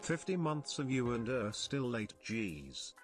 50 months of you and still late, geez.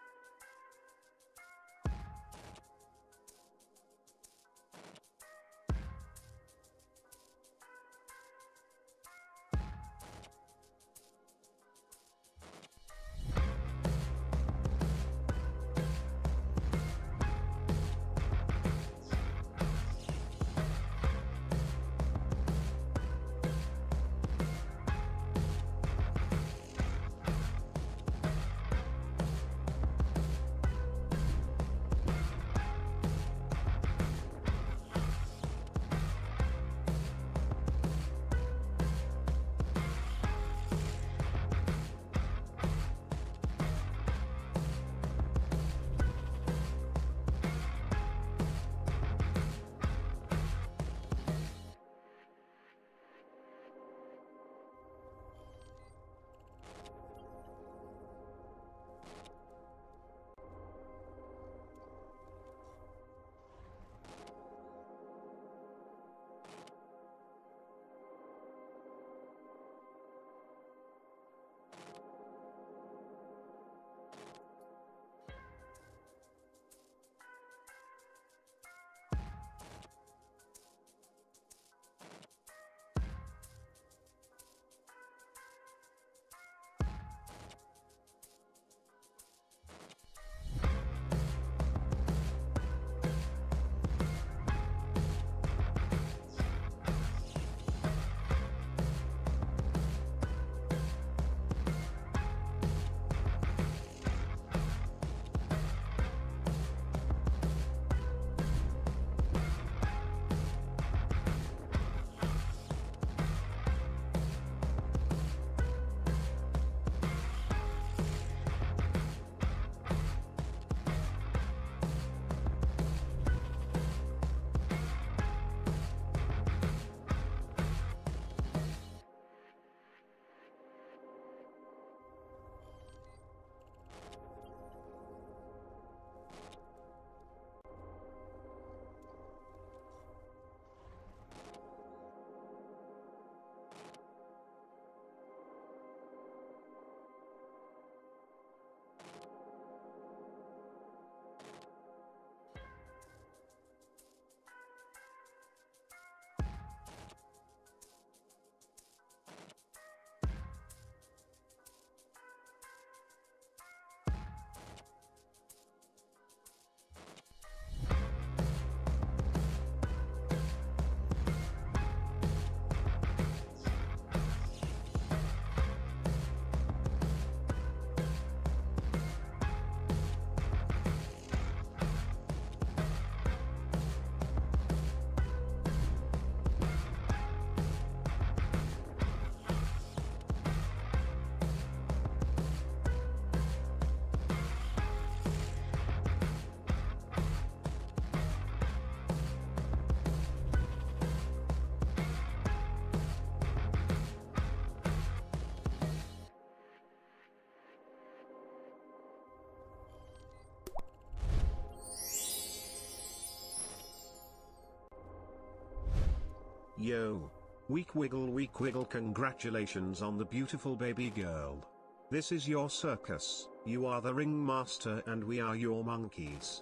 Yo. Weak wiggle, congratulations on the beautiful baby girl. This is your circus, you are the ringmaster and we are your monkeys.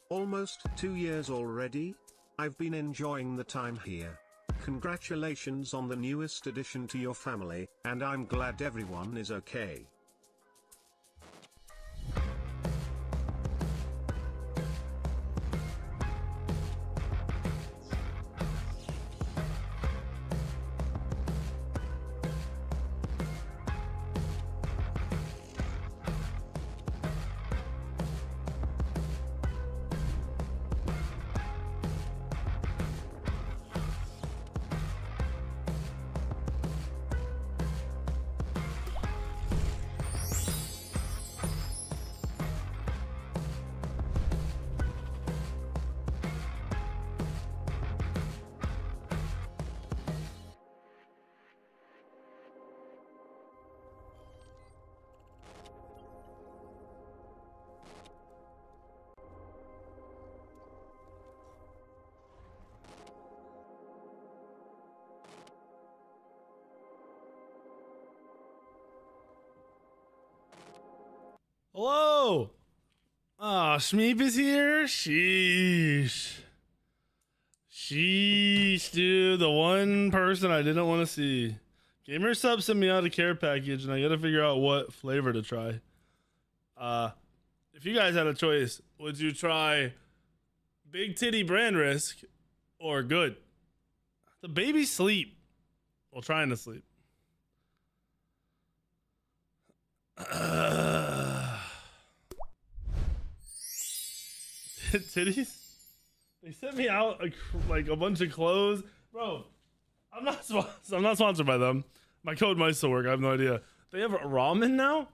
Almost 2 years already? I've been enjoying the time here. Congratulations on the newest addition to your family, and I'm glad everyone is okay. Hello. Ah, Schmeep is here. Sheesh. Sheesh, dude. The one person I didn't want to see. Gamer Sub sent me out a care package, and I gotta figure out what flavor to try. If you guys had a choice, would you try Big Titty Brand Risk or Good? The baby sleep. Well, trying to sleep. Titties? They sent me out like a bunch of clothes, bro. I'm not sponsored by them. My code might still work. I have no idea. They have ramen now.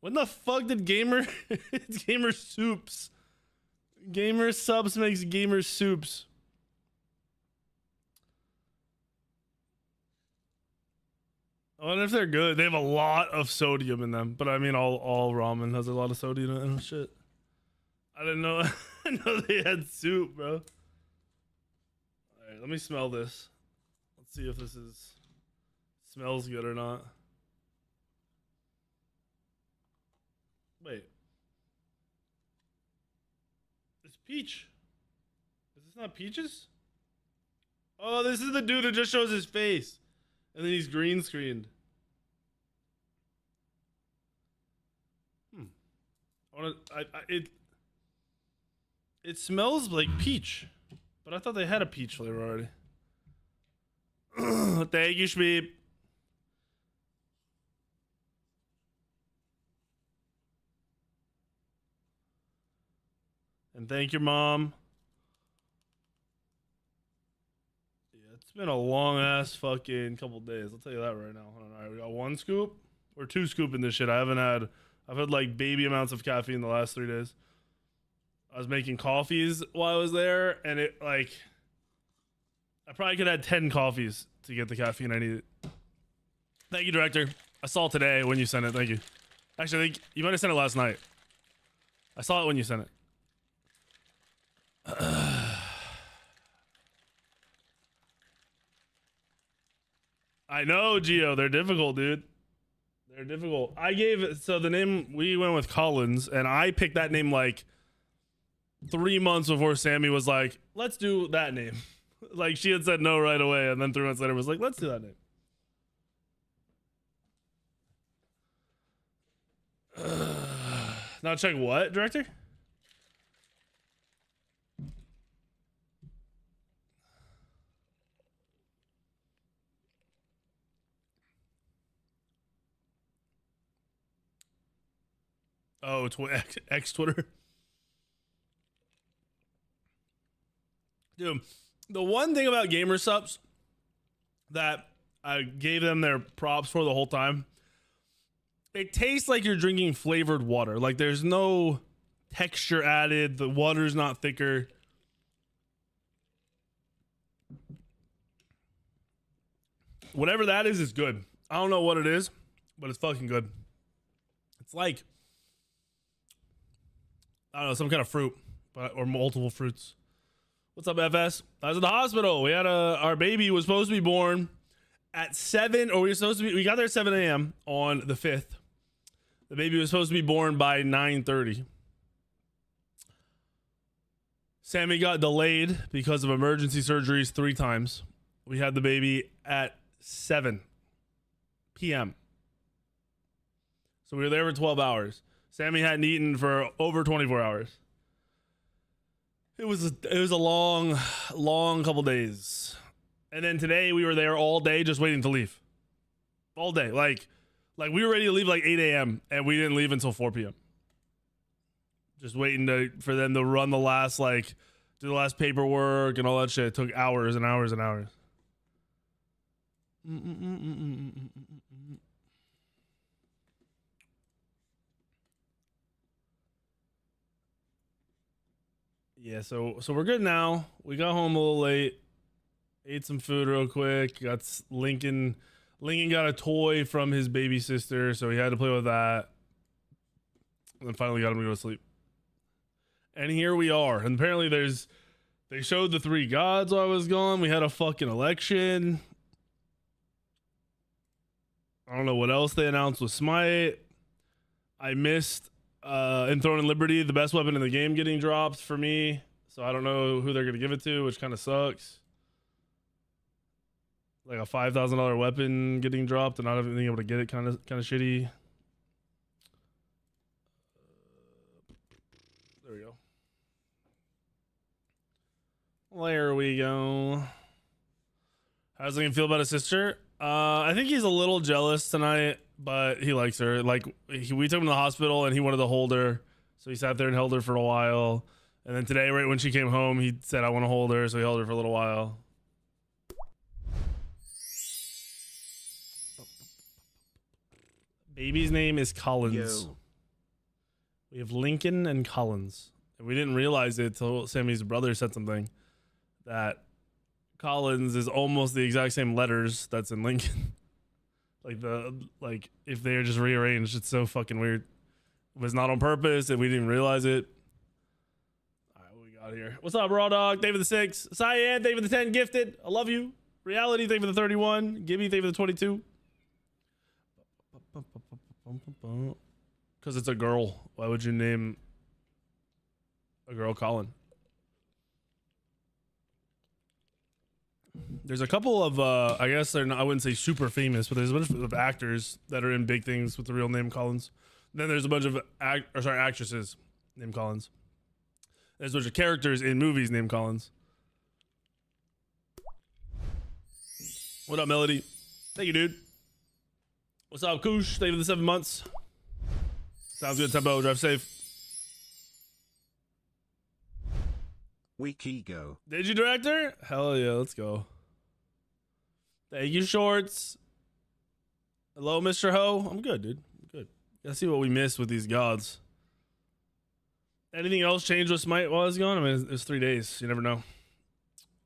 When the fuck did Gamer? It's Gamer Soups. Gamer Subs makes Gamer Soups. I wonder if they're good. They have a lot of sodium in them, but I mean, all ramen has a lot of sodium in it and shit. I didn't know. I know they had soup, bro. All right, let me smell this. Let's see if this smells good or not. Wait, it's peach. Is this not peaches? Oh, this is the dude who just shows his face, and then he's green screened. It smells like peach, but I thought they had a peach flavor already. Thank you, Shmeep. And thank your mom. Yeah, it's been a long ass fucking couple days. I'll tell you that right now. Hold on. All right, we got 1 scoop or 2 scooping this shit. I've had like baby amounts of caffeine the last 3 days. I was making coffees while I was there, and it like I probably could have had 10 coffees to get the caffeine I needed. Thank you, director. I saw it today when you sent it. Thank you. Actually, I think you might have sent it last night. I saw it when you sent it. I know, Gio. They're difficult, dude. They're difficult. So the name, we went with Collins, and I picked that name like 3 months before Sammy was like, let's do that name. Like, she had said no right away, and then 3 months later was like, let's do that name. Now check what, director? Oh, it's X Twitter. Dude, the one thing about Gamer Subs that I gave them their props for the whole time, it tastes like you're drinking flavored water. Like, there's no texture added. The water's not thicker. Whatever that is good. I don't know what it is, but it's fucking good. It's like, I don't know, some kind of fruit, or multiple fruits. What's up, FS? I was at the hospital. We had our baby was supposed to be born at 7, or we got there at 7 a.m. on the 5th. The baby was supposed to be born by 9:30. Sammy got delayed because of emergency surgeries 3 times. We had the baby at 7 p.m. So we were there for 12 hours. Sammy hadn't eaten for over 24 hours. It was a long couple days. And then today we were there all day just waiting to leave. All day. Like we were ready to leave like 8 a.m. and we didn't leave until 4 p.m. Just waiting for them to run the last, do the last paperwork and all that shit. It took hours and hours and hours. Yeah, so we're good now. We got home a little late. Ate some food real quick. Lincoln got a toy from his baby sister, so he had to play with that. And then finally got him to go to sleep. And here we are. And apparently they showed the 3 gods while I was gone. We had a fucking election. I don't know what else they announced with Smite. I missed Enthroned in Liberty, the best weapon in the game, getting dropped for me. So I don't know who they're gonna give it to, which kind of sucks. Like a $5,000 weapon getting dropped and not even being able to get it, kind of shitty. There we go. There we go. How's he gonna feel about his sister? I think he's a little jealous tonight, but he likes her. Like we took him to the hospital and he wanted to hold her, so he sat there and held her for a while. And then today, right when she came home, he said, "I want to hold her," so he held her for a little while. Baby's name is Collins. Yo. We have Lincoln and Collins, and we didn't realize it until Sammy's brother said something that Collins is almost the exact same letters that's in Lincoln. like if they're just rearranged, it's so fucking weird. It was not on purpose, and we didn't realize it. All right, what we got here? What's up, Raw Dog? Thank you for the 6. Cyan, thank you for the 10. Gifted, I love you. Reality, thank you for the 31. Gibby, thank you for the 22. Because it's a girl. Why would you name a girl Colin? There's a couple of I guess they're not, I wouldn't say super famous, but there's a bunch of actors that are in big things with the real name Collins. Then there's a bunch of actresses named Collins. There's a bunch of characters in movies named Collins. What up, Melody? Thank you, dude. What's up, Koosh? Thank you for the 7 months. Sounds good, Tempo. Drive safe. Weak ego. Did you, director? Hell yeah, let's go. Thank you, Shorts. Hello, Mr. Ho. I'm good, dude. I'm good. Let's see what we missed with these gods. Anything else change with Smite while I was gone? I mean, it's 3 days. You never know.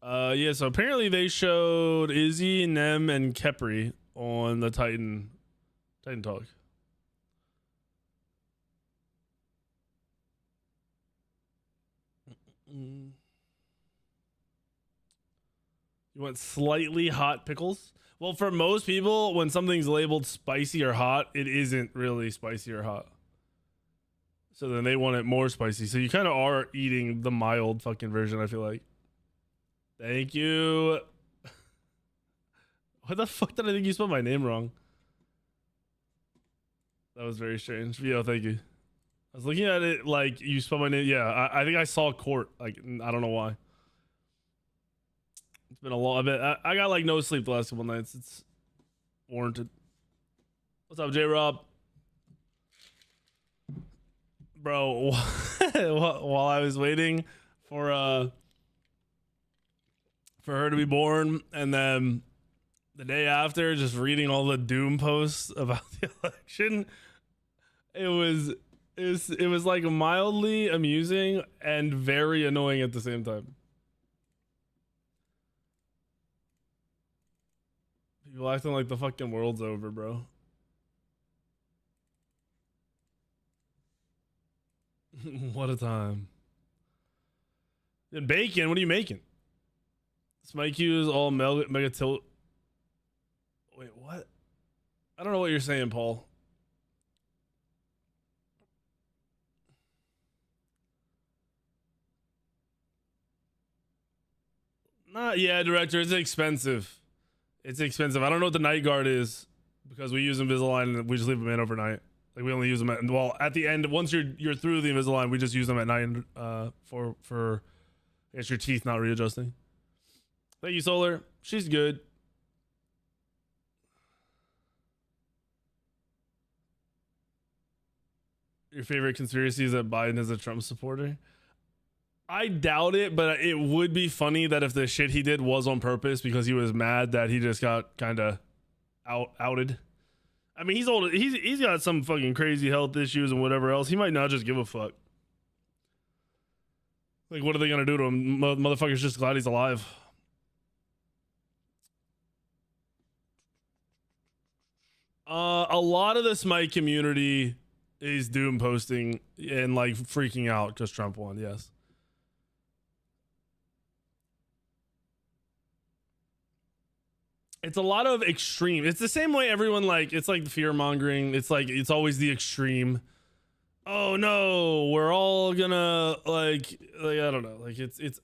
Yeah, so apparently they showed Izzy, Nem, and Kepri on the Titan Talk. You want slightly hot pickles? Well, for most people, when something's labeled spicy or hot, it isn't really spicy or hot. So then they want it more spicy. So you kind of are eating the mild fucking version, I feel like. Thank you. What the fuck did I think you spelled my name wrong? That was very strange. Yo, thank you. I was looking at it like you spelled my name. Yeah, I think I saw court. Like, I don't know why. It's been a long bit. I got like no sleep the last couple nights. It's warranted. What's up, J-Rob? Bro, while I was waiting for her to be born, and then the day after, just reading all the doom posts about the election, it was like mildly amusing and very annoying at the same time. People acting like the fucking world's over, bro. What a time. And bacon, what are you making? Smite Q is all mega tilt. Wait, what? I don't know what you're saying, Paul. Yeah, director, it's expensive. It's expensive. I don't know what the night guard is because we use Invisalign and we just leave them in overnight. Like we only use them at the end. Once you're through the Invisalign, we just use them at night for I guess your teeth not readjusting. Thank you, Solar. She's good. Your favorite conspiracy is that Biden is a Trump supporter? I doubt it, but it would be funny that if the shit he did was on purpose because he was mad that he just got kind of outed. I mean, he's old. He's got some fucking crazy health issues and whatever else. He might not just give a fuck. Like, what are they gonna do to him? Motherfucker's just glad he's alive. A lot of the Smite community is doom posting and like freaking out because Trump won. Yes. It's a lot of extreme. It's the same way everyone like, it's like fear mongering. It's like, it's always the extreme. oh no, we're all gonna like I don't know, like it's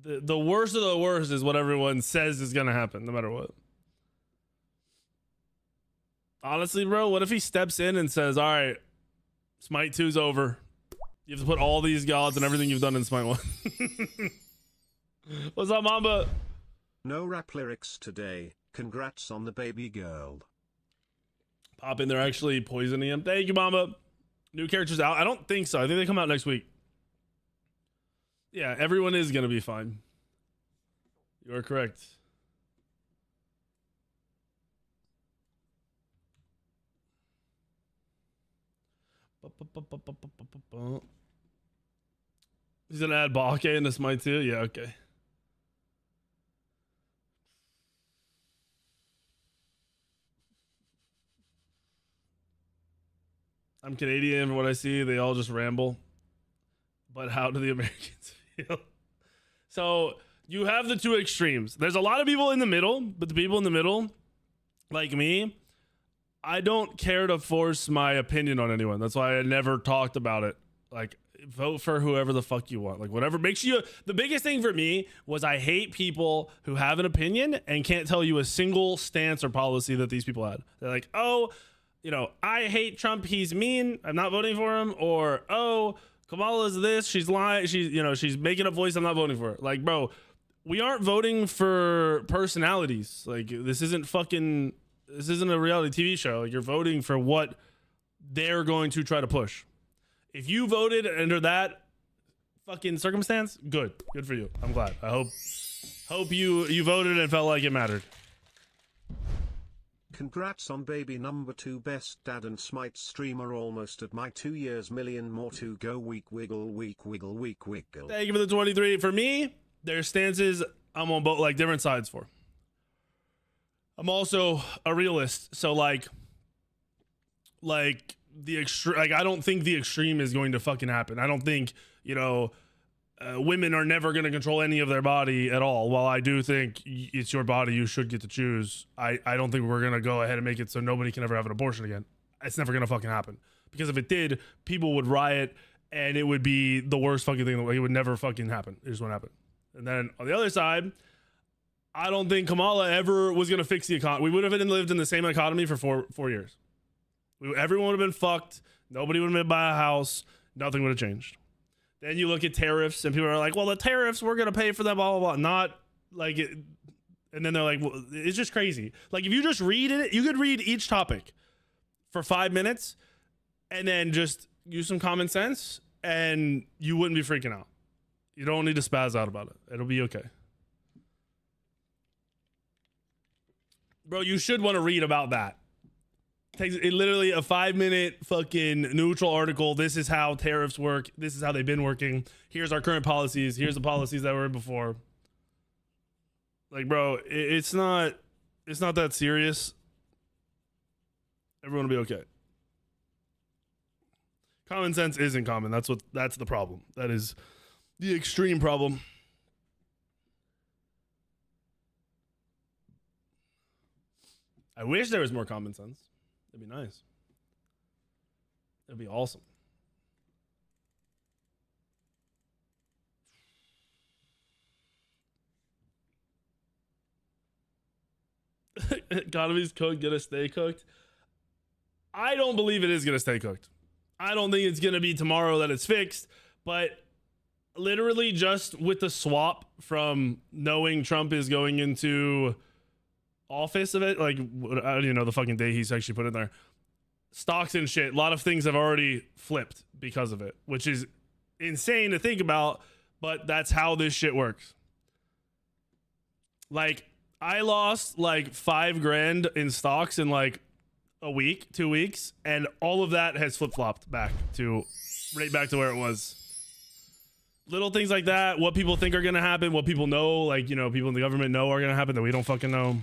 the worst of the worst is what everyone says is gonna happen, no matter what. Honestly, bro, what if he steps in and says, "All right, Smite 2's over. You have to put all these gods and everything you've done in Smite 1." What's up, Mamba? No rap lyrics today. Congrats on the baby girl. Pop in, they're actually poisoning him. Thank you, Mamba. New characters out? I don't think so. I think they come out next week. Yeah, everyone is gonna be fine. You are correct. He's gonna add Balke into Smite too? Yeah, okay. I'm Canadian, from what I see, they all just ramble. But how do the Americans feel? So you have the two extremes. There's a lot of people in the middle, but the people in the middle, like me, I don't care to force my opinion on anyone. That's why I never talked about it. Like, vote for whoever the fuck you want. Like, whatever makes you. The biggest thing for me was I hate people who have an opinion and can't tell you a single stance or policy that these people had. They're like, oh, you know, I hate Trump. He's mean. I'm not voting for him. Or, oh, Kamala's this. She's lying. She's making up voice. I'm not voting for her. Like, bro, we aren't voting for personalities. Like, this isn't a reality TV show. You're voting for what they're going to try to push. If you voted under that fucking circumstance, good for you. I'm glad. I hope you voted and felt like it mattered. Congrats on baby number 2, best dad and Smite streamer, almost at my 2 years, million more to go. Weak wiggle, weak wiggle, weak wiggle. Thank you for the 23. For me, their stances I'm on both, like, different sides for. I'm also a realist, so like the extreme. Like, I don't think the extreme is going to fucking happen. I don't think, women are never going to control any of their body at all. While I do think it's your body, you should get to choose. I don't think we're going to go ahead and make it so nobody can ever have an abortion again. It's never going to fucking happen, because if it did, people would riot and it would be the worst fucking thing. It would never fucking happen. It just won't happen. And then on the other side, I don't think Kamala ever was going to fix the economy. We would have lived in the same economy for four years. Everyone would have been fucked. Nobody would have been by a house. Nothing would have changed. Then you look at tariffs, and people are like, well, the tariffs, we're going to pay for them, blah, blah, blah. Not like it. And then they're like, well, it's just crazy. Like, if you just read it, you could read each topic for 5 minutes and then just use some common sense, and you wouldn't be freaking out. You don't need to spaz out about it. It'll be okay. Bro, you should want to read about that. Takes it literally a 5-minute fucking neutral article. This is how tariffs work. This is how they've been working. Here's our current policies. Here's the policies that were in before. Like, bro, it's not that serious. Everyone will be okay. Common sense isn't common. That's the problem. That is the extreme problem. I wish there was more common sense. That'd be nice. That'd be awesome. Economy's cooked, gonna stay cooked. I don't believe it is gonna stay cooked. I don't think it's gonna be tomorrow that it's fixed, but literally just with the swap from knowing Trump is going into office of it, like, I don't even know the fucking day he's actually put in there, stocks and shit, a lot of things have already flipped because of it, which is insane to think about, but that's how this shit works. Like, I lost like $5,000 in stocks in like a week, 2 weeks, and all of that has flip-flopped back to right back to where it was. Little things like that, what people think are gonna happen, what people know, like, people in the government know are gonna happen that we don't fucking know.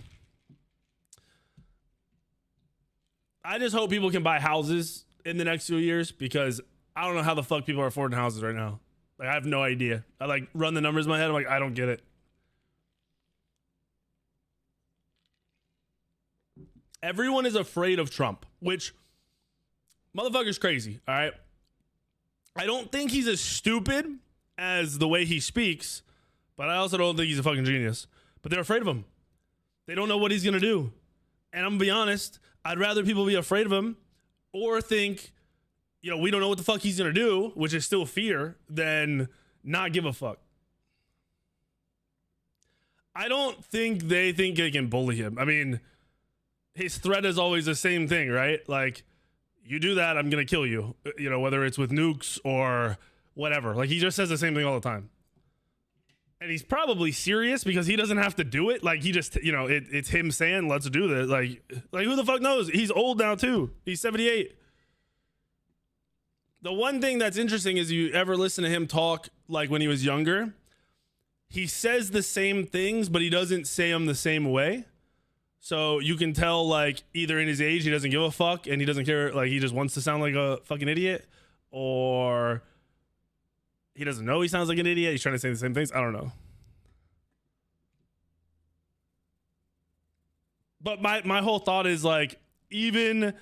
I just hope people can buy houses in the next few years, because I don't know how the fuck people are affording houses right now. Like, I have no idea. I like run the numbers in my head. I'm like, I don't get it. Everyone is afraid of Trump, which Motherfucker's crazy, all right? I don't think he's as stupid as the way he speaks, but I also don't think he's a fucking genius. But they're afraid of him. They don't know what he's gonna do. And I'm gonna be honest, I'd rather people be afraid of him or think, you know, we don't know what the fuck he's gonna do, which is still fear, than not give a fuck. I don't think they think they can bully him. I mean, his threat is always the same thing, right? Like, you do that, I'm gonna kill you. You know, whether it's with nukes or whatever. Like, he just says the same thing all the time. And he's probably serious because he doesn't have to do it. Like, he just, you know, it's him saying, let's do this. Like who the fuck knows? He's old now too. He's 78. The one thing that's interesting is you ever listen to him talk like when he was younger, he says the same things, but he doesn't say them the same way. So you can tell, like, either in his age, he doesn't give a fuck and he doesn't care. Like, he just wants to sound like a fucking idiot, or he doesn't know he sounds like an idiot. He's trying to say the same things. I don't know. But my whole thought is, like, even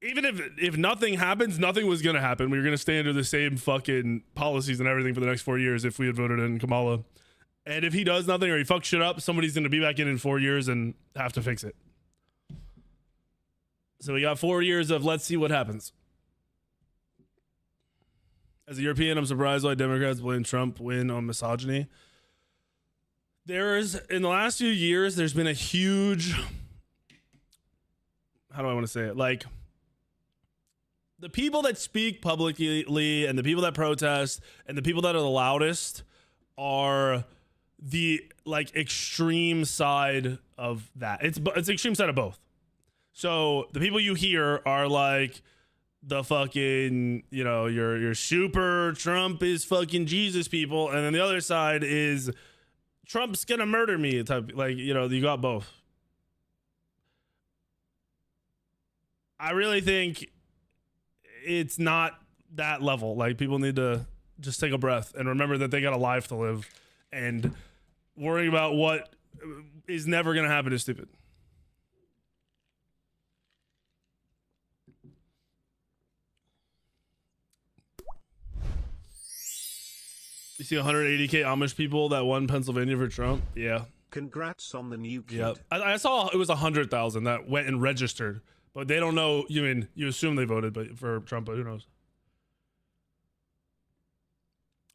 if nothing happens, nothing was going to happen. We were going to stay under the same fucking policies and everything for the next 4 years if we had voted in Kamala. And if he does nothing or he fucks shit up, somebody's going to be back in 4 years and have to fix it. So we got 4 years of let's see what happens. As a European, I'm surprised why Democrats blame Trump win on misogyny. In the last few years, there's been a huge, how do I want to say it? Like, the people that speak publicly and the people that protest and the people that are the loudest are the, like, extreme side of that. It's extreme side of both. So the people you hear are like the fucking, you know, your super Trump is fucking Jesus people, and then the other side is Trump's gonna murder me type. Like, you know, you got both. I really think it's not that level. Like, people need to just take a breath and remember that they got a life to live, and worrying about what is never going to happen is stupid. You see 180K Amish people that won Pennsylvania for Trump? Yeah. Congrats on the new kid. Yeah. I saw it was 100,000 that went and registered, but they don't know. You assume they voted but for Trump, but who knows?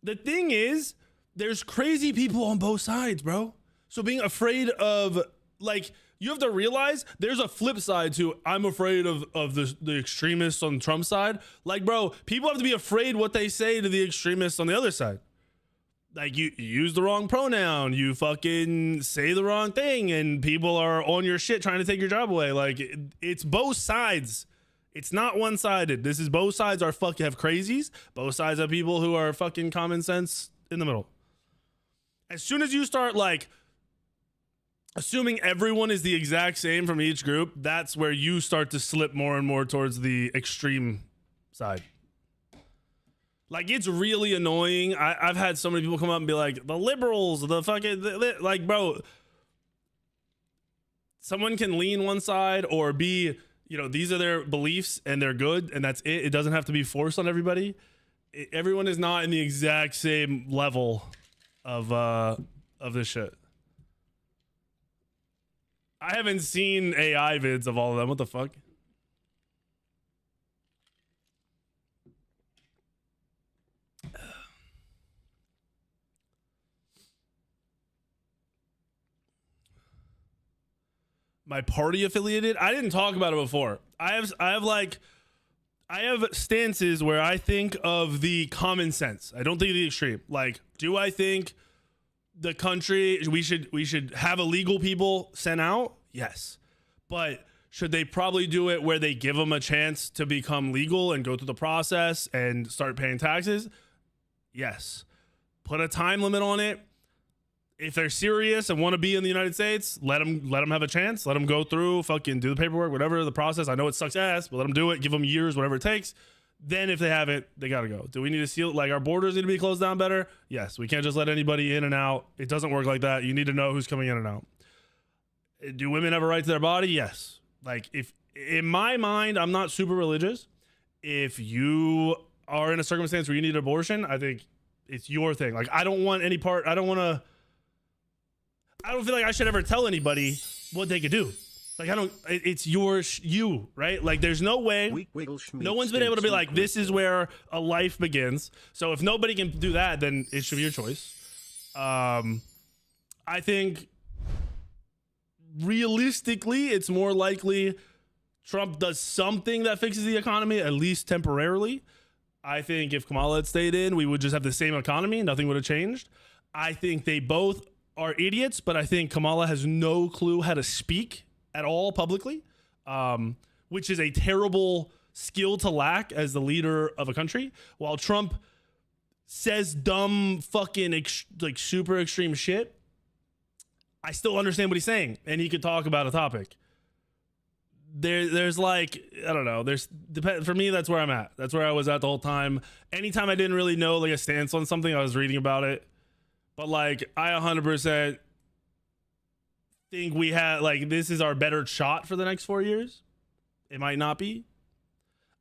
The thing is, there's crazy people on both sides, bro. So being afraid of, like, you have to realize there's a flip side to I'm afraid of the extremists on Trump's side. Like, bro, people have to be afraid what they say to the extremists on the other side. Like, you use the wrong pronoun, you fucking say the wrong thing, and people are on your shit trying to take your job away. Like, it's both sides. It's not one-sided. This is both sides are have crazies. Both sides have people who are fucking common sense in the middle. As soon as you start, like, assuming everyone is the exact same from each group, that's where you start to slip more and more towards the extreme side. Like, it's really annoying. I've had so many people come up and be like, the liberals, the fucking, like, bro, someone can lean one side or be, you know, these are their beliefs and they're good and that's it. It doesn't have to be forced on everybody. Everyone is not in the exact same level of this shit. I haven't seen AI vids of all of them. What the fuck? My party affiliated? I didn't talk about it before. I have stances where I think of the common sense. I don't think of the extreme. Like, do I think the country we should have illegal people sent out? Yes. But should they probably do it where they give them a chance to become legal and go through the process and start paying taxes? Yes. Put a time limit on it. If they're serious and want to be in the United States, let them have a chance. Let them go through, fucking do the paperwork, whatever the process. I know it sucks ass, but let them do it. Give them years, whatever it takes. Then if they have it, they got to go. Do we need to seal, like, our borders need to be closed down better? Yes. We can't just let anybody in and out. It doesn't work like that. You need to know who's coming in and out. Do women have a right to their body? Yes. Like, if in my mind, I'm not super religious. If you are in a circumstance where you need an abortion, I think it's your thing. Like, I don't want any part. I don't feel like I should ever tell anybody what they could do. Like, it's you, right? Like, there's no way, no one's been able to be like, this is where a life begins. So if nobody can do that, then it should be your choice. I think realistically, it's more likely Trump does something that fixes the economy, at least temporarily. I think if Kamala had stayed in, we would just have the same economy. Nothing would have changed. I think they both are idiots, but I think Kamala has no clue how to speak at all publicly, which is a terrible skill to lack as the leader of a country. While Trump says dumb fucking like super extreme shit, I still understand what he's saying, and he could talk about a topic. There's like, I don't know, for me, that's where I'm at. That's where I was at the whole time. Anytime I didn't really know like a stance on something, I was reading about it. But like, I 100% think we had, like, this is our better shot for the next 4 years. It might not be.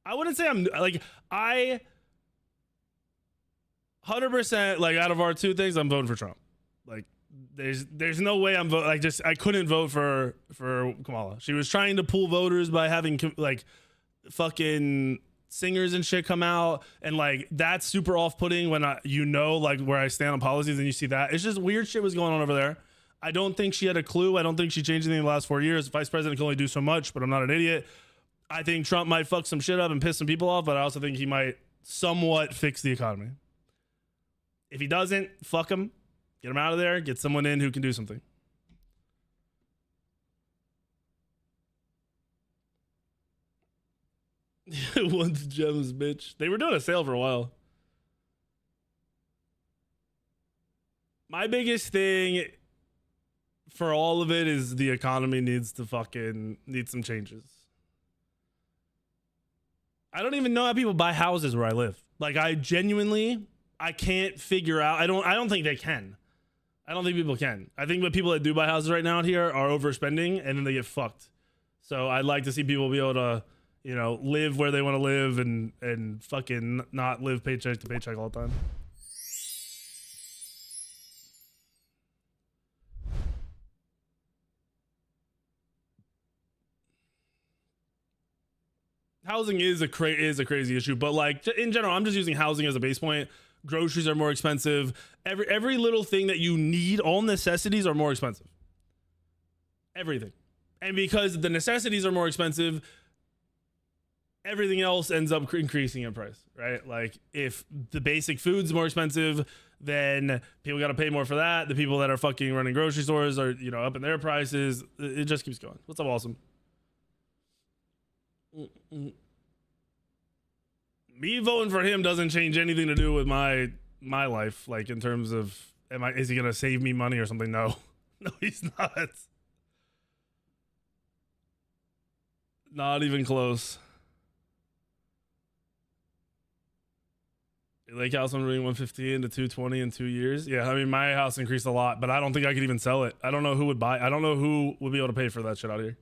I wouldn't say I'm like, I 100%, like, out of our two things, I'm voting for Trump. Like, there's no way I'm voting. Like, just, I couldn't vote for Kamala. She was trying to pull voters by having like fucking singers and shit come out, and like, that's super off-putting when like where I stand on policies and you see that. It's just weird shit was going on over there. I don't think she had a clue. I don't think she changed anything in the last 4 years. Vice president can only do so much, but I'm not an idiot. I think Trump might fuck some shit up and piss some people off, but I also think he might somewhat fix the economy. If he doesn't, fuck him. Get him out of there. Get someone in who can do something. Once gems, bitch. They were doing a sale for a while. My biggest thing for all of it is the economy needs some changes. I don't even know how people buy houses where I live. Like, I can't figure out. I don't think they can. I don't think people can. I think the people that do buy houses right now out here are overspending, and then they get fucked. So I'd like to see people be able to, you know, live where they want to live and fucking not live paycheck to paycheck all the time. Housing is a crazy issue, but like, in general, I'm just using housing as a base point. Groceries are more expensive. Every little thing that you need, all necessities are more expensive. Everything. And because the necessities are more expensive, everything else ends up increasing in price, right? Like, if the basic food's more expensive, then people got to pay more for that. The people that are fucking running grocery stores are, you know, upping their prices. It just keeps going. What's up, Awesome? Me voting for him doesn't change anything to do with my life, like, in terms of, is he gonna save me money or something? No. No, he's not even close. Lake house I'm running 115 to 220 in 2 years. Yeah, I mean, my house increased a lot, but I don't think I could even sell it. I don't know who would buy. I don't know who would be able to pay for that shit out here.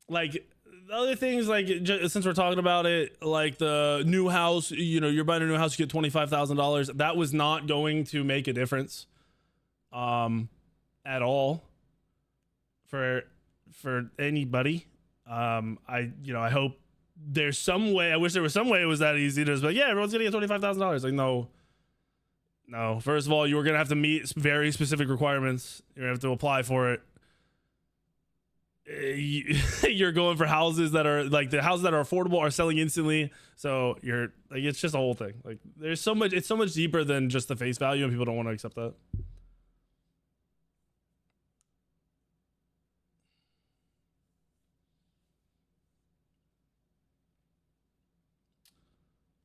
Like, the other things, like, since we're talking about it, like the new house, you know, you're buying a new house, you get $25,000. That was not going to make a difference, at all, for anybody. I hope there's some way. I wish there was some way it was that easy to just be like, yeah, everyone's gonna get $25,000. Like, no. First of all, you were gonna have to meet very specific requirements. You're gonna have to apply for it. You're going for houses that are like, the houses that are affordable are selling instantly, so you're like, it's just a whole thing. Like, there's so much, it's so much deeper than just the face value, and people don't want to accept that.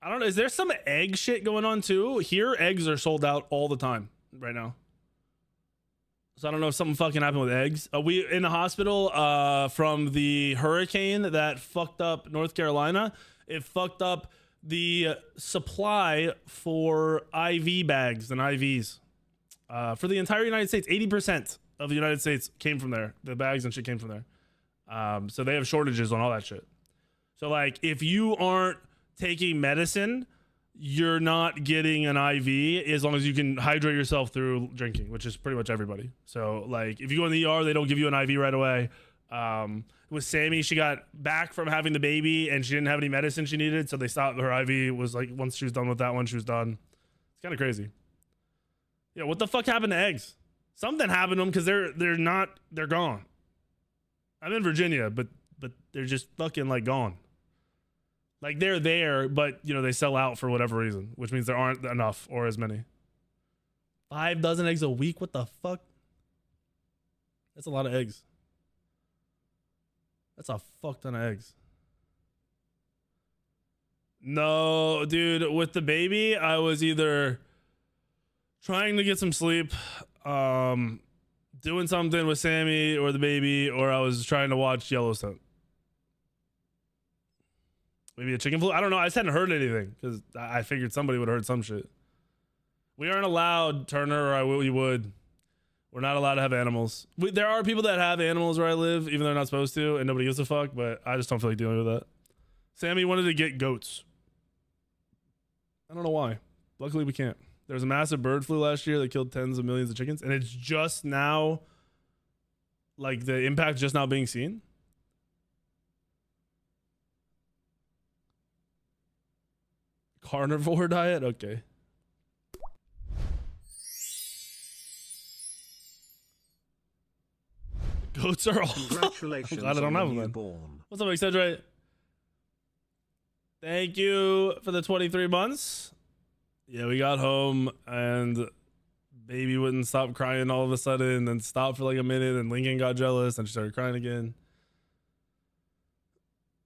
I don't know, is there some egg shit going on too? Here, eggs are sold out all the time right now. So I don't know if something fucking happened with eggs. We in the hospital from the hurricane that fucked up North Carolina. It fucked up the supply for IV bags and IVs for the entire United States. 80% of the United States came from there. The bags and shit came from there. So they have shortages on all that shit. So like if you aren't taking medicine, you're not getting an IV as long as you can hydrate yourself through drinking, which is pretty much everybody. So like if you go in the ER, they don't give you an IV right away. With Sammy, she got back from having the baby and she didn't have any medicine she needed, so they stopped her IV. Was like once she was done with that one, she was done. It's kind of crazy. Yeah, what the fuck happened to eggs? Something happened to them because they're gone. I'm in Virginia, but they're just fucking like gone. Like they're there, but you know they sell out for whatever reason, which means there aren't enough or as many. 5 dozen eggs a week? What the fuck? That's a lot of eggs. That's a fuck ton of eggs. No, dude, with the baby, I was either trying to get some sleep, doing something with Sammy or the baby, or I was trying to watch Yellowstone. Maybe a chicken flu? I don't know. I just hadn't heard anything because I figured somebody would have heard some shit. We aren't allowed, Turner, or we would. We're not allowed to have animals. There are people that have animals where I live, even though they're not supposed to, and nobody gives a fuck, but I just don't feel like dealing with that. Sammy wanted to get goats. I don't know why. Luckily, we can't. There was a massive bird flu last year that killed tens of millions of chickens, and it's just now, like, the impact just now being seen. Carnivore diet? Okay. Goats are all. Congratulations. I'm glad I don't have them. Born. What's up, Excedrite? Thank you for the 23 months. Yeah, we got home and baby wouldn't stop crying all of a sudden, then stopped for like a minute, and Lincoln got jealous and she started crying again.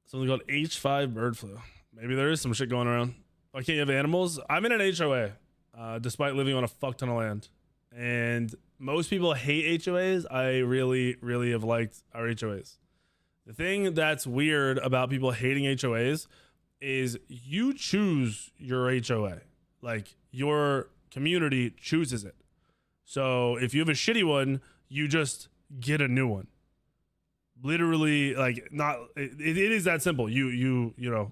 Something called H5 bird flu. Maybe there is some shit going around. Why can't you have animals? I'm in an HOA, despite living on a fuck ton of land. And most people hate HOAs. I really, really have liked our HOAs. The thing that's weird about people hating HOAs is you choose your HOA. Like, your community chooses it. So if you have a shitty one, you just get a new one. Literally, like, not it is that simple. You know,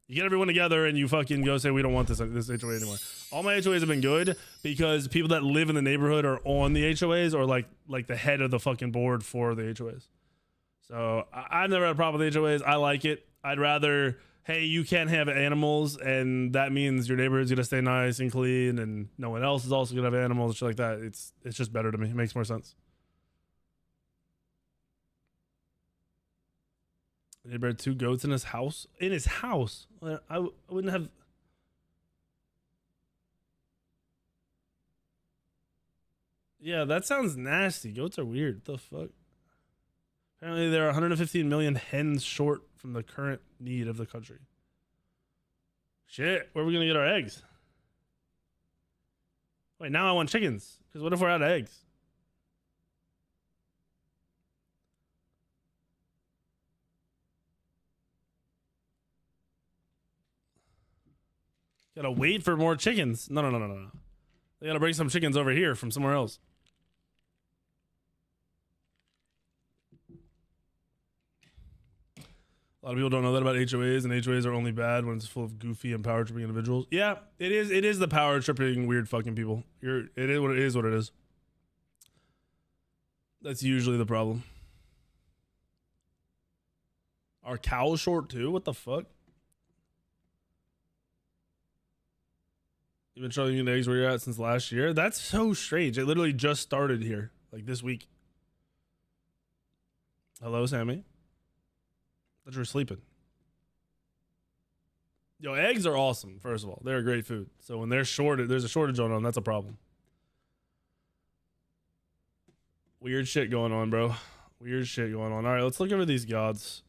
you get everyone together and you fucking go say, we don't want this HOA anymore. All my HOAs have been good because people that live in the neighborhood are on the HOAs or like the head of the fucking board for the HOAs. So I've never had a problem with HOAs. I like it. I'd rather, hey, you can't have animals and that means your neighborhood's gonna stay nice and clean and no one else is also gonna have animals and shit like that. It's just better to me. It makes more sense. Neighbor had 2 goats in his house. In his house? I wouldn't have. Yeah, that sounds nasty. Goats are weird. What the fuck? Apparently, there are 115 million hens short from the current need of the country. Shit, where are we gonna get our eggs? Wait, now I want chickens. Because what if we're out of eggs? Gotta wait for more chickens. No. They gotta bring some chickens over here from somewhere else. A lot of people don't know that about HOAs, and HOAs are only bad when it's full of goofy and power tripping individuals. Yeah, it is. It is the power tripping weird fucking people. It is what it is. What it is. That's usually the problem. Are cows short too? What the fuck? You've been showing eggs where you're at since last year? That's so strange. It literally just started here, like this week. Hello, Sammy. Thought you were sleeping. Yo, eggs are awesome, first of all. They're a great food. So when they're shorted, there's a shortage on them, that's a problem. Weird shit going on, bro. Weird shit going on. All right, let's look over these gods.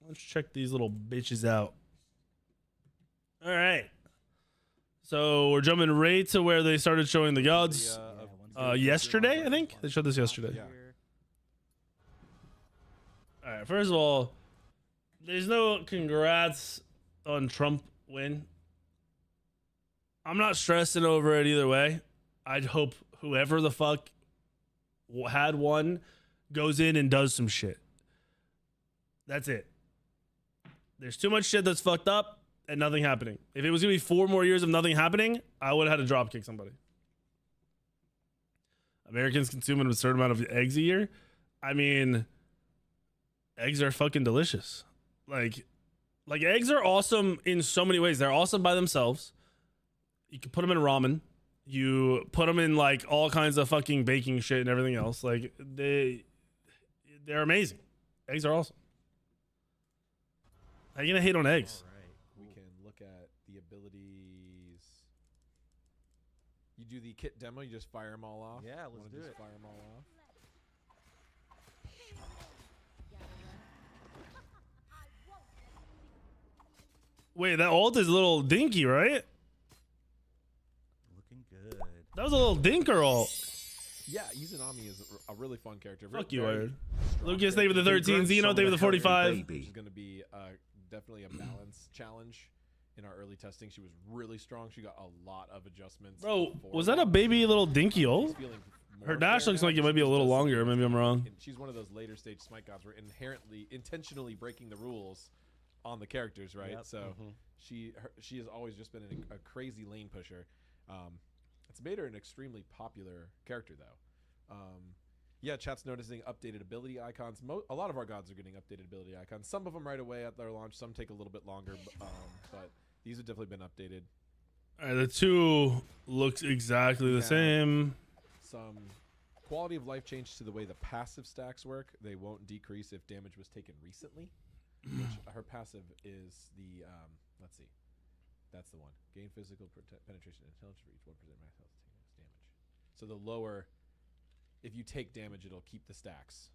Let's check these little bitches out. All right. So we're jumping right to where they started showing the gods yesterday, I think. They showed this yesterday. Yeah. All right. First of all, there's no congrats on Trump win. I'm not stressing over it either way. I'd hope whoever the fuck had one, goes in and does some shit. That's it. There's too much shit that's fucked up and nothing happening. If it was gonna be 4 more years of nothing happening, I would have had to drop kick somebody. Americans consume a certain amount of eggs a year. I mean, eggs are fucking delicious. Like eggs are awesome in so many ways. They're awesome by themselves. You can put them in ramen. You put them in like all kinds of fucking baking shit and everything else. Like they're amazing. Eggs are awesome. How are you gonna hate on eggs? All right, we can look at the abilities. You do the kit demo. You just fire them all off. Yeah, let's do it. Fire them all off. Wait, that ult is a little dinky, right? Looking good. That was a little dinker ult. Yeah, Izanami is a really fun character. Fuck you, Very Iron. strong Lucas, thank you for the character. 13. Zeno, thank you for the 45. Which is going to be definitely a balance challenge. In our early testing, she was really strong. She got a lot of adjustments. Bro, was that a baby little dinky ult? She's feeling Her more dash fair looks now. like it might be a She little does longer. Maybe I'm wrong. and she's one of those later stage Smite gods where intentionally breaking the rules on the characters, right? Yep. So she has always just been a crazy lane pusher. It's made her an extremely popular character, though. Yeah, chat's noticing updated ability icons. A lot of our gods are getting updated ability icons. Some of them right away at their launch. Some take a little bit longer, but these have definitely been updated. All right, the 2 looks exactly the same. Some quality of life change to the way the passive stacks work. They won't decrease if damage was taken recently. Which her passive is the let's see, that's the one. Gain physical penetration and intelligence for each 1% max health damage. So the lower, if you take damage, it'll keep the stacks.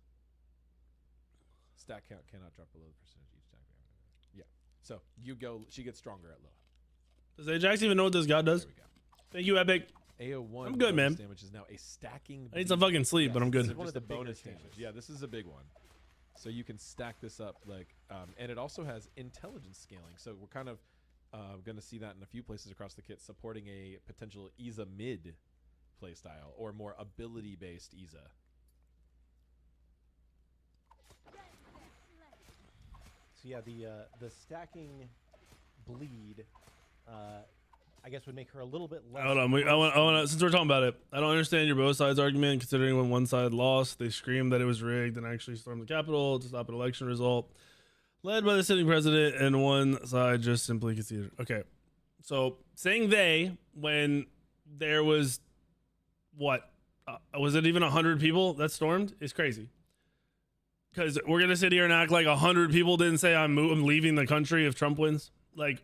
Stack count cannot drop below the percentage each stack. Yeah. So you go. She gets stronger at low. Does Ajax even know what this god does? There we go. Thank you, Epic. AO1 I'm good, man. damage is now a stacking. I need some fucking sleep, but I'm good. This is One of the bonus bonus damage. damage. Yeah, this is a big one. So you can stack this up like, and it also has intelligence scaling. So we're kind of going to see that in a few places across the kit, supporting a potential Iza mid playstyle or more ability-based Iza. So yeah, the stacking bleed, I guess would make her a little bit less. Hold on, I want since we're talking about it, I don't understand your both sides argument. Considering when one side lost, they screamed that it was rigged and actually stormed the Capitol to stop an election result led by the sitting president, and one side just simply conceded. Okay, so saying they when there was what was it even 100 people that stormed is crazy. Because we're gonna sit here and act like 100 people didn't say I'm leaving the country if Trump wins. Like,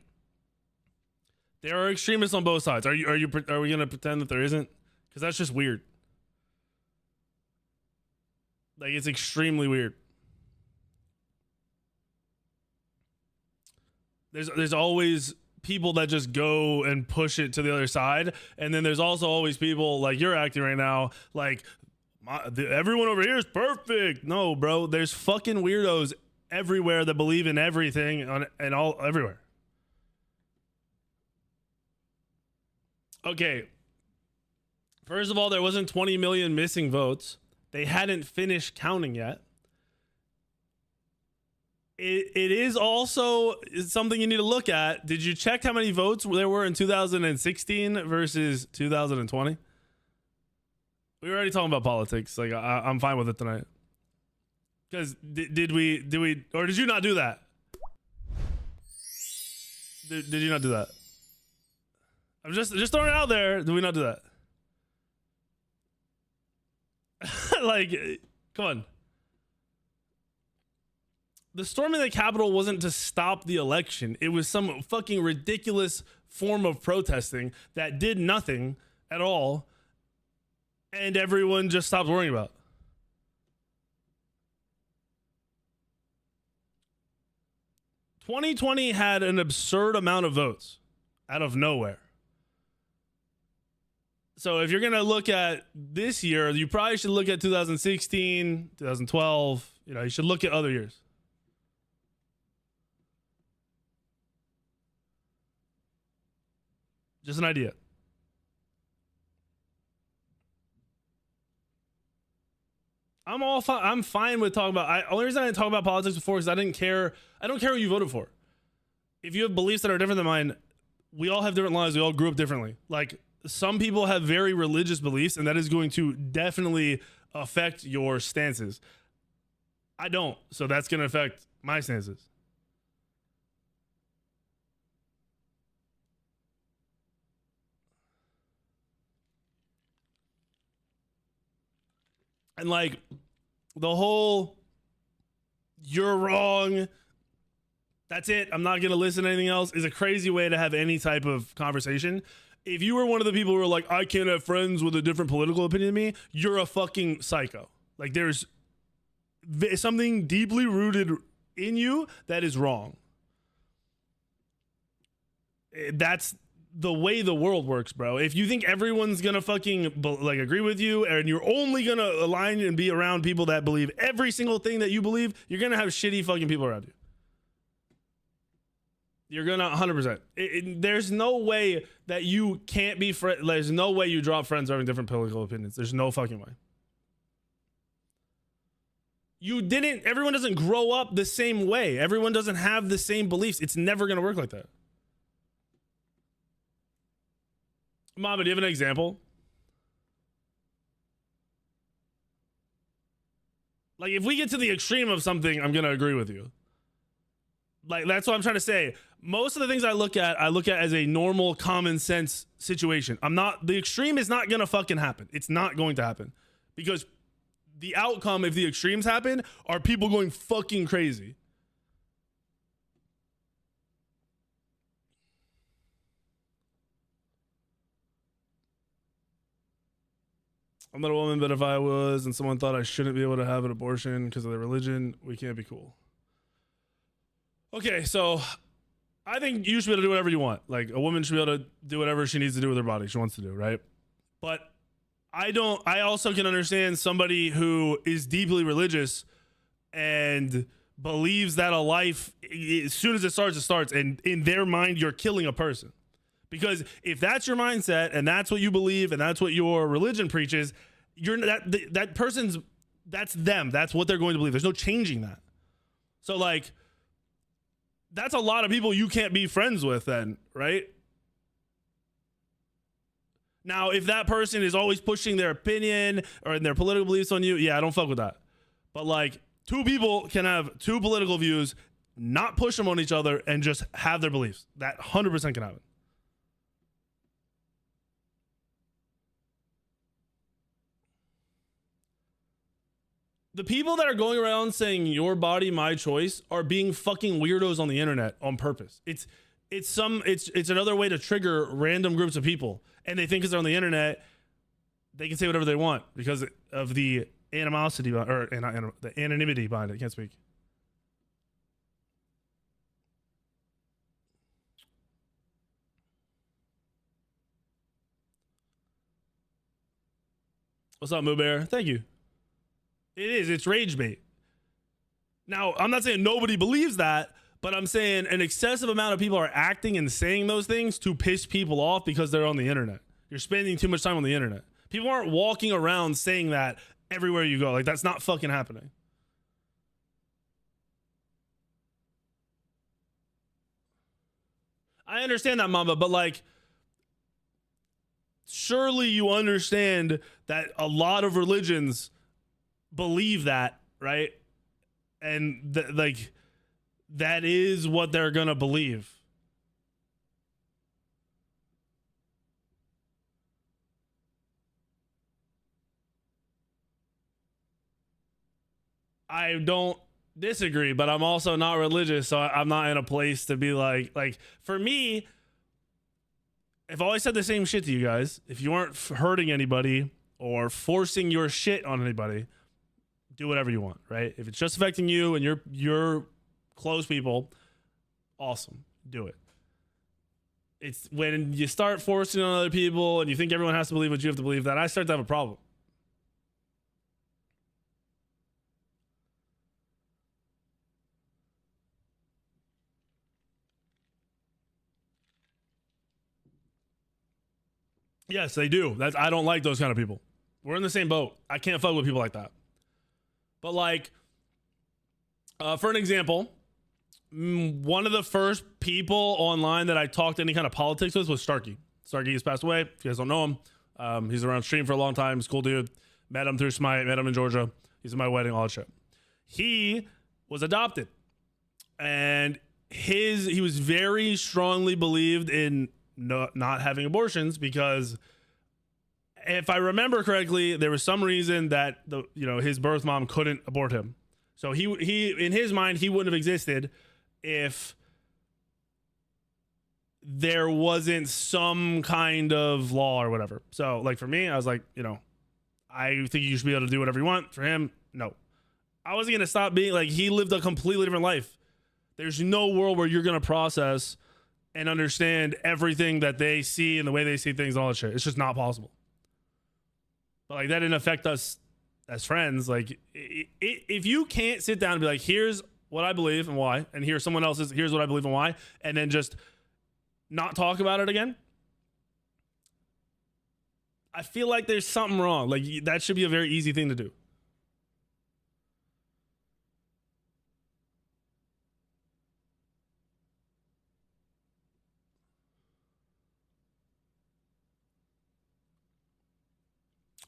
there are extremists on both sides. Are we gonna pretend that there isn't? Because that's just weird. Like, it's extremely weird. There's always people that just go and push it to the other side, and then there's also always people like you're acting right now, like everyone over here is perfect. No, bro, there's fucking weirdos everywhere that believe in everything and all everywhere. Okay. First of all, there wasn't 20 million missing votes. They hadn't finished counting yet. It is also something you need to look at. Did you check how many votes there were in 2016 versus 2020? We were already talking about politics. Like, I'm fine with it tonight. Because did we, or did you not do that? Did you not do that? I'm just throwing it out there. Did we not do that? Like, come on. The storming the Capitol wasn't to stop the election. It was some fucking ridiculous form of protesting that did nothing at all, and everyone just stopped worrying about. "2020 had an absurd amount of votes out of nowhere. So if you're going to look at this year, you probably should look at 2016, 2012. You know, you should look at other years. Just an idea. I'm fine with talking about. Only reason I didn't talk about politics before is I didn't care. I don't care who you voted for. If you have beliefs that are different than mine, we all have different lives. We all grew up differently. Like some people have very religious beliefs, and that is going to definitely affect your stances. I don't, so that's going to affect my stances. And like the whole you're wrong, that's it, I'm not going to listen to anything else is a crazy way to have any type of conversation. If you were one of the people who are like, I can't have friends with a different political opinion than me, you're a fucking psycho. Like there's something deeply rooted in you that is wrong. That's the way the world works, bro. If you think everyone's gonna fucking like agree with you and you're only gonna align and be around people that believe every single thing that you believe, you're gonna have shitty fucking people around you. You're gonna 100%. There's no way that you can't be friends. There's no way you drop friends having different political opinions. There's no fucking way. Everyone doesn't grow up the same way. Everyone doesn't have the same beliefs. It's never gonna work like that. Mama, do you have an example? Like, if we get to the extreme of something, I'm going to agree with you. Like, that's what I'm trying to say. Most of the things I look at as a normal, common sense situation. The extreme is not going to fucking happen. It's not going to happen. Because the outcome, if the extremes happen, are people going fucking crazy. I'm not a woman, but if I was and someone thought I shouldn't be able to have an abortion because of their religion, we can't be cool. Okay, so I think you should be able to do whatever you want. Like, a woman should be able to do whatever she needs to do with her body she wants to do, right? But I also can understand somebody who is deeply religious and believes that a life, as soon as it starts, and in their mind, you're killing a person. Because if that's your mindset and that's what you believe and that's what your religion preaches, that person's, that's them. That's what they're going to believe. There's no changing that. So like, that's a lot of people you can't be friends with then, right? Now, if that person is always pushing their opinion or their political beliefs on you, yeah, I don't fuck with that. But like, two people can have two political views, not push them on each other, and just have their beliefs. That 100% can happen. The people that are going around saying your body, my choice are being fucking weirdos on the internet on purpose. It's another way to trigger random groups of people. And they think because they're on the internet, they can say whatever they want because of the animosity or the anonymity behind it. I can't speak. What's up, Moo Bear? Thank you. It's rage bait. Now, I'm not saying nobody believes that, but I'm saying an excessive amount of people are acting and saying those things to piss people off because they're on the internet. You're spending too much time on the internet. People aren't walking around saying that everywhere you go. Like, that's not fucking happening. I understand that, Mamba, but like, surely you understand that a lot of religions believe that, right? And like, that is what they're gonna believe. I don't disagree, but I'm also not religious, so I'm not in a place to be like for me, I've always said the same shit to you guys. If you aren't hurting anybody or forcing your shit on anybody, do whatever you want, right? If it's just affecting you and your close people, awesome, do it. It's when you start forcing on other people and you think everyone has to believe what you have to believe, that I start to have a problem. Yes, they do. I don't like those kind of people. We're in the same boat. I can't fuck with people like that. But like, for an example, one of the first people online that I talked any kind of politics with was Starkey. Starkey has passed away. If you guys don't know him, he's around stream for a long time. He's a cool dude. Met him through Smite. Met him in Georgia. He's at my wedding. All that shit. He was adopted, and he was very strongly believed in not having abortions because, if I remember correctly, there was some reason that his birth mom couldn't abort him. So he in his mind, he wouldn't have existed if there wasn't some kind of law or whatever. So like for me, I was like, I think you should be able to do whatever you want. For him, no. I wasn't going to stop being like, he lived a completely different life. There's no world where you're going to process and understand everything that they see and the way they see things and all that shit. It's just not possible. But like, that didn't affect us as friends. Like, if you can't sit down and be like, here's what I believe and why, and here's someone else's, here's what I believe and why, and then just not talk about it again, I feel like there's something wrong. Like, that should be a very easy thing to do.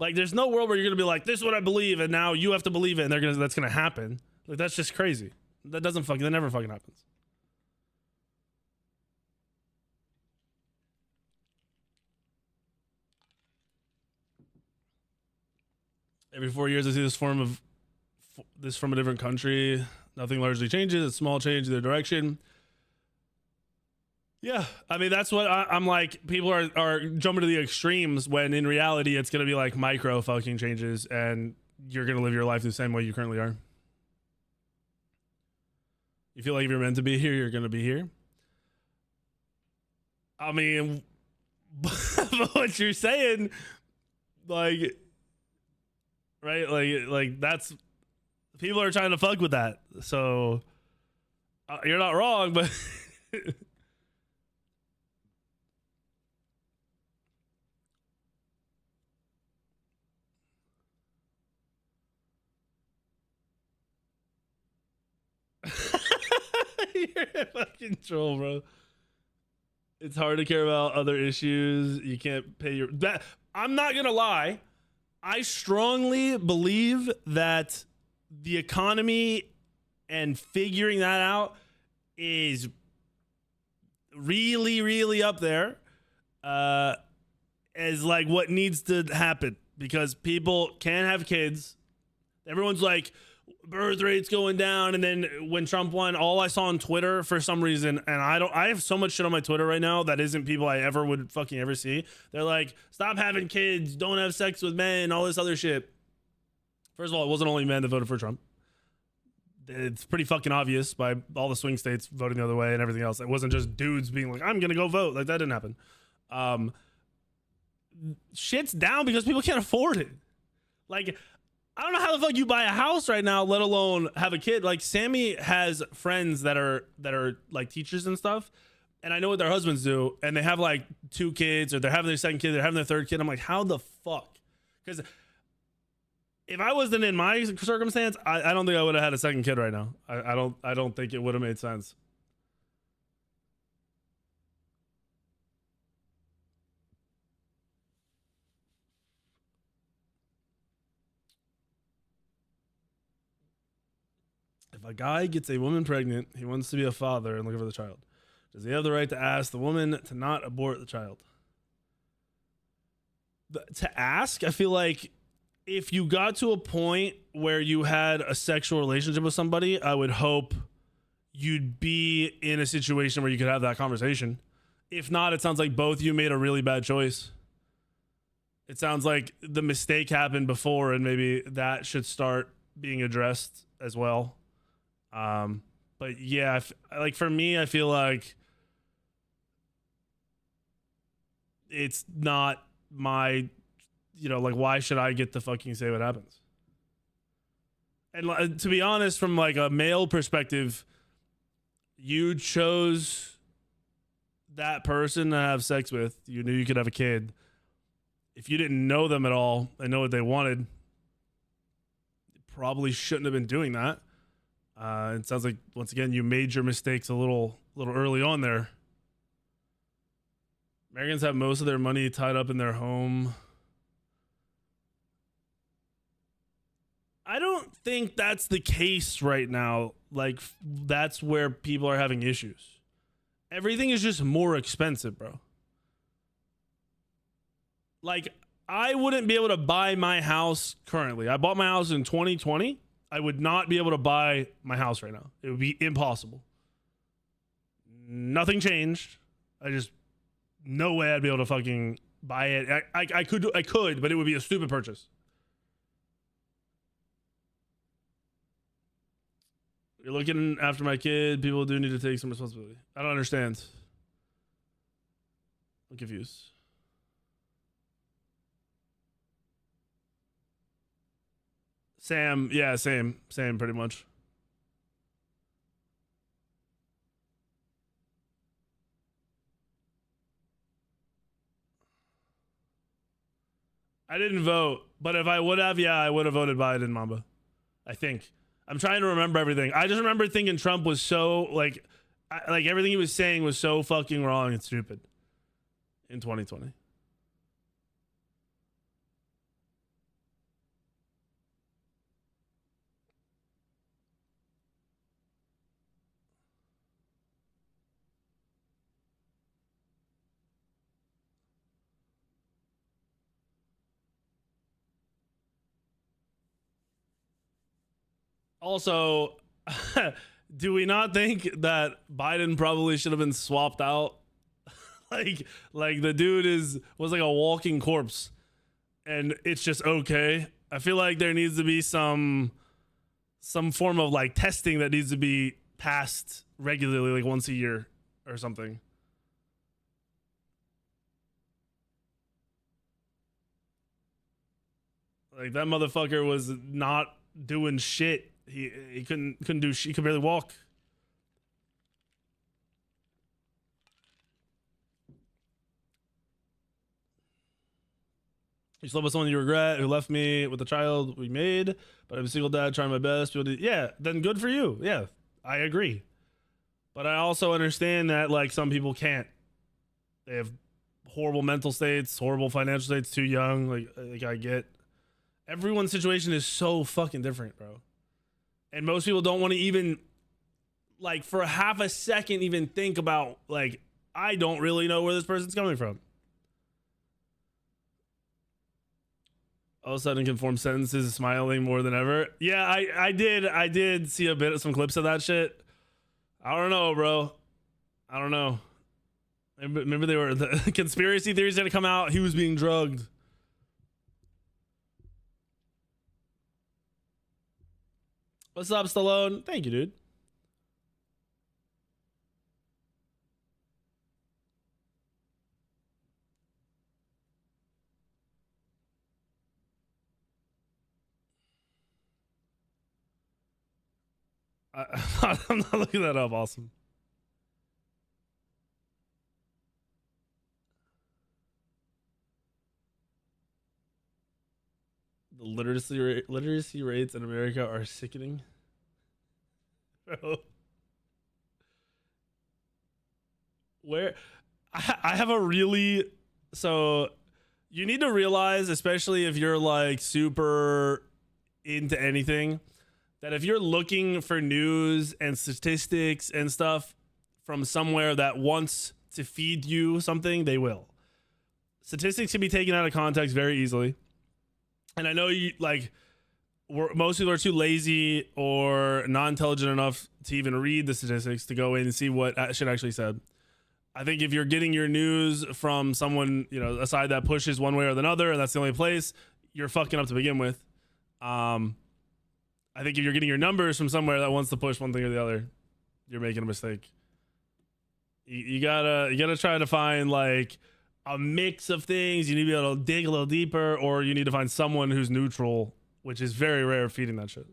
Like, there's no world where you're gonna be like, this is what I believe, and now you have to believe it, and that's gonna happen. Like, that's just crazy. That never fucking happens. Every 4 years, I see this from a different country. Nothing largely changes. It's small change in their direction. Yeah, I mean, that's what I'm like. People are jumping to the extremes when in reality, it's going to be like micro fucking changes and you're going to live your life the same way you currently are. You feel like if you're meant to be here, you're going to be here. I mean, what you're saying, like, right? Like that's, people are trying to fuck with that. So you're not wrong, but you're a fucking troll, bro. It's hard to care about other issues. You can't pay your that. I'm not gonna lie. I strongly believe that the economy and figuring that out is really, really up there as like what needs to happen, because people can't have kids. Everyone's like, birth rates going down, and then when Trump won, all I saw on Twitter for some reason, and I have so much shit on my Twitter right now that isn't people I ever would fucking ever see. They're like, stop having kids, don't have sex with men, all this other shit. First of all, it wasn't only men that voted for Trump. It's pretty fucking obvious by all the swing states voting the other way and everything else. It wasn't just dudes being like, I'm gonna go vote. Like, that didn't happen. Shit's down because people can't afford it. Like, I don't know how the fuck you buy a house right now, let alone have a kid. Like, Sammy has friends that are like teachers and stuff, and I know what their husbands do, and they have like 2 kids, or they're having their second kid, they're having their third kid. I'm like, how the fuck? Because if I wasn't in my circumstance, I don't think I would have had a second kid right now. I don't think it would have made sense. If a guy gets a woman pregnant, he wants to be a father and looking for the child. Does he have the right to ask the woman to not abort the child? To ask, I feel like if you got to a point where you had a sexual relationship with somebody, I would hope you'd be in a situation where you could have that conversation. If not, it sounds like both of you made a really bad choice. It sounds like the mistake happened before, and maybe that should start being addressed as well. But yeah, like for me, I feel like it's not my, like, why should I get to fucking say what happens? And to be honest, from like a male perspective, you chose that person to have sex with. You knew you could have a kid. If you didn't know them at all and know what they wanted, probably shouldn't have been doing that. It sounds like once again you made your mistakes a little early on there. Americans have most of their money tied up in their home. I don't think that's the case right now. Like, that's where people are having issues. Everything is just more expensive, bro. Like, I wouldn't be able to buy my house currently. I bought my house in 2020. I would not be able to buy my house right now. It would be impossible. Nothing changed. No way I'd be able to fucking buy it. I could, but it would be a stupid purchase. You're looking after my kid. People do need to take some responsibility. I don't understand. I'm confused. Sam, yeah, same pretty much. I didn't vote, but if I would have, yeah, I would have voted Biden, Mamba. I think. I'm trying to remember everything. I just remember thinking Trump was so, like everything he was saying was so fucking wrong and stupid in 2020. Also, do we not think that Biden probably should have been swapped out? like the dude was like a walking corpse, and it's just okay. I feel like there needs to be some form of like testing that needs to be passed regularly, like once a year or something. Like, that motherfucker was not doing shit. He couldn't do shit. He could barely walk. You slept with someone you regret, who left me with a child we made, but I'm a single dad trying my best. Yeah, then good for you. Yeah, I agree. But I also understand that, like, some people can't. They have horrible mental states, horrible financial states, too young. Like I get. Everyone's situation is so fucking different, bro. And most people don't want to even, like, for half a second, even think about, like, I don't really know where this person's coming from. All of a sudden, conform sentences, smiling more than ever. Yeah, I did see some clips of that shit. I don't know, bro. I don't know. Remember the conspiracy theories going to come out. He was being drugged. What's up, Stallone? Thank you, dude. I'm not looking that up. Awesome. The literacy rates in America are sickening. Bro. Where I have a really, so you need to realize, especially if you're like super into anything, that if you're looking for news and statistics and stuff from somewhere that wants to feed you something, they will. Statistics can be taken out of context very easily. And I know most people are too lazy or not intelligent enough to even read the statistics to go in and see what shit actually said. I think if you're getting your news from someone, a side that pushes one way or another, and that's the only place, you're fucking up to begin with. I think if you're getting your numbers from somewhere that wants to push one thing or the other, you're making a mistake. You gotta try to find like a mix of things. You need to be able to dig a little deeper, or you need to find someone who's neutral, which is very rare feeding that shit.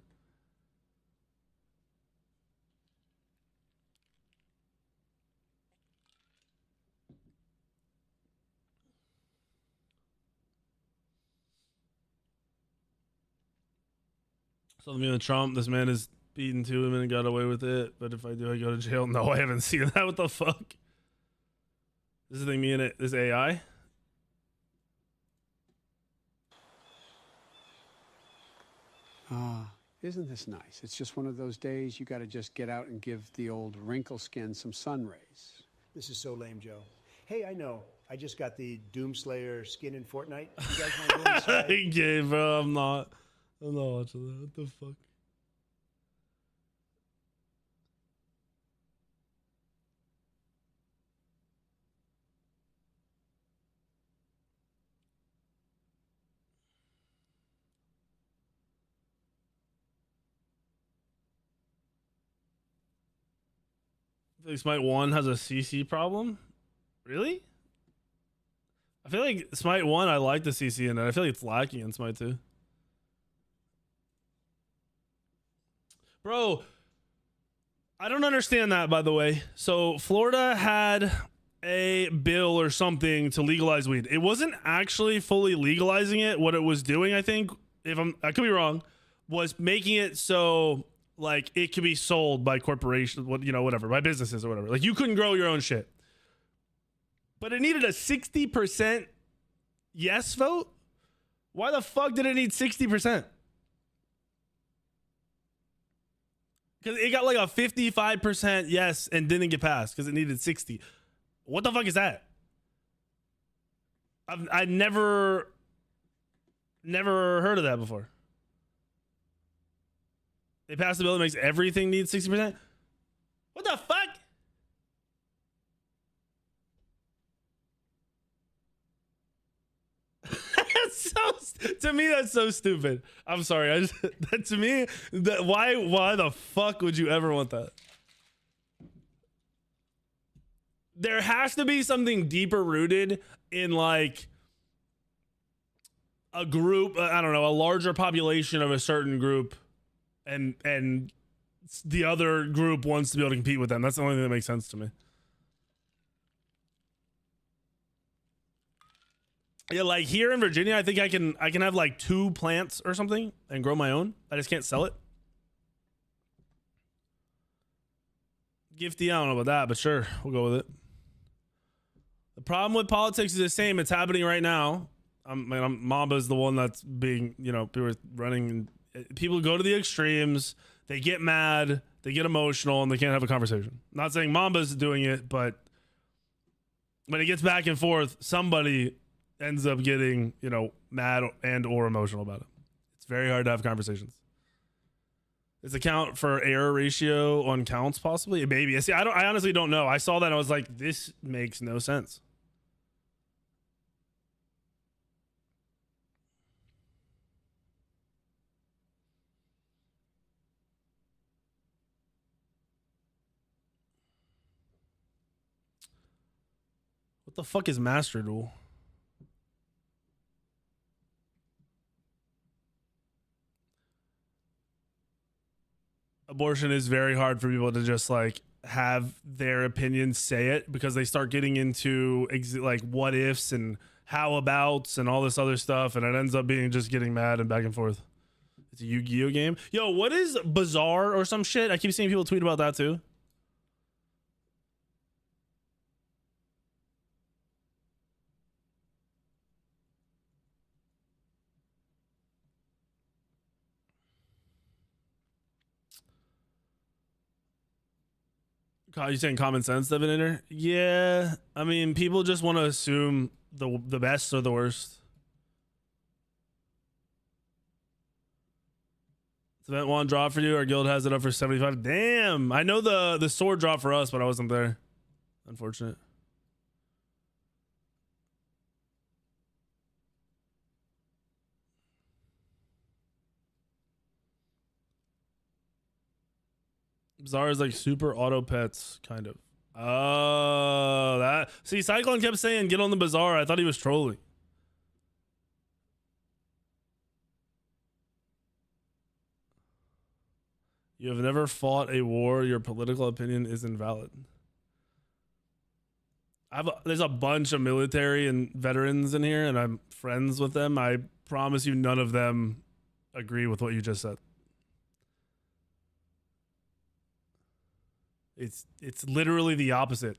Something with Trump. This man is beaten 2 women and got away with it. But if I do, I go to jail. No, I haven't seen that. What the fuck? This is the thing. Me and it. This AI. Isn't this nice? It's just one of those days you got to just get out and give the old wrinkle skin some sun rays. This is so lame, Joe. Hey, I know. I just got the Doomslayer skin in Fortnite. You guys want to go inside? Okay, bro. I'm not watching that. What the fuck? I feel like Smite 1 has a CC problem. Really? I feel like Smite 1, I like the CC in it. I feel like it's lacking in Smite 2. Bro, I don't understand that, by the way. So Florida had a bill or something to legalize weed. It wasn't actually fully legalizing it. What it was doing, I think, I could be wrong, was making it so like it could be sold by corporations, whatever, by businesses or whatever. Like you couldn't grow your own shit. But it needed a 60% yes vote? Why the fuck did it need 60%? Because it got like a 55% yes and didn't get passed because it needed 60. What the fuck is that? I never heard of that before. They passed a bill that makes everything need 60%? What the fuck? To me, that's so stupid. I'm sorry. To me, why the fuck would you ever want that? There has to be something deeper rooted in like a group, I don't know, a larger population of a certain group, and the other group wants to be able to compete with them. That's the only thing that makes sense to me. Yeah, like here in Virginia, I think I can have like 2 plants or something and grow my own. I just can't sell it. Gifty, I don't know about that, but sure, we'll go with it. The problem with politics is the same. It's happening right now. Mamba's the one that's being, people are running. People go to the extremes. They get mad. They get emotional, and they can't have a conversation. I'm not saying Mamba's doing it, but when it gets back and forth, somebody ends up getting, mad and or emotional about it. It's very hard to have conversations. Does it count for error ratio on counts possibly? Maybe. See, I honestly don't know. I saw that and I was like, this makes no sense. What the fuck is Master Duel? Abortion is very hard for people to just like have their opinions say it because they start getting into like what ifs and how abouts and all this other stuff, and it ends up being just getting mad and back and forth. It's a Yu-Gi-Oh game. Yo, what is Bizarre or some shit? I keep seeing people tweet about that too. You saying common sense, Devinator? Yeah, I mean, people just want to assume the best or the worst. Does event one drop for you? Our guild has it up for 75. Damn, I know the sword dropped for us, but I wasn't there. Unfortunate. Bizarre is like super auto pets, kind of. Oh, that. See, Cyclone kept saying, get on the Bizarre. I thought he was trolling. You have never fought a war. Your political opinion is invalid. There's a bunch of military and veterans in here, and I'm friends with them. I promise you none of them agree with what you just said. It's literally the opposite.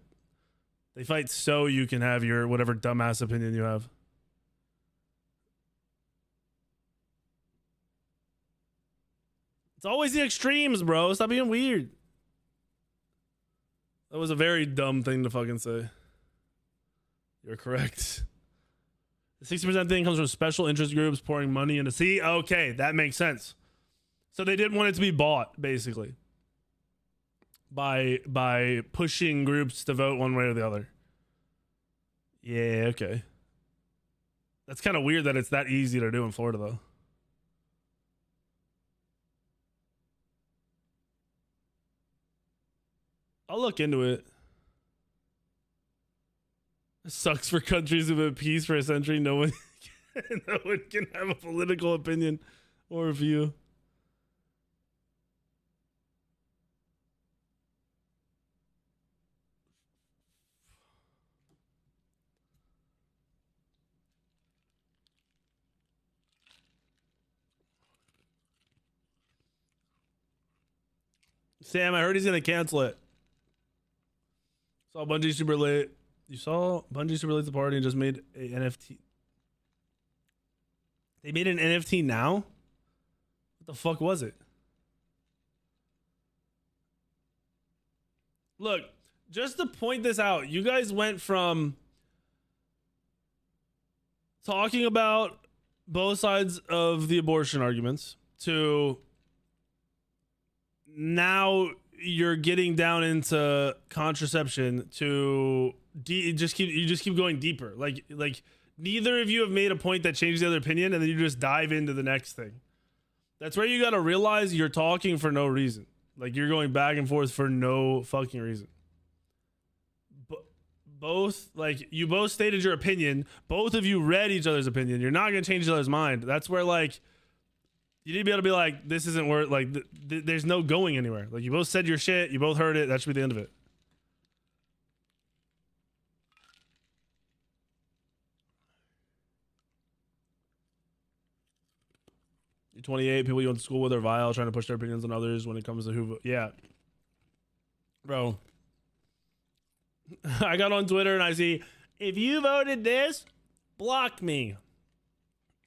They fight so you can have your whatever dumbass opinion you have. It's always the extremes, bro. Stop being weird. That was a very dumb thing to fucking say. You're correct. The 60% thing comes from special interest groups pouring money into. See, okay, that makes sense. So they didn't want it to be bought, basically, by pushing groups to vote one way or the other. Yeah, okay. That's kind of weird that it's that easy to do in Florida, though. I'll look into it. It sucks for countries who've been at peace for a century. No one can have a political opinion or view. Sam, I heard he's gonna cancel it. Saw Bungie super late. You saw Bungie super late to the party and just made a NFT. They made an NFT now? What the fuck was it? Look, just to point this out, you guys went from talking about both sides of the abortion arguments to now you're getting down into contraception to you just keep going deeper. Like neither of you have made a point that changes the other opinion, and then you just dive into the next thing. That's where you got to realize you're talking for no reason. Like you're going back and forth for no fucking reason. You both stated your opinion. Both of you read each other's opinion. You're not going to change each other's mind. That's where you need to be able to be like, this isn't worth, there's no going anywhere. Like, you both said your shit, you both heard it, that should be the end of it. You're 28, people you went to school with are vile, trying to push their opinions on others when it comes to who, yeah. Bro. I got on Twitter and I see, if you voted this, block me.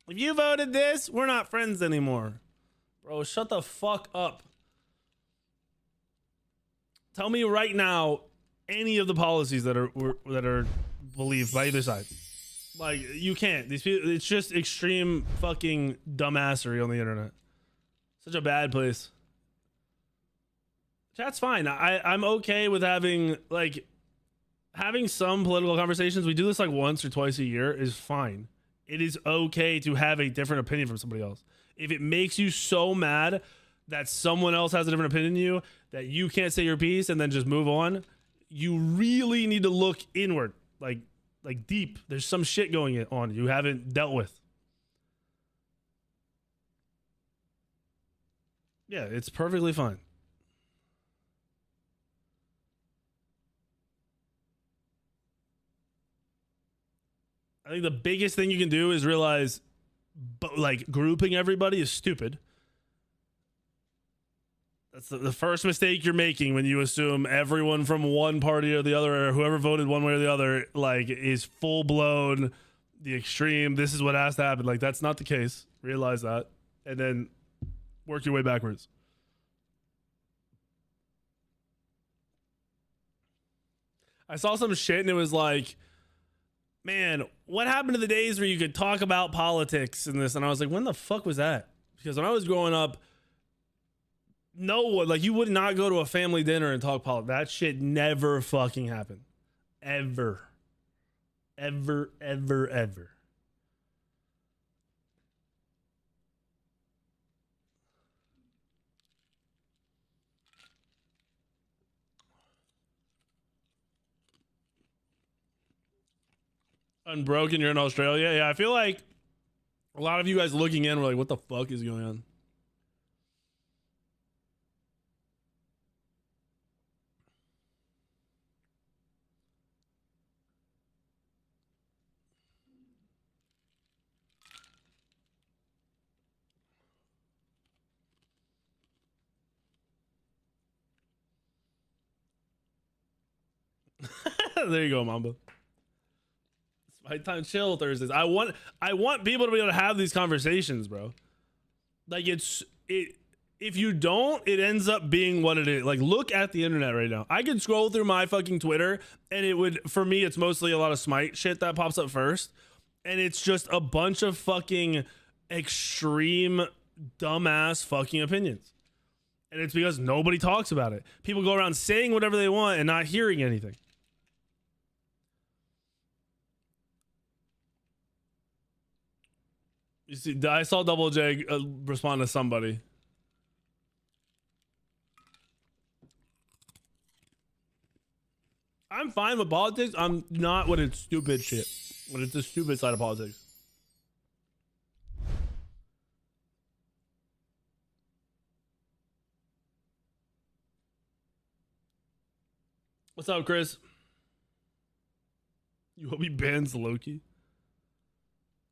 If you voted this, we're not friends anymore. Bro, shut the fuck up. Tell me right now any of the policies that are believed by either side. Like, you can't. These people, it's just extreme fucking dumbassery on the internet. Such a bad place. Chat's fine. I'm okay with having some political conversations. We do this like once or twice a year is fine. It is okay to have a different opinion from somebody else. If it makes you so mad that someone else has a different opinion than you, that you can't say your piece and then just move on, you really need to look inward, like deep. There's some shit going on you haven't dealt with. Yeah, it's perfectly fine. I think the biggest thing you can do is realize, grouping everybody is stupid. That's the first mistake you're making when you assume everyone from one party or the other, or whoever voted one way or the other, is full blown the extreme. This is what has to happen. That's not the case. Realize that, and then work your way backwards. I saw some shit and it was like, man, what happened to the days where you could talk about politics and this? And I was like, when the fuck was that? Because when I was growing up, no one, you would not go to a family dinner and talk politics. That shit never fucking happened. Ever. Ever, ever, ever. Unbroken, you're in Australia. Yeah, I feel like a lot of you guys looking in were like, what the fuck is going on? There you go, Mamba. It's my time chill Thursdays. I want people to be able to have these conversations, bro. Like if you don't, it ends up being what it is. Like, look at the internet right now. I can scroll through my fucking Twitter and it would, for me, it's mostly a lot of Smite shit that pops up first. And it's just a bunch of fucking extreme, dumbass fucking opinions. And it's because nobody talks about it. People go around saying whatever they want and not hearing anything. You see, I saw Double J respond to somebody. I'm fine with politics. I'm not when it's stupid shit. When it's the stupid side of politics. What's up, Chris? You hope he bans Loki?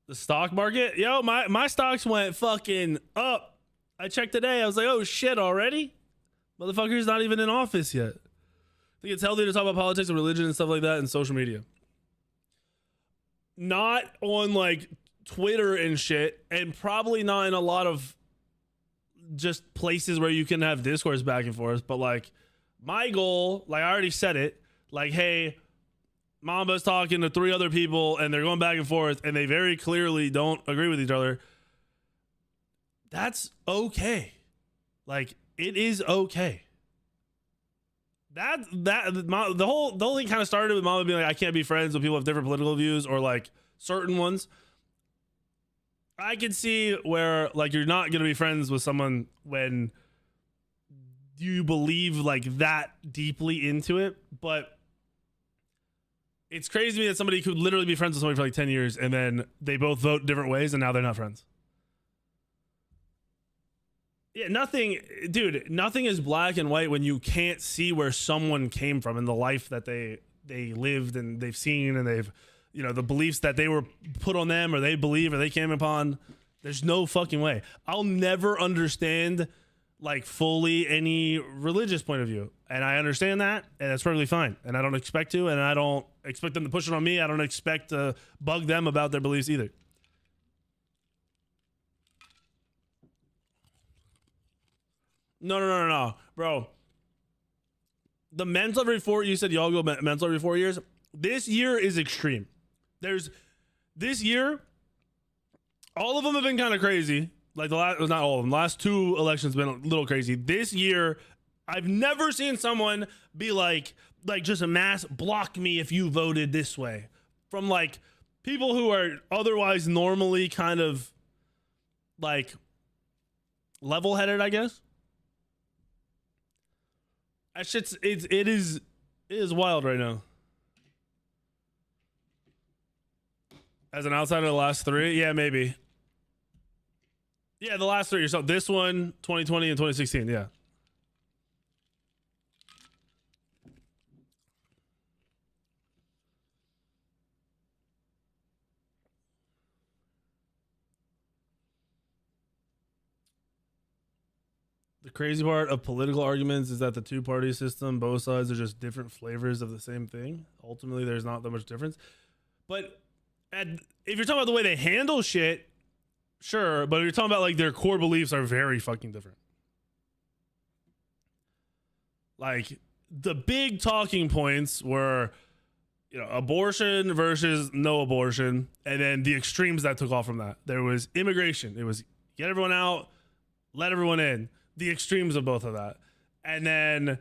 The stock market? Yo, my stocks went fucking up. I checked today. I was like, oh shit, already? Motherfucker's not even in office yet. I think it's healthy to talk about politics and religion and stuff like that in social media. Not on like Twitter and shit, and probably not in a lot of just places where you can have discourse back and forth. But like my goal, like I already said it, like, hey, Mamba's talking to 3 other people and they're going back and forth and they very clearly don't agree with each other. That's okay. Like, it is okay. The whole thing kind of started with Mama being like, I can't be friends with people who have different political views or like certain ones. I can see where like you're not going to be friends with someone when you believe like that deeply into it. But it's crazy to me that somebody could literally be friends with somebody for like 10 years and then they both vote different ways and now they're not friends. Yeah, nothing is black and white when you can't see where someone came from and the life that they lived and they've seen and they've, you know, the beliefs that they were put on them or they believe or they came upon. There's no fucking way. I'll never understand like fully any religious point of view. And I understand that, and that's perfectly fine. And I don't expect to, and I don't expect them to push it on me. I don't expect to bug them about their beliefs either. No. Bro. The mental every 4, you said y'all go mental every 4 years. This year is extreme. This year, all of them have been kind of crazy. Like not all of them. The last 2 elections have been a little crazy. This year, I've never seen someone be like just a mass block me if you voted this way. From like people who are otherwise normally kind of like level-headed, I guess. That shit's it is wild right now. As an outsider of the last 3, yeah, maybe. Yeah, the last 3. So this one, 2020 and 2016, yeah. The crazy part of political arguments is that the 2-party system, both sides are just different flavors of the same thing. Ultimately, there's not that much difference. But if you're talking about the way they handle shit, sure. But if you're talking about like their core beliefs are very fucking different. Like the big talking points were, you know, abortion versus no abortion. And then the extremes that took off from that. There was immigration. It was get everyone out, let everyone in. The extremes of both of that. And then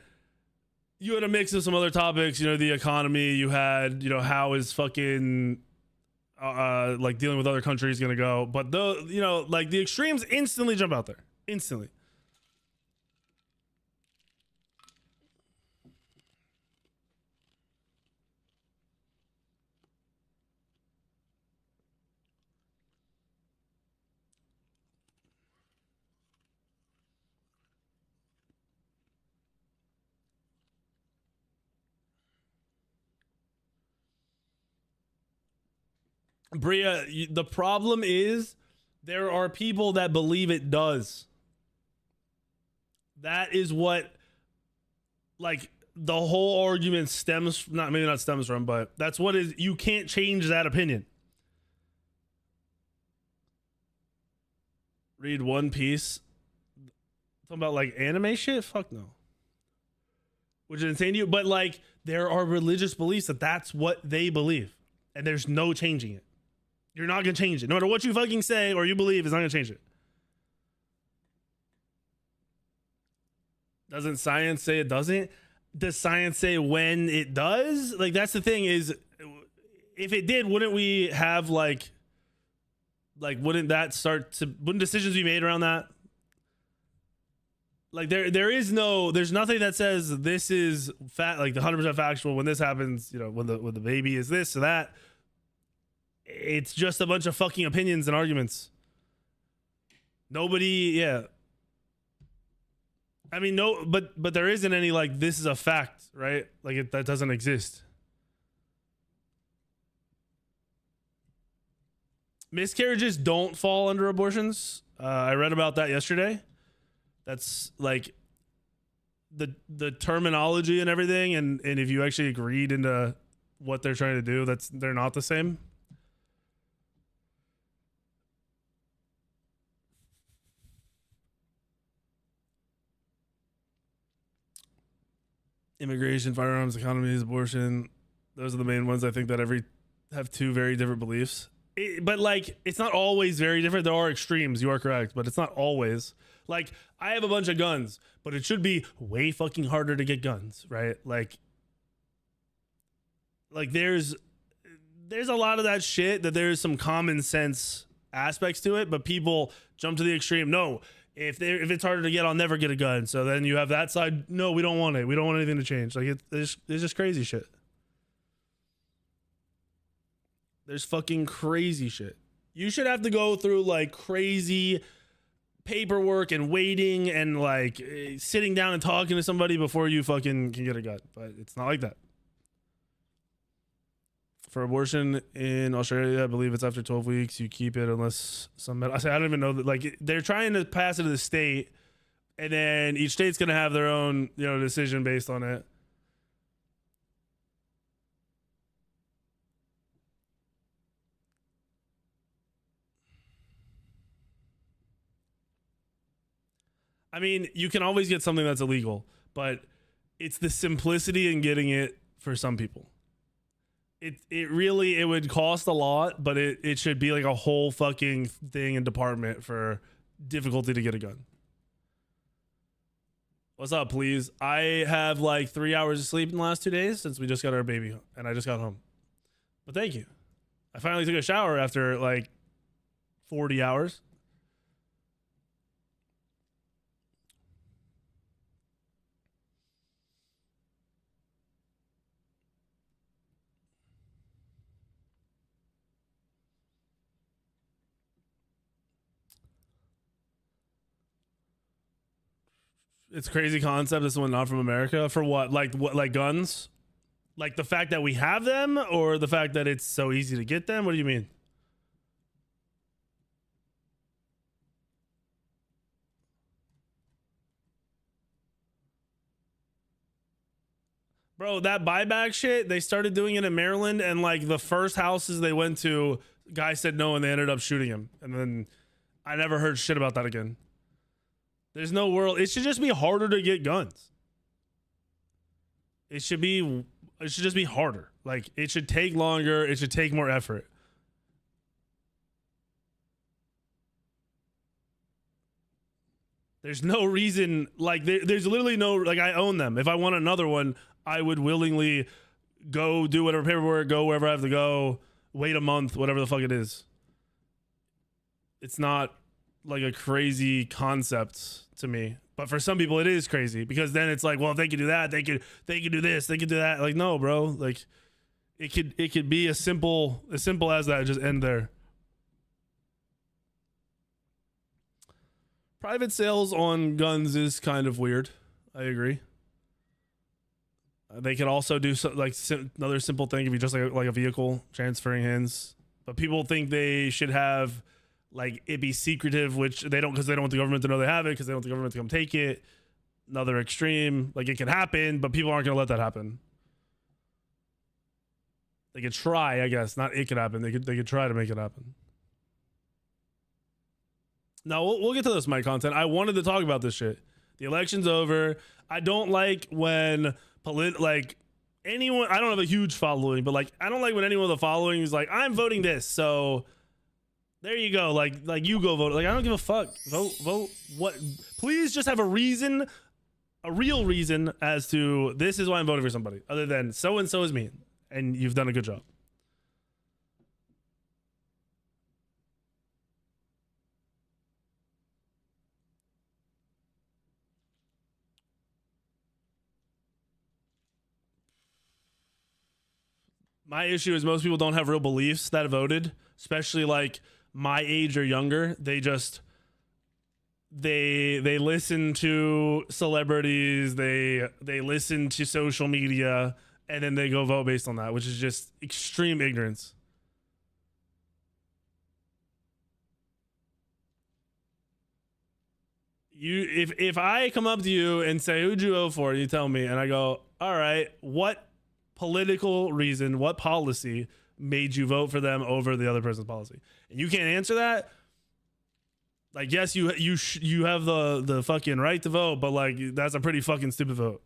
you had a mix of some other topics, you know, the economy. You had, you know, how is fucking like dealing with other countries gonna go. But the, you know, like the extremes instantly jump out there. Instantly. Bria, the problem is there are people that believe it does. That is what, like, the whole argument stems, maybe not stems from, but that's what is, you can't change that opinion. Read One Piece. Talking about like anime shit? Fuck no. Which is insane to you, but like there are religious beliefs that that's what they believe, and there's no changing it. You're not gonna change it. No matter what you fucking say or you believe, it's not gonna change it. Doesn't science say it doesn't? Does science say when it does? Like that's the thing is, if it did, wouldn't we have like wouldn't decisions be made around that? Like there's nothing that says this is like the 100% factual when this happens, you know, when the baby is this or that. It's just a bunch of fucking opinions and arguments. Nobody, yeah. I mean, no, but there isn't any like this is a fact, right? Like that doesn't exist. Miscarriages don't fall under abortions. I read about that yesterday. That's like the terminology and everything, and if you actually agreed into what they're trying to do, they're not the same. Immigration, firearms, economies, abortion. Those are the main ones I think that have two very different beliefs. But like, it's not always very different. There are extremes. You are correct, but it's not always. Like, I have a bunch of guns, but it should be way fucking harder to get guns, right? Like there's a lot of that shit that there's some common sense aspects to it, but people jump to the extreme. No, if it's harder to get, I'll never get a gun. So then you have that side. No, we don't want it. We don't want anything to change. Like there's just crazy shit. There's fucking crazy shit. You should have to go through like crazy paperwork and waiting and like sitting down and talking to somebody before you fucking can get a gun. But it's not like that. For abortion in Australia, I believe it's after 12 weeks. You keep it unless I don't even know that. Like they're trying to pass it to the state, and then each state's gonna have their own, you know, decision based on it. I mean, you can always get something that's illegal, but it's the simplicity in getting it for some people. It would cost a lot, but it should be like a whole fucking thing and department for difficulty to get a gun. What's up, please? I have like 3 hours of sleep in the last 2 days since we just got our baby and I just got home. But thank you. I finally took a shower after like 40 hours. It's a crazy concept. This one not from America. For what? Like guns? Like the fact that we have them, or the fact that it's so easy to get them? What do you mean? Bro, that buyback shit, they started doing it in Maryland, and like the first houses they went to, guy said no, and they ended up shooting him. And then I never heard shit about that again. There's no world. It should just be harder to get guns. It should just be harder. Like it should take longer. It should take more effort. There's no reason. Like there's literally no. Like I own them. If I want another one, I would willingly go do whatever paperwork, go wherever I have to go, wait a month, whatever the fuck it is. It's not like a crazy concept to me, but for some people it is crazy, because then it's like, well, if they could do that, they could do this, they could do that. Like, no, bro, like it could be as simple as that. Just end there. Private sales on guns is kind of weird. I agree. They could also do another simple thing if you just like a vehicle transferring hands, but people think they should have like it be secretive, which they don't, because they don't want the government to know they have it, because they don't want the government to come take it. another extreme. Like, it can happen, but people aren't going to let that happen. They could try, I guess. Not it could happen. They could try to make it happen. Now, we'll get to this Smite content. I wanted to talk about this shit. The election's over. I don't like when like anyone, I don't have a huge following, but like I don't like when anyone with a following is like, I'm voting this, so there you go. Like you go vote. Like, I don't give a fuck. Vote what? Please just have a reason, a real reason as to this is why I'm voting for somebody, other than so and so is me, and you've done a good job. My issue is most people don't have real beliefs that voted, especially like my age or younger. They just they listen to celebrities, they listen to social media, and then they go vote based on that, which is just extreme ignorance. If I come up to you and say, who'd you vote for? You tell me, and I go, all right, what political reason, what policy made you vote for them over the other person's policy? And you can't answer that. Like, yes, you have the fucking right to vote, but like that's a pretty fucking stupid vote.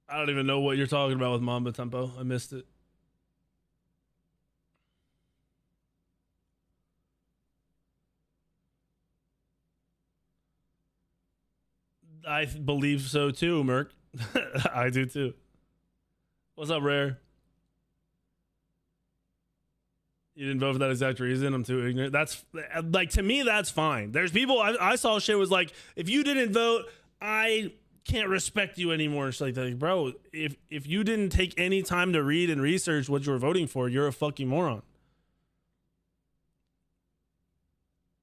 I don't even know what you're talking about with Mamba Tempo. I missed it. I believe so too, Merc. I do too. What's up, Rare? You didn't vote for that exact reason? I'm too ignorant. That's like, to me, that's fine. There's people I saw shit was like, if you didn't vote, I can't respect you anymore. It's like, bro, if you didn't take any time to read and research what you were voting for, you're a fucking moron.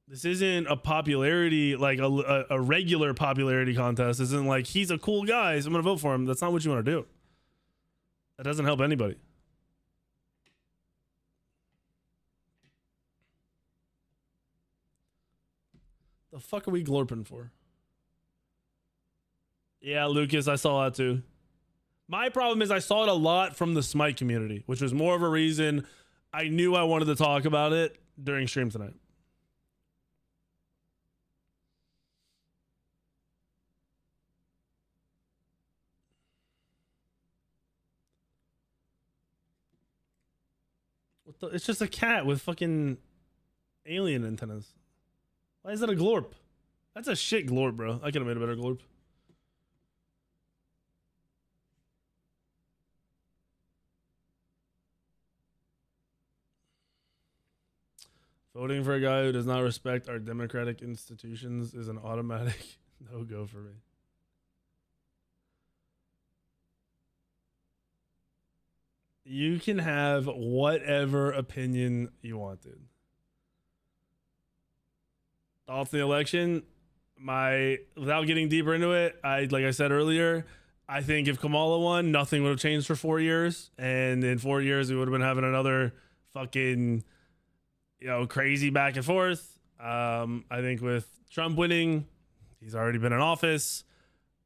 This isn't a popularity, like a regular popularity contest. This isn't like, he's a cool guy, so I'm gonna vote for him. That's not what you want to do. That doesn't help anybody. The fuck are we glorping for? Yeah, Lucas, I saw that too. My problem is I saw it a lot from the Smite community, which was more of a reason I knew I wanted to talk about it during stream tonight. What the? It's just a cat with fucking alien antennas. Why is that a glorp? That's a shit glorp, bro. I could have made a better glorp. Voting for a guy who does not respect our democratic institutions is an automatic no-go for me. You can have whatever opinion you want, dude. Off the election, without getting deeper into it, like I said earlier, I think if Kamala won, nothing would have changed for 4 years, and in 4 years we would have been having another fucking, crazy back and forth. I think with Trump winning, he's already been in office.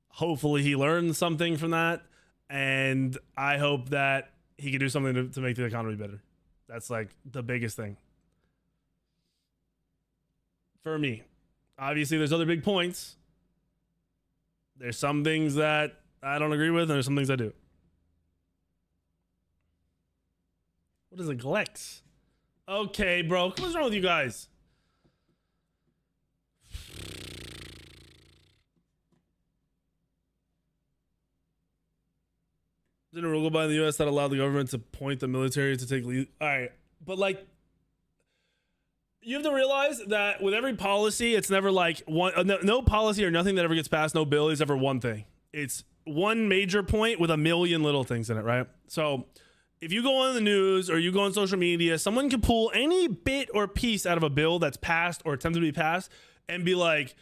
Hopefully he learned something from that, and I hope that he can do something to make the economy better. That's like the biggest thing for me. Obviously, there's other big points. There's some things that I don't agree with, and there's some things I do. What is a Glex? Okay, bro. What's wrong with you guys? Didn't a rule go by in the U.S. that allowed the government to point the military to take lead? All right. But, like, you have to realize that with every policy, it's never like one. No policy or nothing that ever gets passed, no bill is ever one thing. It's one major point with a million little things in it, right? So if you go on the news or you go on social media, someone can pull any bit or piece out of a bill that's passed or attempted to be passed and be like,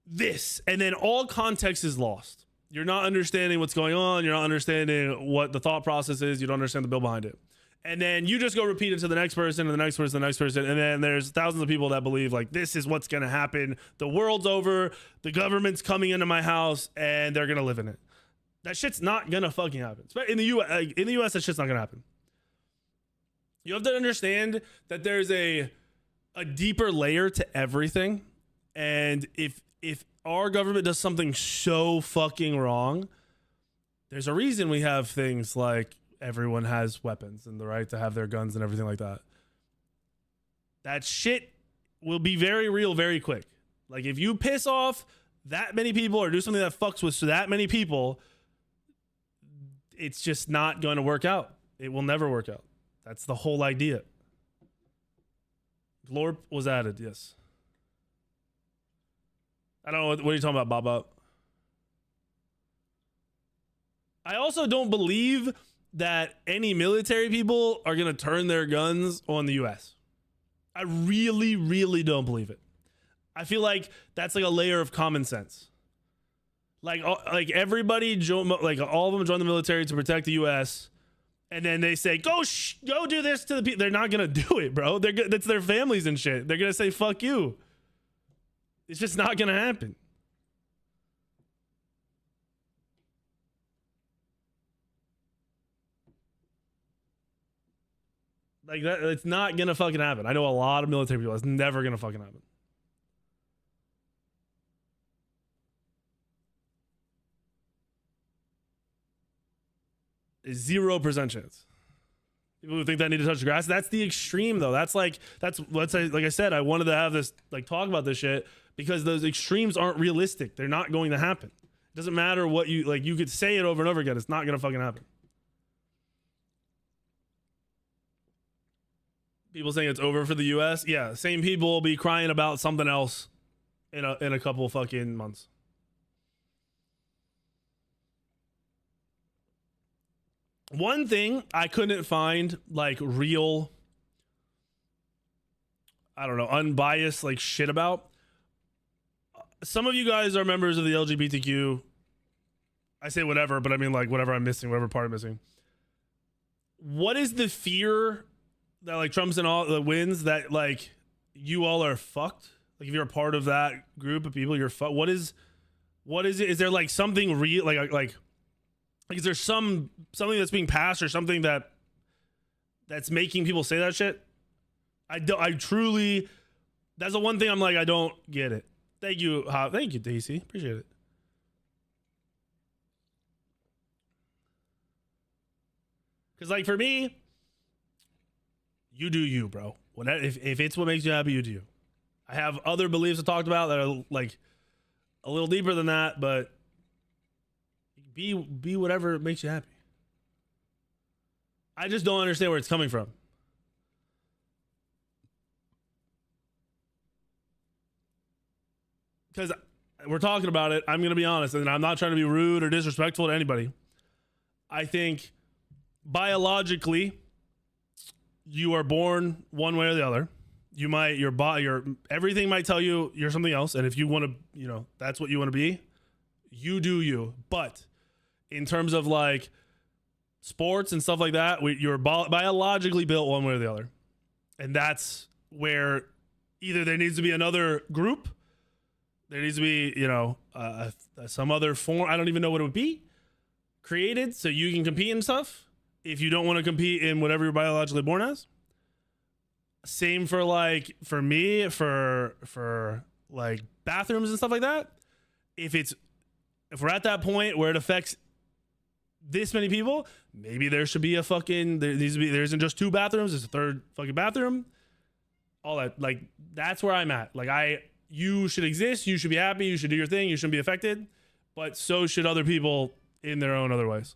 this, and then all context is lost. You're not understanding what's going on. You're not understanding what the thought process is. You don't understand the bill behind it. And then you just go repeat it to the next person and the next person, the next person. And then there's thousands of people that believe like, this is what's going to happen. The world's over. The government's coming into my house and they're going to live in it. That shit's not going to fucking happen. In the US, that shit's not going to happen. You have to understand that there's a deeper layer to everything. And if our government does something so fucking wrong, there's a reason we have things like everyone has weapons and the right to have their guns and everything like that. That shit will be very real very quick. Like if you piss off that many people or do something that fucks with that many people, it's just not going to work out. It will never work out. That's the whole idea. Glorp was added, yes. I don't know. What are you talking about, Bob? I also don't believe that any military people are going to turn their guns on the U.S. I really, really don't believe it. I feel like that's like a layer of common sense. Like everybody, like all of them join the military to protect the U.S. And then they say, go do this to the people. They're not going to do it, bro. That's their families and shit. They're going to say, fuck you. It's just not going to happen. Like that, it's not going to fucking happen. I know a lot of military people. It's never going to fucking happen. A 0% chance. People who think that I need to touch the grass. That's the extreme though. That's like I said, I wanted to have this like talk about this shit because those extremes aren't realistic. They're not going to happen. It doesn't matter what you like. You could say it over and over again. It's not going to fucking happen. People saying it's over for the U.S. Yeah, same people will be crying about something else in a couple fucking months. One thing I couldn't find like real, I don't know, unbiased like shit about. Some of you guys are members of the LGBTQ. I say whatever, but I mean like whatever I'm missing, whatever part I'm missing. What is the fear that like Trump's and all the wins that like you all are fucked? Like if you're a part of that group of people, you're fucked. What is it? Is there like something real like is there something that's being passed or something that's making people say that shit? I truly, that's the one thing I'm like, I don't get it. Thank you, Daisy. Appreciate it. Because like for me, you do you, bro. If it's what makes you happy, you do you. I have other beliefs I talked about that are like a little deeper than that, but be whatever makes you happy. I just don't understand where it's coming from. Because we're talking about it, I'm going to be honest, and I'm not trying to be rude or disrespectful to anybody. I think biologically, you are born one way or the other. Everything might tell you you're something else, and if you want to, that's what you want to be, you do you. But in terms of like sports and stuff like that, you're biologically built one way or the other. And that's where either there needs to be another group, there needs to be, some other form, I don't even know what it would be, created so you can compete in stuff if you don't want to compete in whatever you're biologically born as. Same for like, for me, for like bathrooms and stuff like that. If we're at that point where it affects this many people, maybe there should be there isn't just 2 bathrooms, there's a 3rd fucking bathroom. All that, like, that's where I'm at. Like, you should exist, you should be happy, you should do your thing, you shouldn't be affected, but so should other people in their own other ways.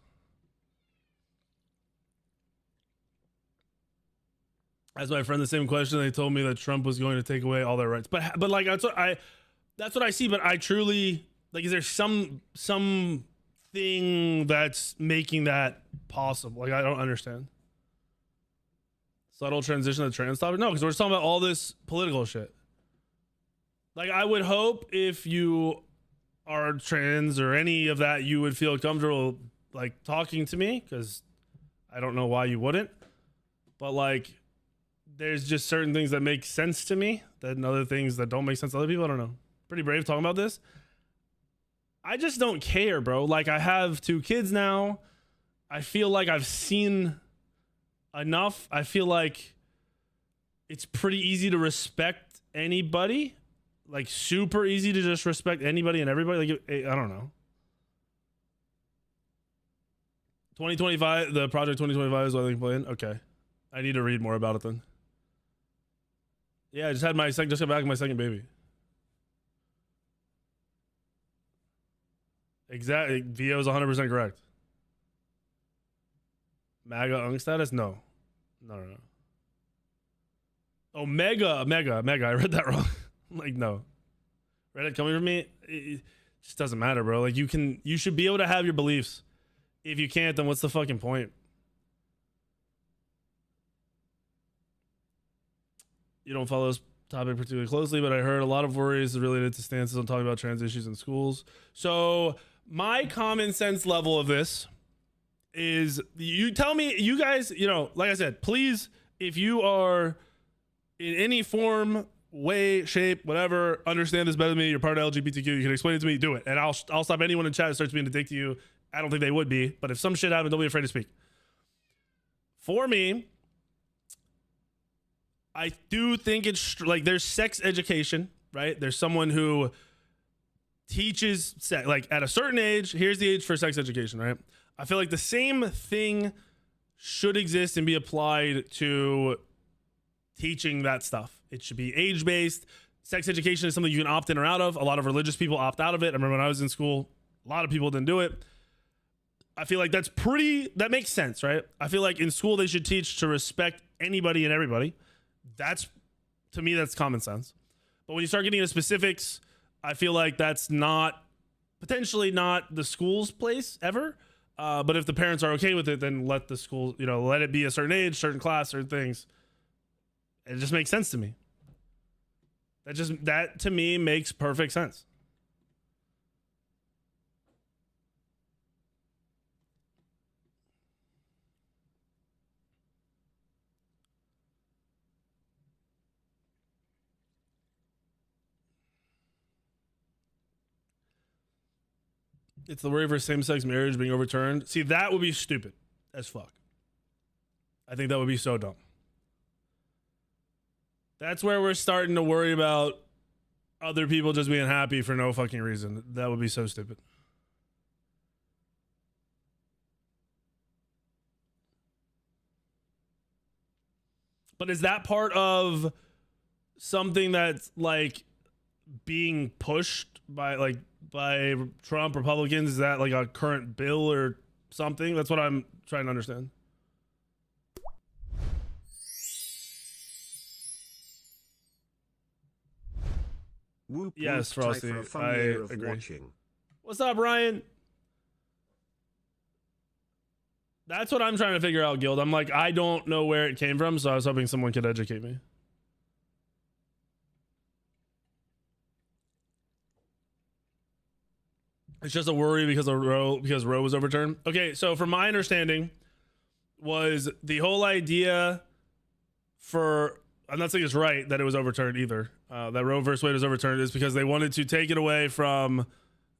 Asked my friend the same question. They told me that Trump was going to take away all their rights, but like that's what I see. But I truly like, is there some thing that's making that possible? Like, I don't understand. Subtle transition to trans topic? No, because we're just talking about all this political shit. Like, I would hope if you are trans or any of that, you would feel comfortable like talking to me, because I don't know why you wouldn't. But like, there's just certain things that make sense to me, and other things that don't make sense to other people. I don't know. Pretty brave talking about this. I just don't care, bro. Like, I have 2 kids now. I feel like I've seen enough. I feel like it's pretty easy to respect anybody. Like, super easy to just respect anybody and everybody. Like, I don't know. 2025, the Project 2025 is what I think playing. Okay. I need to read more about it then. Yeah, I just got back with my second baby. Exactly. VO is 100% correct. MAGA unk status? No. No. Oh, mega. I read that wrong. Like, no. Reddit coming from me? It just doesn't matter, bro. Like, you should be able to have your beliefs. If you can't, then what's the fucking point? You don't follow this topic particularly closely, but I heard a lot of worries related to stances on talking about trans issues in schools. So my common sense level of this is, you tell me, you guys, like I said, please, if you are in any form, way, shape, whatever, understand this better than me, you're part of LGBTQ, you can explain it to me, do it. And I'll stop anyone in chat who starts being a dick to you. I don't think they would be, but if some shit happened, don't be afraid to speak. For me, I do think it's like, there's sex education, right? There's someone who teaches sex, like at a certain age, here's the age for sex education, right? I feel like the same thing should exist and be applied to teaching that stuff. It should be age-based. Sex education is something you can opt in or out of. A lot of religious people opt out of it. I remember when I was in school, a lot of people didn't do it. I feel like that makes sense, right? I feel like in school they should teach to respect anybody and everybody. To me, that's common sense. But when you start getting into specifics, I feel like that's potentially not the school's place ever. But if the parents are okay with it, then let the school, let it be a certain age, certain class, certain things. It just makes sense to me. That to me makes perfect sense. It's the worry for same-sex marriage being overturned. See, that would be stupid as fuck. I think that would be so dumb. That's where we're starting to worry about other people just being happy for no fucking reason. That would be so stupid. But is that part of something that's like being pushed by Trump Republicans? Is that like a current bill or something? That's what I'm trying to understand. Whoop, yes, whoop, Frosty, for a fun I year of agree. Watching. What's up, Ryan? That's what I'm trying to figure out, Guild. I'm like, I don't know where it came from, so I was hoping someone could educate me. It's just a worry because Roe was overturned. Okay, so from my understanding, was the whole idea for, I'm not saying it's right that it was overturned either, that Roe versus Wade was overturned, is because they wanted to take it away from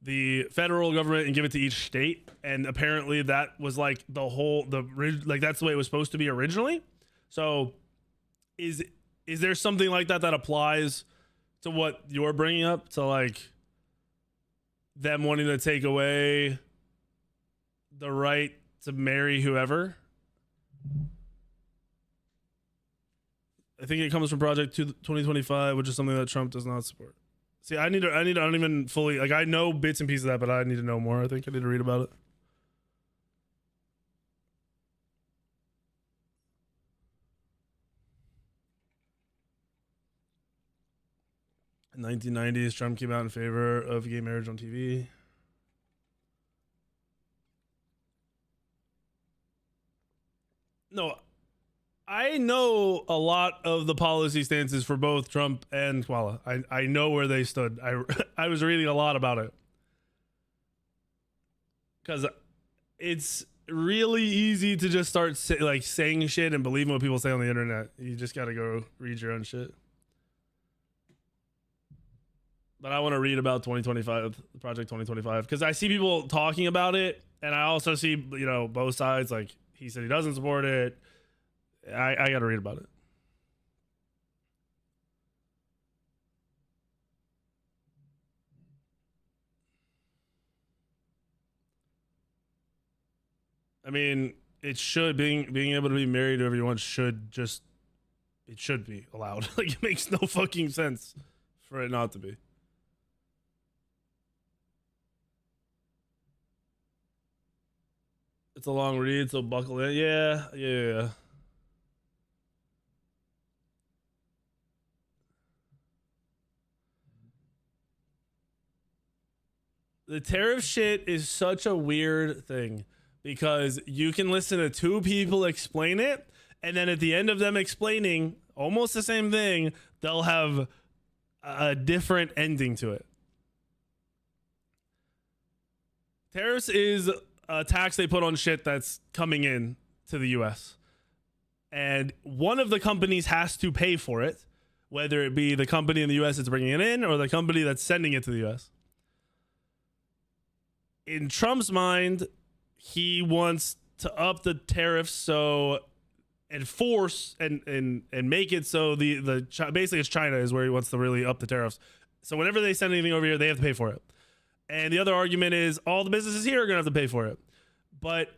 the federal government and give it to each state, and apparently that was like that's the way it was supposed to be originally. So is there something like that applies to what you're bringing up, to like them wanting to take away the right to marry whoever? I think it comes from Project 2025, which is something that Trump does not support. See, I don't even fully, like, I know bits and pieces of that, but I need to know more. I think I need to read about it. In the 1990s, Trump came out in favor of gay marriage on TV. No, I I know a lot of the policy stances for both Trump and Kamala. I know where they stood. I was reading a lot about it. Because it's really easy to just start saying shit and believing what people say on the internet. You just got to go read your own shit. But I want to read about 2025, Project 2025, because I see people talking about it, and I also see, both sides. Like, he said he doesn't support it. I got to read about it. I mean, it should being able to be married to everyone should be allowed. Like, it makes no fucking sense for it not to be. It's a long read, so buckle in. Yeah. The tariff shit is such a weird thing because you can listen to two people explain it, and then at the end of them explaining almost the same thing, they'll have a different ending to it. Tariffs is a tax they put on shit that's coming in to the US. And one of the companies has to pay for it, whether it be the company in the US that's bringing it in or the company that's sending it to the US. In Trump's mind, he wants to up the tariffs and force and make it so basically it's China is where he wants to really up the tariffs. So whenever they send anything over here, they have to pay for it. And the other argument is all the businesses here are going to have to pay for it. But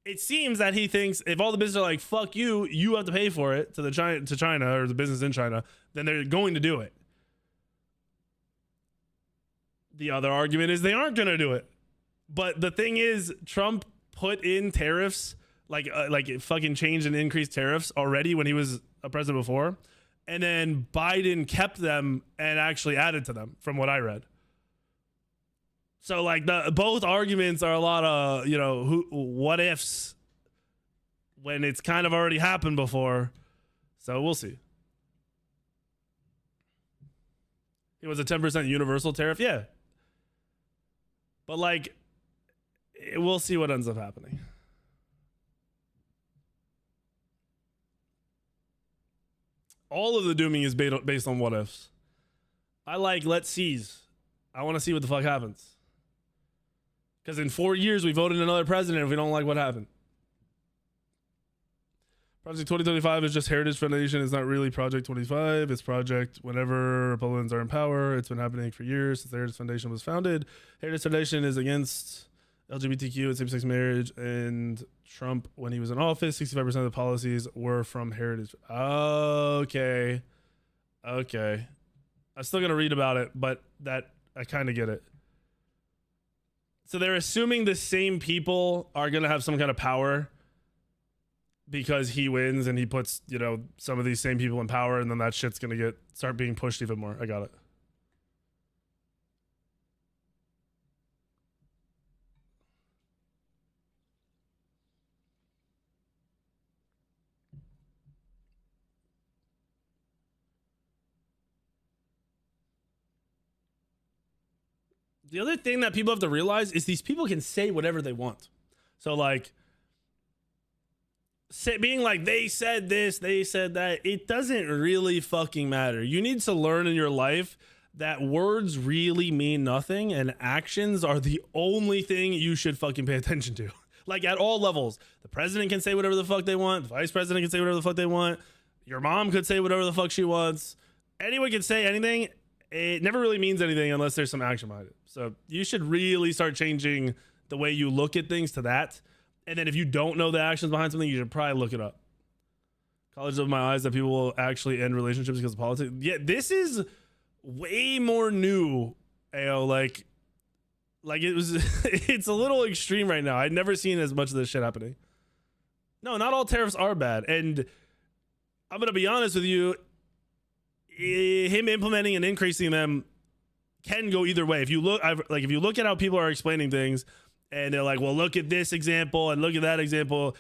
it seems that he thinks if all the businesses are like, fuck you, you have to pay for it to China or the business in China, then they're going to do it. The other argument is they aren't going to do it. But the thing is, Trump put in tariffs, like fucking changed and increased tariffs already when he was a president before. And then Biden kept them and actually added to them, from what I read. So like both arguments are a lot of what ifs when it's kind of already happened before. So we'll see. It was a 10% universal tariff, yeah. But like, we'll see what ends up happening. All of the dooming is based on what ifs. I like let's seize. I want to see what the fuck happens. Because in 4 years, we voted another president if we don't like what happened. Project 2025 is just Heritage Foundation. It's not really Project 25. It's Project whenever Republicans are in power. It's been happening for years since the Heritage Foundation was founded. Heritage Foundation is against LGBTQ and same-sex marriage, and Trump, when he was in office, 65% of the policies were from Heritage. Okay. I'm still going to read about it, but that I kind of get it. So they're assuming the same people are going to have some kind of power because he wins and he puts, some of these same people in power, and then that shit's going to start being pushed even more. I got it. The other thing that people have to realize is these people can say whatever they want. So like being like, they said this, they said that, it doesn't really fucking matter. You need to learn in your life that words really mean nothing and actions are the only thing you should fucking pay attention to. Like at all levels. The president can say whatever the fuck they want. The vice president can say whatever the fuck they want. Your mom could say whatever the fuck she wants. Anyone can say anything. It never really means anything unless there's some action behind it. So you should really start changing the way you look at things to that. And then if you don't know the actions behind something, you should probably look it up. College opened my eyes that people will actually end relationships because of politics. Yeah, this is way more new. Like it was, it's a little extreme right now. I'd never seen as much of this shit happening. No, not all tariffs are bad. And I'm going to be honest with you. Him implementing and increasing them can go either way. If you look at how people are explaining things and they're like, well, look at this example and look at that example.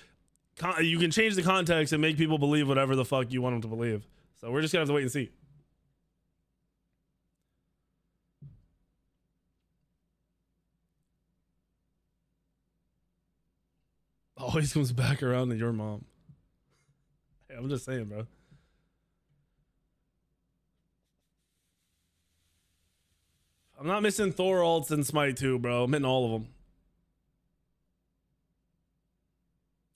you can change the context and make people believe whatever the fuck you want them to believe. So we're just gonna have to wait and see. Always comes back around to your mom. Hey, I'm just saying, bro. I'm not missing Thor ults and Smite 2, bro. I'm hitting all of them.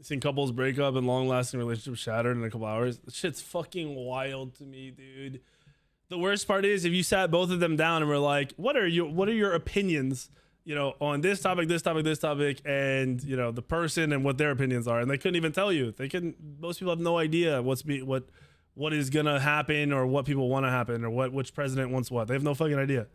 Seen couples break up and long-lasting relationships shattered in a couple hours. This shit's fucking wild to me, dude. The worst part is if you sat both of them down and were like, what are your opinions, you know, on this topic, and you know, the person and what their opinions are, and they couldn't even tell you. Most people have no idea what is gonna happen or what people want to happen or which president wants what. They have no fucking idea.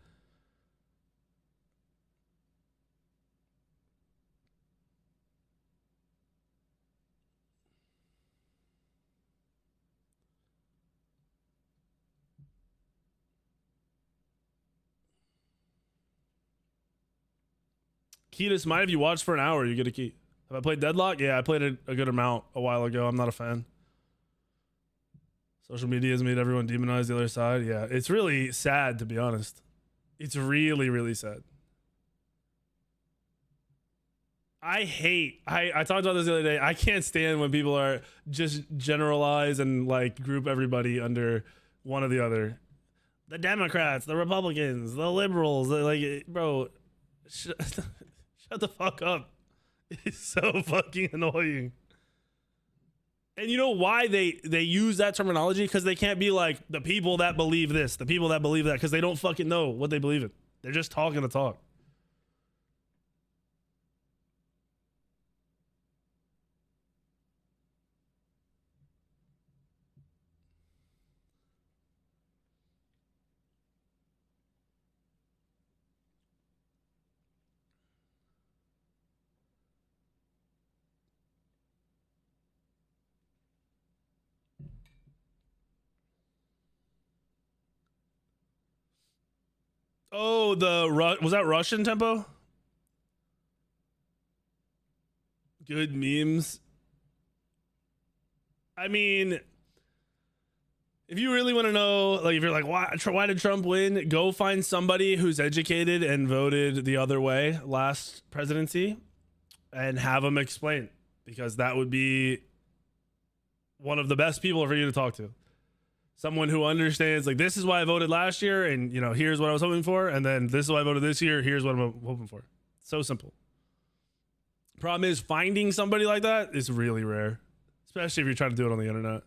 Key to Smite, if you watch for an hour, you get a key. Have I played Deadlock? Yeah, I played it a good amount a while ago. I'm not a fan. Social media has made everyone demonize the other side. Yeah, it's really sad, to be honest. It's really, really sad. I talked about this the other day. I can't stand when people are just generalize and like group everybody under one or the other. The Democrats, the Republicans, the liberals, like, bro, shut the fuck up. It's so fucking annoying. And you know why they use that terminology? Because they can't be like the people that believe this, the people that believe that, because they don't fucking know what they believe in. They're just talking to talk. Oh, was that Russian tempo? Good memes. I mean, if you really want to know, like, if you're like, why did Trump win? Go find somebody who's educated and voted the other way last presidency and have them explain, because that would be one of the best people for you to talk to. Someone who understands, like, this is why I voted last year, and, you know, here's what I was hoping for, and then this is why I voted this year, here's what I'm hoping for. So simple. Problem is, finding somebody like that is really rare, especially if you're trying to do it on the internet.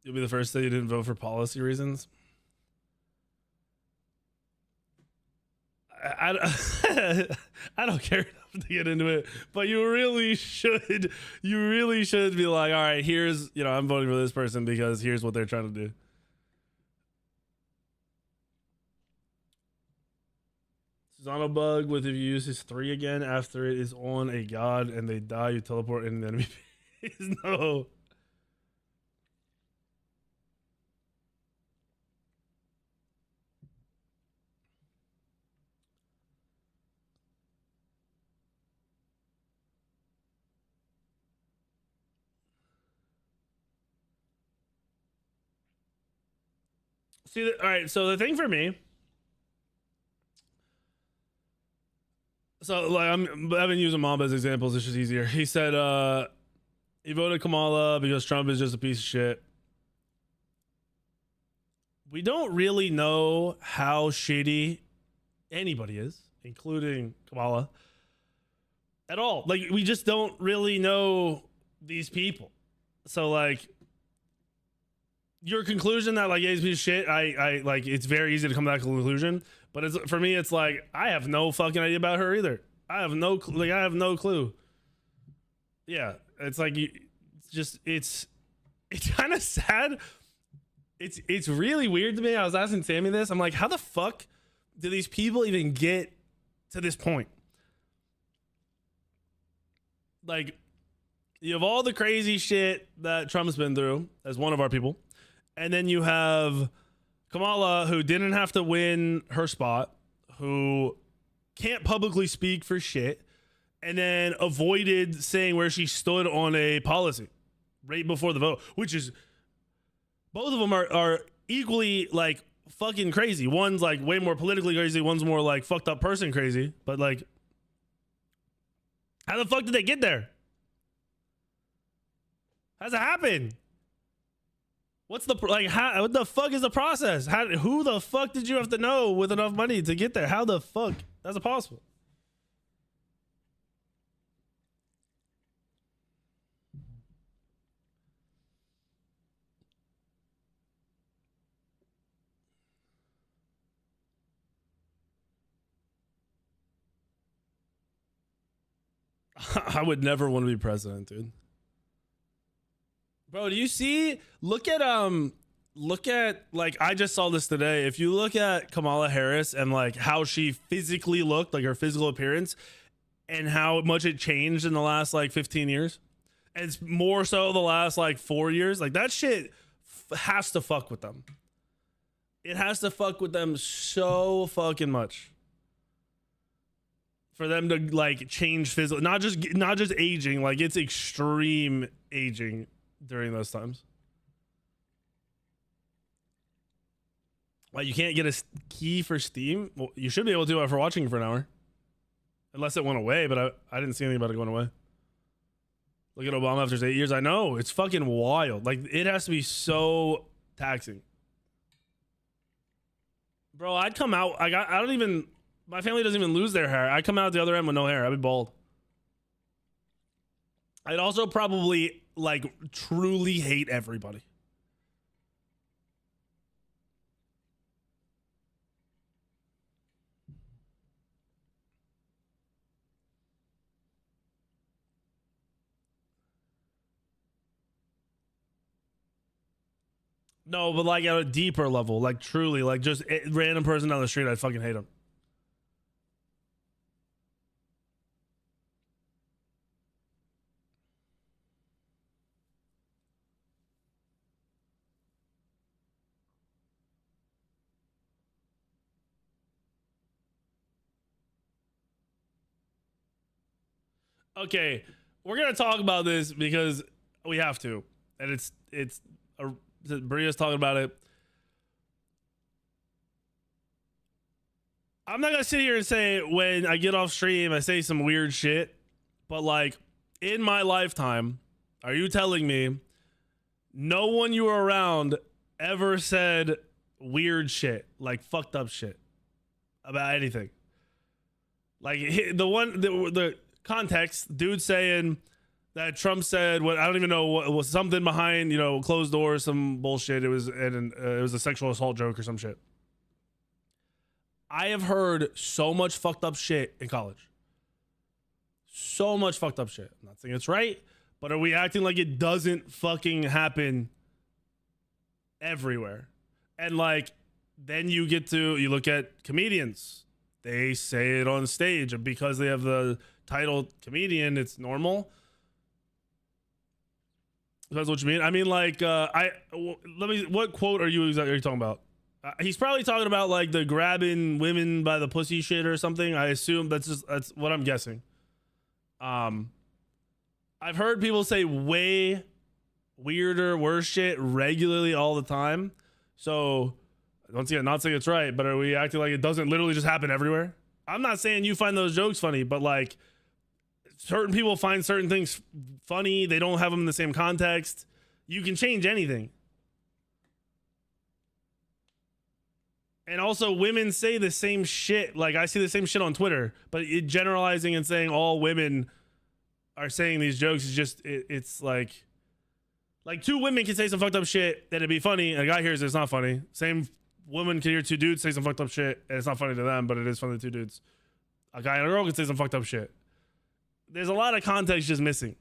You'll be the first that you didn't vote for policy reasons. I don't care enough to get into it, but you really should. You really should be like, all right, here's, you know, I'm voting for this person because here's what they're trying to do. Susano bug with, if you use his 3 again after it is on a god and they die, you teleport in the enemy phase. No. See, all right, so the thing for me, so like I've been using Mamba as examples. It's just easier. He said he voted Kamala because Trump is just a piece of shit. We don't really know how shady anybody is, including Kamala, at all. Like, we just don't really know these people. So, like, your conclusion that, like, yeah, he's a piece of shit, I like, it's very easy to come to that conclusion. But it's, for me, it's like, I have no fucking idea about her either. I have no clue. Yeah, it's like, it's kind of sad. It's really weird to me. I was asking Sammy this. I'm like, how the fuck do these people even get to this point? Like, You have all the crazy shit that Trump's been through as one of our people. And then you have Kamala, who didn't have to win her spot, who can't publicly speak for shit, and then avoided saying where she stood on a policy right before the vote, which is, both of them are equally like fucking crazy. One's like way more politically crazy, one's more like fucked up person crazy. But like, how the fuck did they get there? How's it happen? What's the like? How? What the fuck is the process? How? Who the fuck did you have to know with enough money to get there? How the fuck? That's impossible. I would never want to be president, dude. Bro, do you see? Look at like, I just saw this today. If you look at Kamala Harris and like how she physically looked, like her physical appearance, and how much it changed in the last like 15 years, and it's more so the last like 4 years, like that shit has to fuck with them. It has to fuck with them so fucking much for them to like change physical, not just aging, like it's extreme aging during those times. Like, you can't get a key for Steam. Well, you should be able to after watching for an hour, unless it went away. But I didn't see anything about it going away. Look at Obama after 8 years. I know, it's fucking wild. Like, it has to be so taxing, bro. I'd come out. I don't even. My family doesn't even lose their hair. I come out the other end with no hair. I'd be bald. I'd also probably like truly hate everybody. No, but like at a deeper level, like truly, like just a random person down the street, I'd fucking hate him. Okay, we're gonna talk about this because we have to, and Bria's talking about it. I'm not gonna sit here and say when I get off stream I say some weird shit, but like in my lifetime, are you telling me no one you were around ever said weird shit, like fucked up shit about anything? Like the context, dude saying that Trump said what I don't even know what was something behind, closed doors, some bullshit. It was a sexual assault joke or some shit. I have heard so much fucked up shit in college. So much fucked up shit. I'm not saying it's right, but are we acting like it doesn't fucking happen everywhere? And like, then you look at comedians. They say it on stage, and because they have the title comedian, it's normal. That's what you mean. I mean, like, what quote are you talking about? He's probably talking about like the grabbing women by the pussy shit or something. I assume that's what I'm guessing. I've heard people say way weirder, worse shit regularly all the time. So once again, not saying it's right, but are we acting like it doesn't literally just happen everywhere? I'm not saying you find those jokes funny, but like certain people find certain things funny. They don't have them in the same context. You can change anything. And also, women say the same shit. Like, I see the same shit on Twitter, but generalizing and saying all women are saying these jokes is just, it's like two women can say some fucked up shit and it'd be funny, and a guy hears it's not funny. Same woman can hear two dudes say some fucked up shit and it's not funny to them, but it is funny to two dudes. A guy and a girl can say some fucked up shit. There's a lot of context just missing.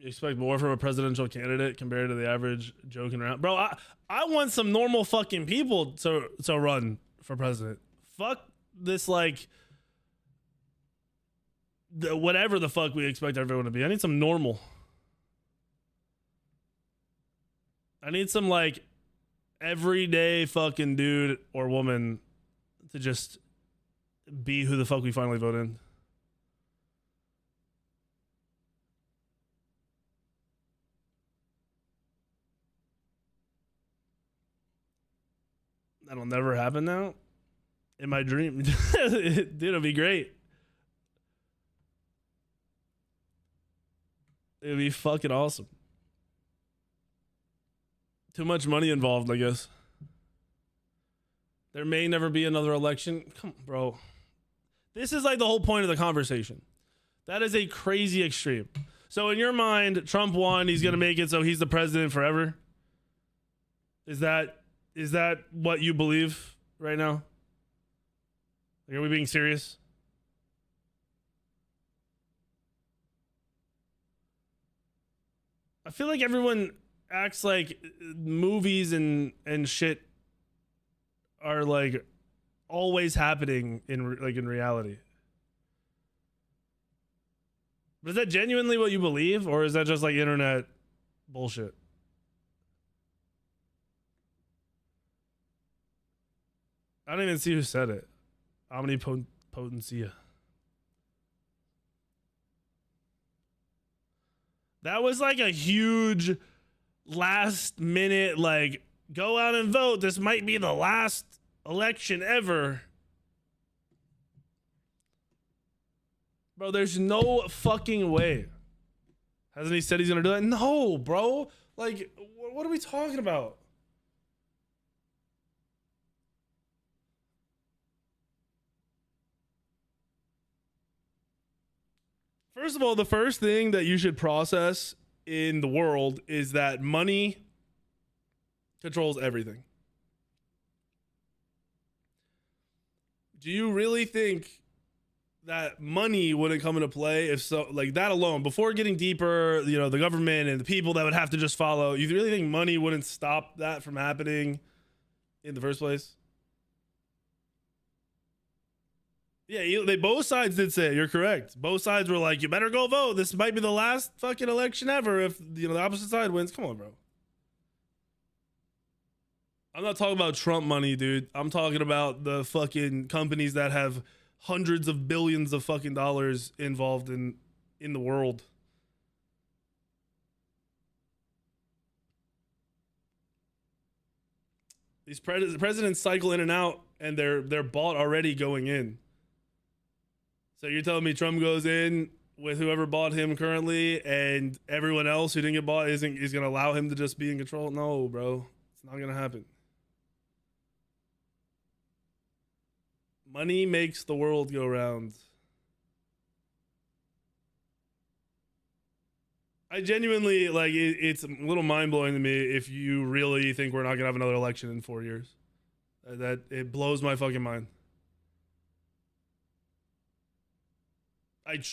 You expect more from a presidential candidate compared to the average joking around. Bro, I want some normal fucking people to run for president. Fuck this, like, whatever the fuck we expect everyone to be. I need some normal. I need some, like, everyday fucking dude or woman to just be who the fuck we finally vote in. That'll never happen now. In my dream. Dude, it'll be great. It'd be fucking awesome. Too much money involved, I guess. There may never be another election. Come on, bro. This is like the whole point of the conversation. That is a crazy extreme. So in your mind, Trump won. He's going to make it so he's the president forever. Is that what you believe right now? Like, are we being serious? I feel like everyone acts like movies and shit are like always happening in reality. But is that genuinely what you believe, or is that just like internet bullshit? I don't even see who said it. Omnipotencia. That was like a huge last minute, like, go out and vote. This might be the last election ever. Bro, there's no fucking way. Hasn't he said he's going to do that? No, bro. Like, what are we talking about? First of all, the first thing that you should process in the world is that money controls everything. Do you really think that money wouldn't come into play if so, like that alone, before getting deeper, you know, the government and the people that would have to just follow, you really think money wouldn't stop that from happening in the first place? Yeah, they both sides did say it. You're correct. Both sides were like, you better go vote. This might be the last fucking election ever if, you know, the opposite side wins. Come on, bro. I'm not talking about Trump money, dude. I'm talking about the fucking companies that have hundreds of billions of fucking dollars involved in the world. These presidents cycle in and out, and they're bought already going in. So you're telling me Trump goes in with whoever bought him currently, and everyone else who didn't get bought is going to allow him to just be in control? No, bro. It's not going to happen. Money makes the world go round. I genuinely, like, it's a little mind-blowing to me if you really think we're not going to have another election in 4 years. That it blows my fucking mind.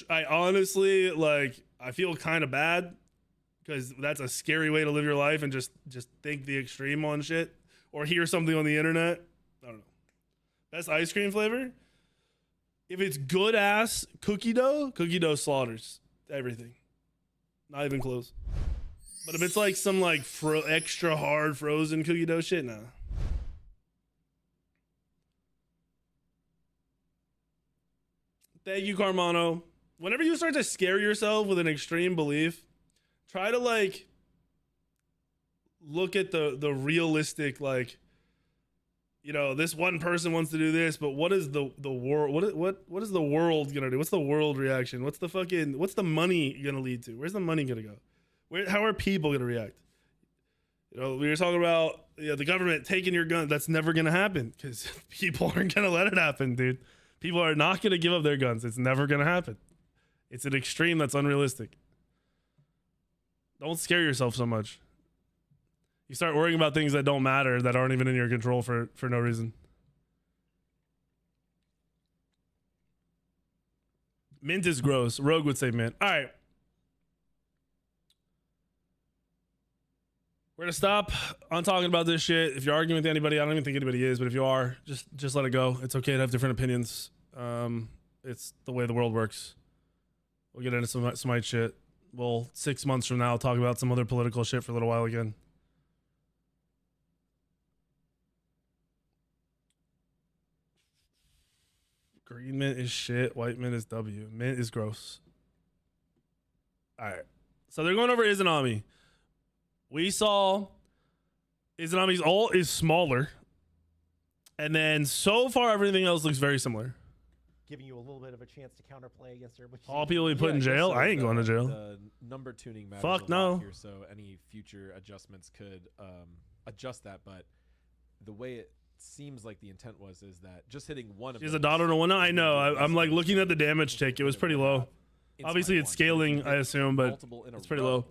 I honestly, like, I feel kind of bad because that's a scary way to live your life and just think the extreme on shit or hear something on the internet. I don't know. Best ice cream flavor? If it's good ass cookie dough slaughters everything. Not even close. But if it's like some like extra hard frozen cookie dough shit, nah. Thank you, Carmano. Whenever you start to scare yourself with an extreme belief, try to like look at the realistic, like, you know, this one person wants to do this, but what is the world? What is the world gonna do? What's the world reaction? What's the money gonna lead to? Where's the money gonna go? How are people gonna react? You know, we were talking about, you know, the government taking your gun. That's never gonna happen because people aren't gonna let it happen, dude. People are not gonna give up their guns. It's never gonna happen. It's an extreme that's unrealistic. Don't scare yourself so much. You start worrying about things that don't matter, that aren't even in your control for no reason. Mint is gross. Rogue would say mint. All right. We're gonna stop on talking about this shit. If you're arguing with anybody, I don't even think anybody is, but if you are, just let it go. It's okay to have different opinions. It's the way the world works. We'll get into some Smite shit. We'll 6 months from now talk about some other political shit for a little while again. Green mint is shit. White mint is W. Mint is gross. All right. So they're going over Izanami. We saw Izanami's ult is smaller. And then so far, everything else looks very similar. Giving you a little bit of a chance to counterplay against her. All people we put in jail? I ain't going to jail. The number tuning matters Fuck a lot no. here, so any future adjustments could adjust that. But the way it seems like the intent is that just hitting one of She's a dot on a one. I know. I'm like looking at the damage tick. It was pretty low. Obviously, it's scaling, I assume, but it's pretty low.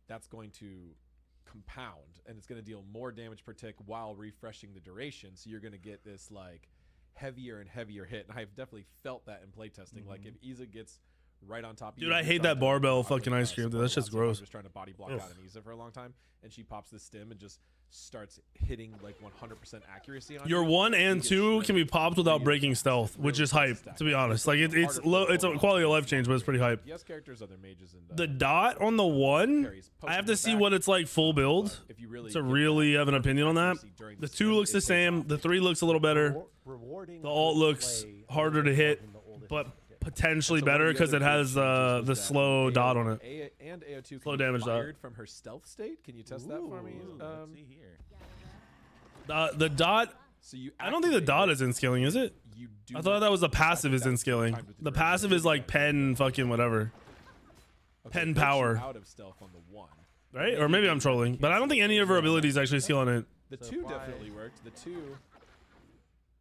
That's going to compound, and it's going to deal more damage per tick while refreshing the duration. So you're going to get this like heavier and heavier hit, and I've definitely felt that in playtesting. Like if Iza gets right on top of you, dude, I hate that barbell fucking ice cream. Dude, that's just gross. I'm just trying to body block out an Iza for a long time, and she pops the stim and just starts hitting like 100% accuracy on your you. 1 and 2 can be popped without breaking stealth, which is hype, to be honest. Like it's low. It's a quality of life change, but it's pretty hype. Yes, characters, other mages, and The dot on the 1, I have to see what it's like full build to really have an opinion on that. The 2 looks the same. The 3 looks a little better. The ult looks harder to hit, but potentially better because it has the slow dot on it. And AO2 Slow damage dot. from her stealth state. Can you test that for me? Let's see here. The dot. So you I don't think the dot is in scaling, is it? You do I thought that was the passive is in scaling. The passive is like pen fucking whatever. Pen power. Out of stealth on the 1. Right? Or maybe I'm trolling. But I don't think any of her abilities actually scale on it. The 2 definitely worked. The 2.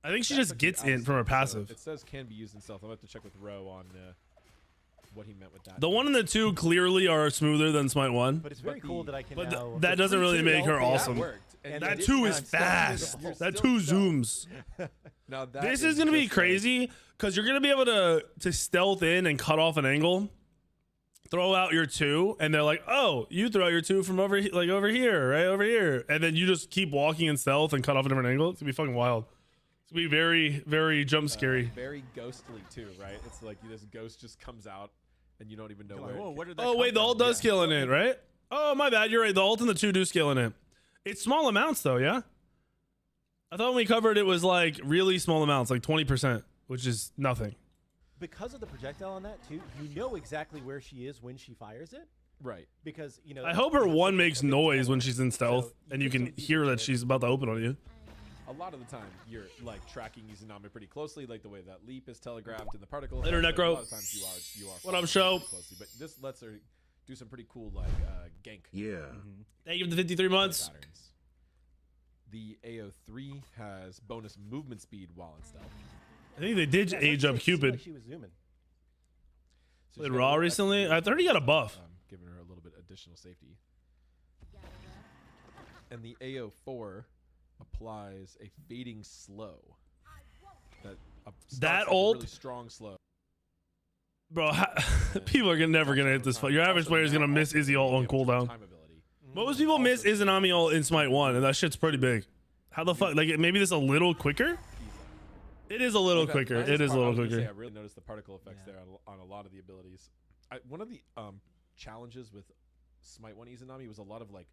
I think she just gets in from her passive. It says can be used in stealth. I'm going to have to check with Ro on what he meant with that. The 1 and the 2 clearly are smoother than Smite 1. But it's very cool that I can But now... that doesn't really make her awesome. And That 2 is fast. That 2 zooms. Now that This is going to be crazy because you're going to be able to stealth in and cut off an angle. Throw out your 2, and they're like, "Oh, you throw out your 2 from over here, right over here," and then you just keep walking in stealth and cut off a different angle. It's gonna be fucking wild. It's gonna be very, very jump scary. Very ghostly too, right? It's like this ghost just comes out, and you don't even know Whoa, where did that Oh come wait, the from? ult does scale in it, right? Oh my bad, you're right. The ult and the 2 do scale in it. It's small amounts though, yeah. I thought when we covered it was like really small amounts, like 20%, which is nothing. Because of the projectile on that too, you know exactly where she is when she fires it. Right. Because, you know... I hope her 1 makes noise when she's in stealth, and you can hear that she's about to open on you. A lot of the time, you're like tracking Izanami pretty closely, like the way that leap is telegraphed in the particle. Later, effect. Necro. A lot of times you are. What up, following show? pretty closely, but this lets her do some pretty cool like gank. Yeah. Thank you for the 53 months. Patterns. The AO3 has bonus movement speed while in stealth. I think they did age up Cupid. Like she was zooming. So Played she's got Raw a little recently. extra I thought he got a buff. Giving her a little bit additional safety. And the AO4 applies a fading slow. That That starts like a ult? really strong slow. Bro, people are never gonna hit this fight. Your average player is gonna miss Izzy ult on cooldown. Time ability. Most people miss Izanami ult in Smite 1, and that shit's pretty big. How the fuck? Like, maybe this a little quicker? It is a little quicker. It is a little quicker. I really noticed the particle effects there on a lot of the abilities. One of the challenges with Smite 1 Izanami was a lot of like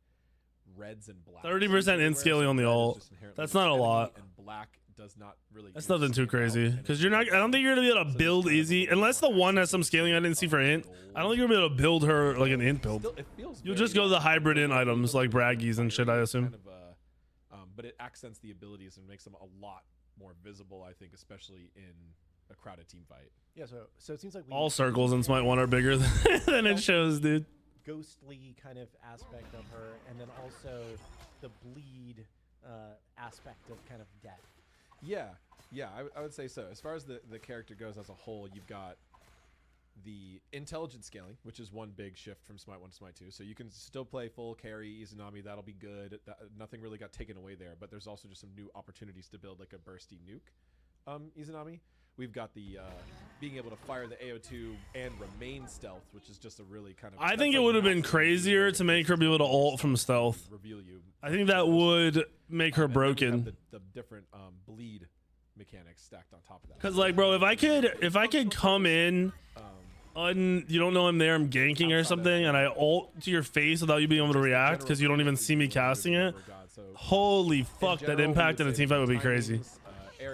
reds and blacks. 30% in scaling on the ult. That's not a lot. And black does not really. That's nothing too crazy. Because you're not. I don't think you're gonna be able to build easy unless the 1 has some scaling I didn't see for int. I don't think you're gonna be able to build her like an int build. You'll just go to the hybrid int items like braggies and shit, I assume. But it accents the abilities and makes them a lot more visible, I think, especially in a crowded team fight. Yeah, so it seems like All circles in Smite 1 are bigger than it shows, dude. ghostly kind of aspect of her, and then also the bleed aspect of kind of death. Yeah, I would say so. As far as the character goes as a whole, you've got the intelligent scaling, which is one big shift from Smite 1 to Smite 2. So you can still play full carry Izanami. That'll be good. Nothing really got taken away there, but there's also just some new opportunities to build like a bursty nuke Izanami. We've got the being able to fire the AO2 and remain stealth, which is just a really kind of... I think it would have been crazier to make her be able to ult from stealth. I think that would make her And then we have broken. the different bleed mechanics stacked on top of that. Cause like, bro, if I could come in, you don't know I'm there, I'm ganking or something, and I ult to your face without you being able to react because you don't even see me casting it. Holy fuck, that impact in a team fight would be crazy.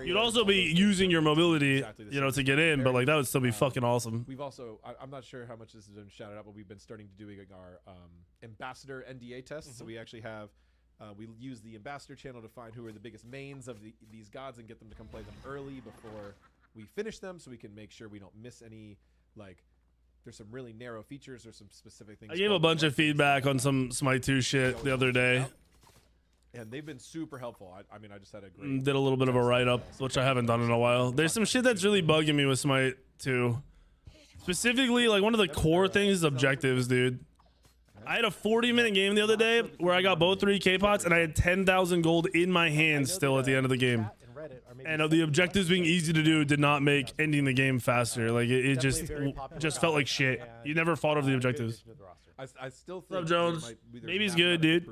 You'd also be using your mobility, you know, to get in, but like that would still be fucking awesome. We've also, I'm not sure how much this has been shouted out, but we've been starting to do our ambassador NDA tests. So we actually have, we use the ambassador channel to find who are the biggest mains of these gods and get them to come play them early before we finish them, so we can make sure we don't miss any. Like, there's some really narrow features or some specific things. I gave a bunch of feedback on some Smite 2 shit the other day. And they've been super helpful. I mean, I just had a great... Did a little bit of a write-up, which I haven't done in a while. There's some shit that's really bugging me with Smite 2. Specifically, like one of the core things is objectives, dude. I had a 40-minute game the other day where I got both 3 K-pots and I had 10,000 gold in my hands still at the end of the game. And the objectives being easy to do did not make ending the game faster. Like it just felt like shit. You never fought over the objectives. I still think What's up, Jones? Baby's good, dude.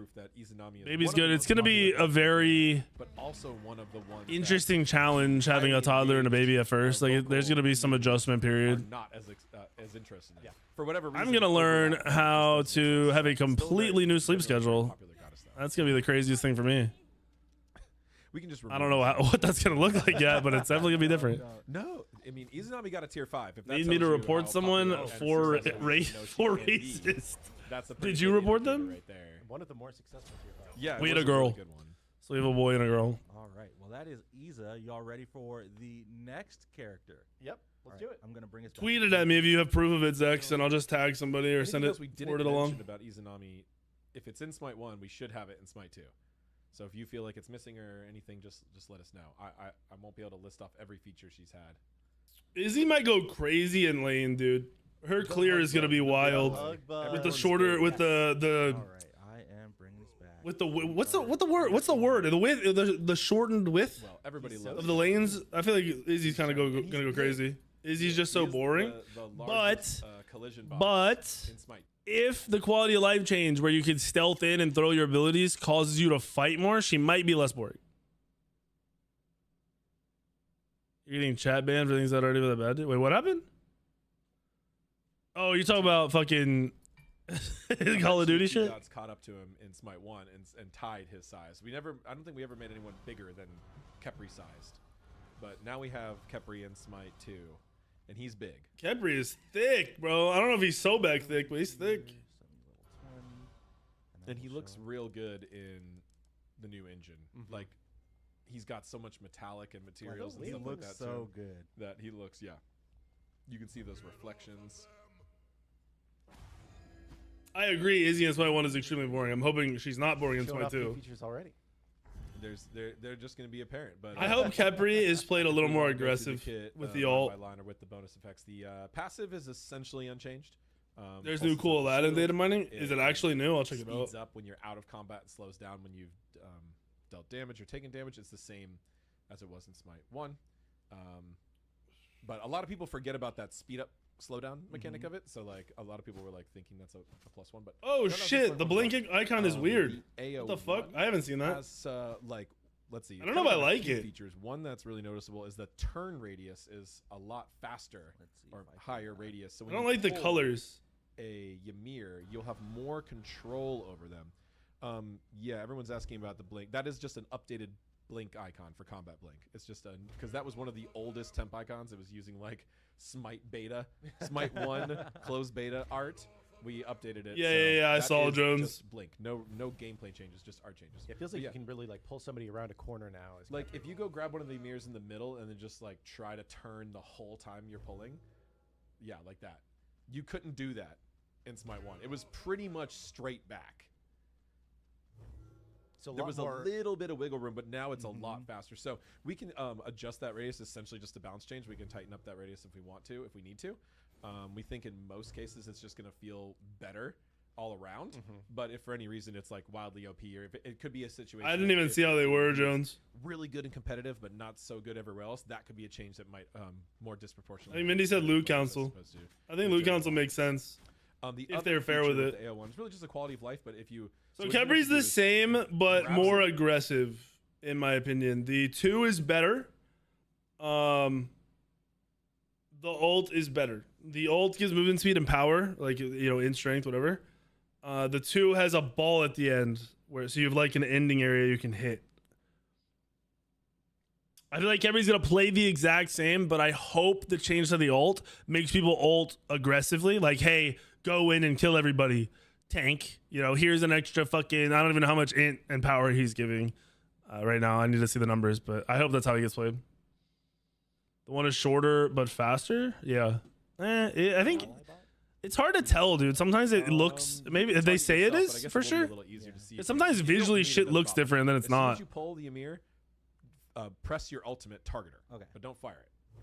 Baby's good. It's gonna be a very interesting challenge having a toddler and a baby at first. Like there's gonna be some adjustment period. Not as interested. For whatever reason, I'm gonna learn how to have a completely new sleep schedule. That's gonna be the craziest thing for me. We can just I don't know what that's gonna look like yet, but it's definitely gonna be different. No, I mean, Izanami got a tier 5. If that Need me to tells you report how someone popular for for racist. That's a Did you report them? right there. One of the more successful tier 5. Yeah, We it had a was girl. really good one. So we have a boy and a girl. All right. Well, that is Iza. Y'all ready for the next character? Yep. Let's do it. I'm gonna bring us. Tweet it at me if you have proof of it, Zex, and I'll just tag somebody or send it, We didn't forward it mention along. about Izanami. If it's in Smite 1, we should have it in Smite 2. So if you feel like it's missing or anything, just let us know. I won't be able to list off every feature she's had. Izzy might go crazy in lane, dude. Her clear is gonna be wild with the shorter, with the All right. I am bringing this back. with the what's the word? What's the word? The width, the shortened width Well, everybody of loves the lanes. I feel like Izzy's kind of gonna go crazy. Izzy's just so He is boring. the largest, collision box But in Smite. if the quality of life change where you can stealth in and throw your abilities causes you to fight more, she might be less boring. You're getting chat banned for things that already with a bad. Wait, what happened? Oh, you're talking about fucking Call of Duty shit? Gods caught up to him in Smite 1 and tied his size. I don't think we ever made anyone bigger than Khepri sized. But now we have Khepri in Smite 2, and he's big. Khepri is thick, bro. I don't know if he's so back thick, but he's thick. And he looks real good in the new engine. Like, he's got so much metallic and materials and He stuff like looks that so too, good. that he looks, yeah. You can see those reflections. I agree. Izzy in Smite 1 is extremely boring. I'm hoping she's not boring in Showing Smite off new 2. features already. They're just going to be apparent. But I hope Khepri is played a little if we more wanna go through aggressive kit, with the line ult. by line or with the bonus effects. The passive is essentially unchanged. There's pulses new cool of the Aladdin shield. data mining. Is it actually new? I'll check it out. Speeds up when you're out of combat and slows down when you've dealt damage or taken damage. It's the same as it was in Smite 1. But a lot of people forget about that speed up slowdown mechanic of it. So like a lot of people were like thinking that's a +1. But Oh no, it's shit, Smite the 1. blinking icon is weird. The What the fuck? AO1 I haven't seen that. has like, let's see. I don't know if I kind of like two it. Features. One that's really noticeable is the turn radius is a lot faster Let's see or if I can higher radius. So I when don't you like the pull colors. a Ymir, you'll have more control over them. Yeah, everyone's asking about the blink. That is just an updated blink icon for combat blink. It's just because that was one of the oldest temp icons. It was using like Smite beta, Smite 1 closed beta art. We updated it. Yeah, I that saw is Jones. just blink. No gameplay changes, just art changes. Yeah, it feels But like yeah, you can really like pull somebody around a corner now. As like if you go grab one of the Emirs in the middle and then just like try to turn the whole time you're pulling, yeah, like that. You couldn't do that in Smite 1. It was pretty much straight back. so There was more, a little bit of wiggle room, but now it's a lot faster. So we can adjust that radius, essentially just a bounce change. We can tighten up that radius if we want to, if we need to. We think in most cases it's just going to feel better all around. But if for any reason it's like wildly OP, or if it could be a situation. I didn't that even if see how they were, it's Jones. really good and competitive, but not so good everywhere else, that could be a change that might more disproportionately. I think Mindy said loot council. as opposed to I think loot council makes sense. The If other they're fair feature with it. the AO1 is really just a quality of life, but if you So what you have to Kebri's do the is same, but grab more some- aggressive, in my opinion. The 2 is better. The ult is better. The ult gives movement speed and power, like, you know, in strength, whatever. The 2 has a ball at the end, where so you have like an ending area you can hit. I feel like Kebri's gonna play the exact same, but I hope the change to the ult makes people ult aggressively. Like, hey, go in and kill everybody. Tank, you know, here's an extra fucking, I don't even know how much int and power he's giving right now. I need to see the numbers, but I hope that's how he gets played. The one is shorter but faster. Yeah. I think it's hard to tell, dude. Sometimes it looks, maybe it's they hard to say it yourself, but I is guess for it will be sure. a little easier to see if Sometimes you don't visually need shit it looks at the bottom. different than it's As soon not. as you pull the Ymir, press your ultimate, target her. Okay. But don't fire it.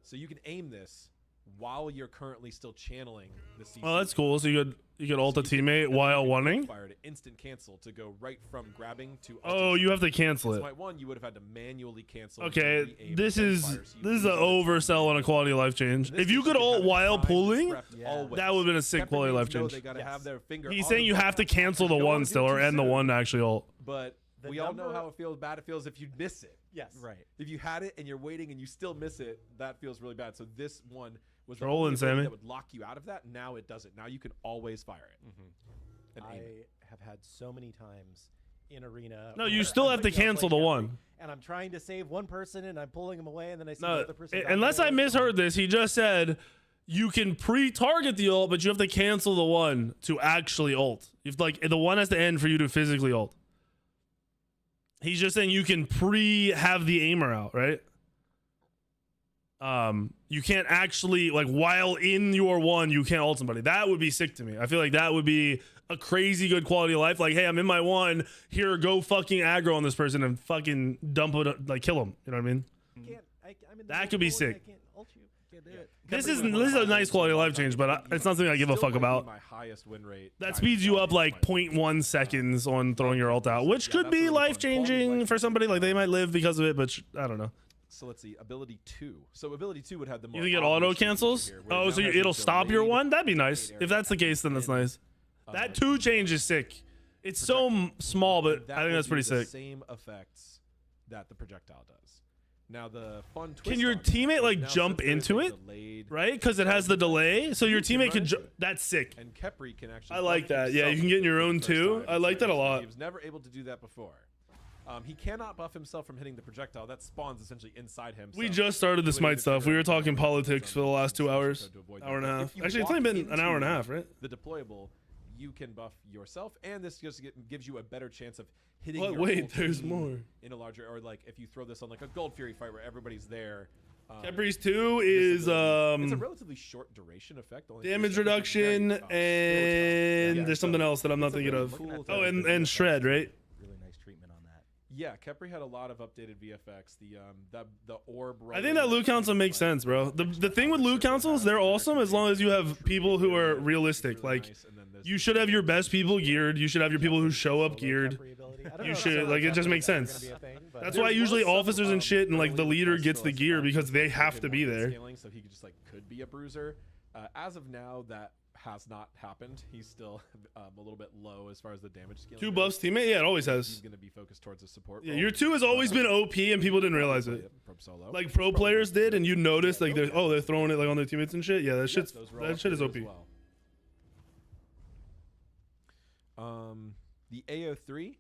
So you can aim this while you're currently still channeling the CC. Oh, that's cool. So you could ult a you can- teammate and then while you can wanting. Fire to instant cancel to go right from grabbing to. Oh, you have to cancel it. Smite 1, you would have had to manually cancel. Okay, re-aim this and is fire, so you this is lose an all the time. oversell on a quality of life change. In this If you case, could can ult have it while primed, pulling, prepped Yeah. always. that would have been a sick Pepper quality of life mains know change. They gotta Yes. have their finger He's on saying the you have to button. cancel the You don't one wanna do still, it or too end the soon. one to actually ult. But The we all know number- how bad it feels if you miss it. Yes. Right. If you had it and you're waiting and you still miss it, that feels really bad. So this one was the Trolling, only ability Sammy. that would lock you out of that. Now it doesn't. Now you can always fire it. And aim it. I have had so many times in arena. No, where you still I'm have to putting out cancel the Blake one. Jeffrey, and I'm trying to save one person, and I'm pulling him away, and then I see the No, other person. back unless there. I misheard this, he just said you can pre-target the ult, but you have to cancel the one to actually ult. If like the one has to end for you to physically ult. He's just saying you can have the aimer out, right? You can't actually, like, while in your one, you can't ult somebody. That would be sick to me. I feel like that would be a crazy good quality of life. Like, hey, I'm in my one. Here, go fucking aggro on this person and fucking dump it, like, kill him. You know what I mean? I'm in the That middle could be of pulling, sick. I can't ult you. Can't do it. This is a nice quality of life change, but it's not something I give a Still fuck might be about. my highest win rate. That by speeds you up far. like 0.1 seconds on throwing your ult out, which Yeah, could that's a be really fun quality life of changing life for somebody. Like, they change. might live because of it, but I don't know. So let's see, ability 2. So ability 2 would have the more. You think it obvious auto feature cancels? here, where it Oh, now so has a it'll stop your delayed one? That'd be nice. area If that's the case, then that's nice. That 2 change is sick. It's so small, but That I think will that's pretty do the sick. same effects that the projectile does. Now the fun twist Can your on that teammate is like now jump since there is into a it? delayed- Right? Because it has the delay. So your You can teammate run can into jump. it. That's sick. And Kepri can actually. I like buff that. Yeah, himself you can get in your for the own first too. time. I like It's that a nice. lot. He was never able to do that before. He cannot buff himself from hitting the projectile. That spawns essentially inside him. We so just started the the way Smite to stuff. We figure were out talking how to politics for the last 2 hours, to avoid hour and a that. But half. if you Actually, it's walk only been an hour and a into half, right? The deployable, you can buff yourself, and this just gives you a better chance of hitting. But your wait, full there's team more. in a larger, or like if you throw this on like a Gold Fury fight where everybody's there. Kepri's 2 this is ability- it's a relatively short duration effect. Only damage 3 seconds, but reduction, very tough. and Yeah, there's so something else that I'm not it's a thinking really of. cool Oh, thing. and shred, right? Really nice treatment on that. Yeah, Kepri had a lot of updated VFX. The orb. I think that loot council makes sense, bro. The thing with loot councils, they're awesome as long as you have people who are realistic. Like, you should have your best people geared. You should have your people who show up geared. You should, like, it just makes sense. That's why usually officers and shit and like the leader gets the gear because they have to be there. So he just like could be a bruiser. As of now, that has not happened. He's still a little bit low as far as the damage scaling. 2 goes. buffs teammate, yeah, it always He's has. going to be focused towards a support. Yeah, role. your 2 has always been OP and people didn't realize it. From solo. Like pro players did, and you noticed like they're throwing it like on their teammates and shit. Yeah, that shit is OP. as well. The AO3,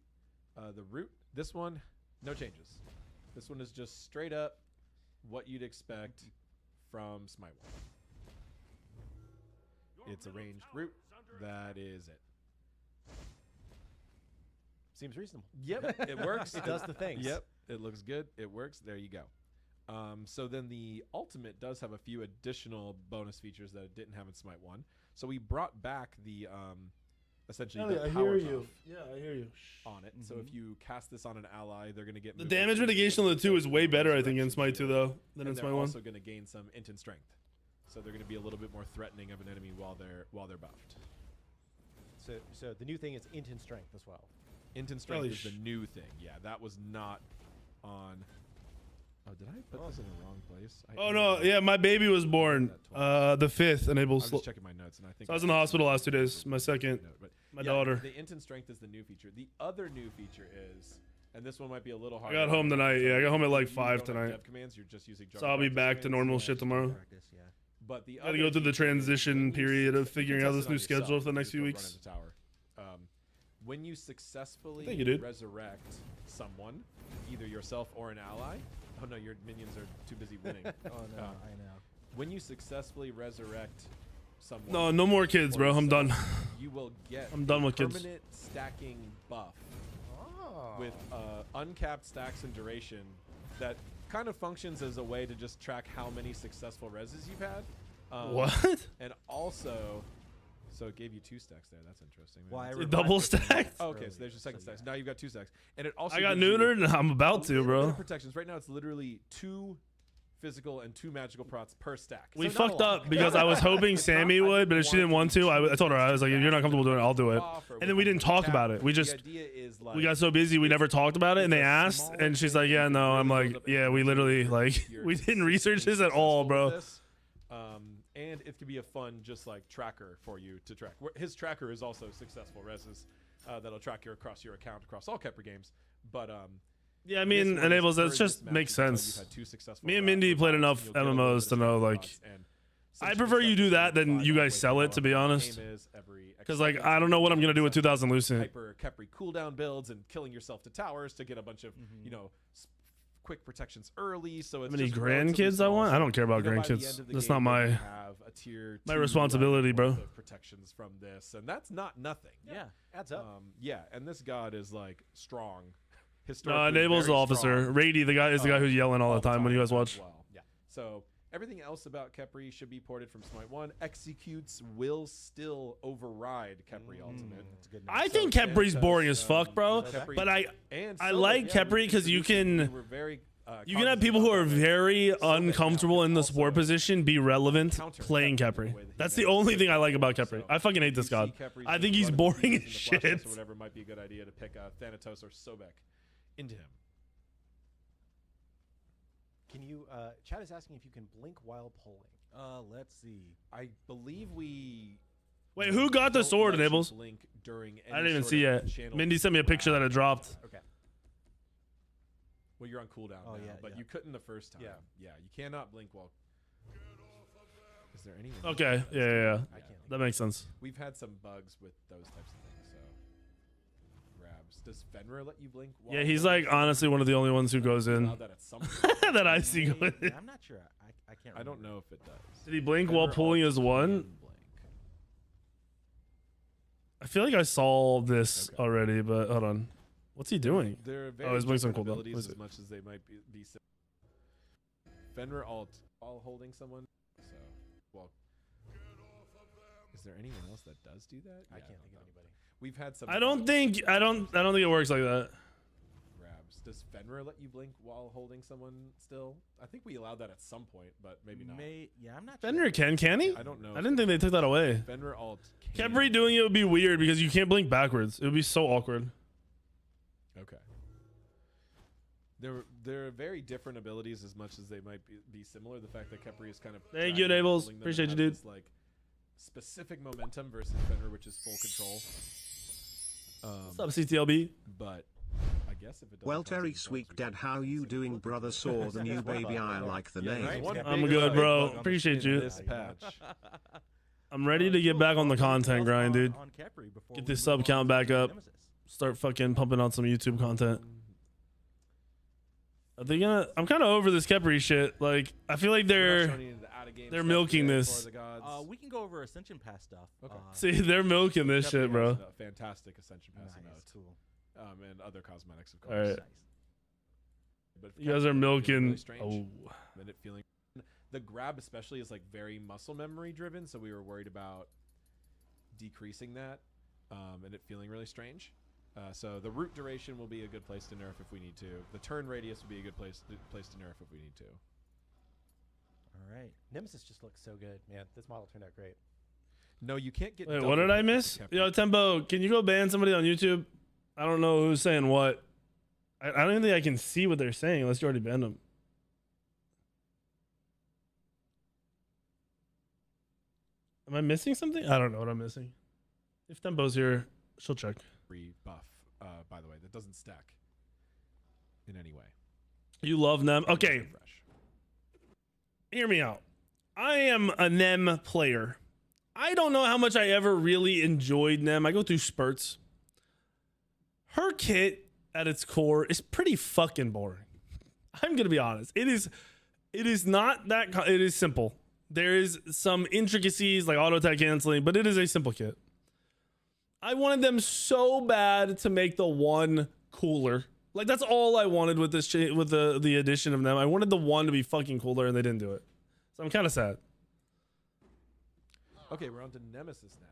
the root. This one, no changes. This one is just straight up what you'd expect from Smite 1. It's a ranged root. That is it. Seems reasonable. Yep, it works. It does the things. Yep, it looks good. It works. There you go. So then the ultimate does have a few additional bonus features that it didn't have in Smite 1. So we brought back the essentially the power buff Yeah, I hear you. on it. So if you cast this on an ally, they're going to get The movement damage speed, mitigation on the 2 is way better, I think, in resurrection Smite 2 shield, though than in and Smite they're 1. also going to gain some int and strength. So they're going to be a little bit more threatening of an enemy while they're buffed. So the new thing is int and strength as well. Int and strength Holy is the new thing. Yeah, that was not on Oh, did I put this in the wrong place? Oh no, yeah, my baby was born the 5th, I enables. was just checking my notes, and I think So I was in the hospital last 2 days. My second, But my yeah, daughter. The instant strength is the new feature. The other new feature is, and this one might be a little I harder. got home tonight. Yeah, I got home at like You 5 don't have tonight. dev commands, you're just using So I'll be practice back to commands. normal shit tomorrow. Practice, yeah. But the Gotta go through the transition period of figuring out this new schedule for the next few weeks. When you successfully Thank you, dude. resurrect someone, either yourself or an ally. Oh no, your minions are too busy winning. Oh no, I know. When you successfully resurrect someone, No, no more kids, bro. I'm done. you will get I'm done a with kids. permanent stacking buff Oh. with uncapped stacks and duration that kind of functions as a way to just track how many successful reses you've had. What? And also, so it gave you 2 stacks there. That's interesting. Well, I That's- revived double it from stacked? Oh, okay, earlier, so there's your second so stack. yeah. Now you've got 2 stacks, and it also I got gives you neutered and I'm a about to, little bit bro. of protections. Right now, it's literally 2 physical and 2 magical prots per stack. We So not a fucked lot. up because I was hoping It's Sammy not- I would, but if she didn't want to, I told her, I was like, if you're not comfortable doing it, I'll do it. Off or And then we didn't talk cap. about it. We The just, idea is we like, got so busy, we never talked about it, and they it's a asked, smaller and she's thing like, yeah, that no. really I'm builds like, up yeah, energy we literally, if like, you're we didn't research this at all, successful bro. with this. And it could be a fun, just like tracker for you to track. His tracker is also successful reses that'll track your across your account across all Kepler games. But Yeah, I this mean, one is enables, per that just this match makes because sense. you've had 2 successful Me and rounds Mindy per played match, enough you'll get a little MMOs bit to of know, strategy like, bots, and I since prefer you've you got do the that than five you on guys way sell it, develop, to be the honest. game is every Because, like, X I don't know what I'm going to do with 2000 Lucent. hyper Kepri cooldown builds and killing yourself to towers to get a bunch of you know quick protections early. So it's How many just relatively grandkids I small. want? I don't care about You know, by the grandkids. end of the That's game, not you're my gonna have a tier my 2 responsibility, level bro. worth of protections from this, and that's not nothing. Yeah. Adds up. Yeah, and this god is like strong. No, Historically enables the very officer. strong. Rady, the guy is the guy who's yelling all the time when you guys as watch. well. Yeah. So everything else about Kepri should be ported from Smite 1. Executes will still override Kepri Ultimate. That's good. I So think Kepri's Thanatos, boring as fuck, bro. Kepri- But I and I Sobek, like yeah, Kepri because you can we were very, you can have people who are very uncomfortable in the support position be relevant counter playing Kepri in Kepri. the way that he That's the knows only to thing I like play. about Kepri. So I fucking hate if this you see god. Kepri's I just think he's running boring using as the flash dance shit. Or whatever might be a good idea to pick Thanatos or Sobek into him. Can you? Chad is asking if you can blink while polling. Let's see. I believe we. Wait, who got the don't sword, let you Enables? blink during I any didn't even sort see of yet. channel Mindy sent me a picture that it dropped. Okay. Well, you're on cooldown Oh, now, yeah, but yeah. you couldn't the first time. Yeah. Yeah, you cannot blink while. Is there anyone? Okay, yeah. I can't. That makes sense. We've had some bugs with those types of things. So grabs. Does Fenrir let you blink? While Yeah, he's like honestly one of the only ones who goes in allowed that at some point. that I see going in. Yeah, I'm not sure. I can't. I don't remember. know if it does. Did he blink while Fenrir pulling alt his one? can blink. I feel like I saw this Okay. already, but hold on. What's he doing? They're very his blink's on different cooldown. abilities What is as it? much as they might be Fenrir alt while holding someone. So, well, is there anyone else that does do that? I Yeah, can't think of anybody. We've had some. I don't think it works like that. grabs. Does Fenrir let you blink while holding someone still? I think we allowed that at some point, but maybe not. Yeah, I'm not. Fenrir sure. can he? I don't know. I didn't think they took that away. Fenrir alt. Can. Kepri doing it would be weird because you can't blink backwards. It would be so awkward. Okay. They're very different abilities as much as they might be similar. The fact that Kepri is kind of Thank you, dragging and Nables. pulling them Appreciate and you, has dude. this, like specific momentum versus Fenrir, which is full control. What's up, CTLB? But I guess if it doesn't Well, cause Terry any bugs, Sweet we Dad, can how you see doing, what brother? Saw the new baby. I like the Yeah, name. there's one I'm big good, bug bro. on the Appreciate skin in you. This patch. I'm ready to get back on the content grind, dude. On Kepri before Get we this move sub count on back to up. Nemesis. Start fucking pumping out some YouTube content. Are they gonna? I'm kind of over this Kepri shit. Like, I feel like We're not they're showing you the out-of-game they're stuff milking yet this. for the gods. We can go over Ascension Pass stuff. Okay. see they're milking this Kepri shit, bro. has a fantastic Ascension Pass Nice, emote, cool. and other cosmetics, of course. All right, Nice. But you guys are Kepri feeling milking. really strange. Oh, And it feeling the grab especially is like very muscle memory driven, so we were worried about decreasing that, and it feeling really strange. So the root duration will be a good place to nerf if we need to. The turn radius will be a good place to nerf if we need to. All right. Nemesis just looks so good, man. This model turned out great. No, you can't get. wait, double what did I hit miss? with Kepri. Yo, Tempo, can you go ban somebody on YouTube? I don't know who's saying what. I don't even think I can see what they're saying unless you already banned them. Am I missing something? I don't know what I'm missing. If Tempo's here, she'll check. Free buff, by the way, that doesn't stack in any way. You love Nem. Okay, Refresh. hear me out. I am a Nem player. I don't know how much I ever really enjoyed Nem. I go through spurts. Her kit at its core is pretty fucking boring. I'm gonna be honest. It is not that. It is simple. There is some intricacies like auto attack canceling, but it is a simple kit. I wanted them so bad to make the one cooler. Like that's all I wanted with this with the addition of them. I wanted the one to be fucking cooler, and they didn't do it. So I'm kind of sad. Okay, we're on to Nemesis now.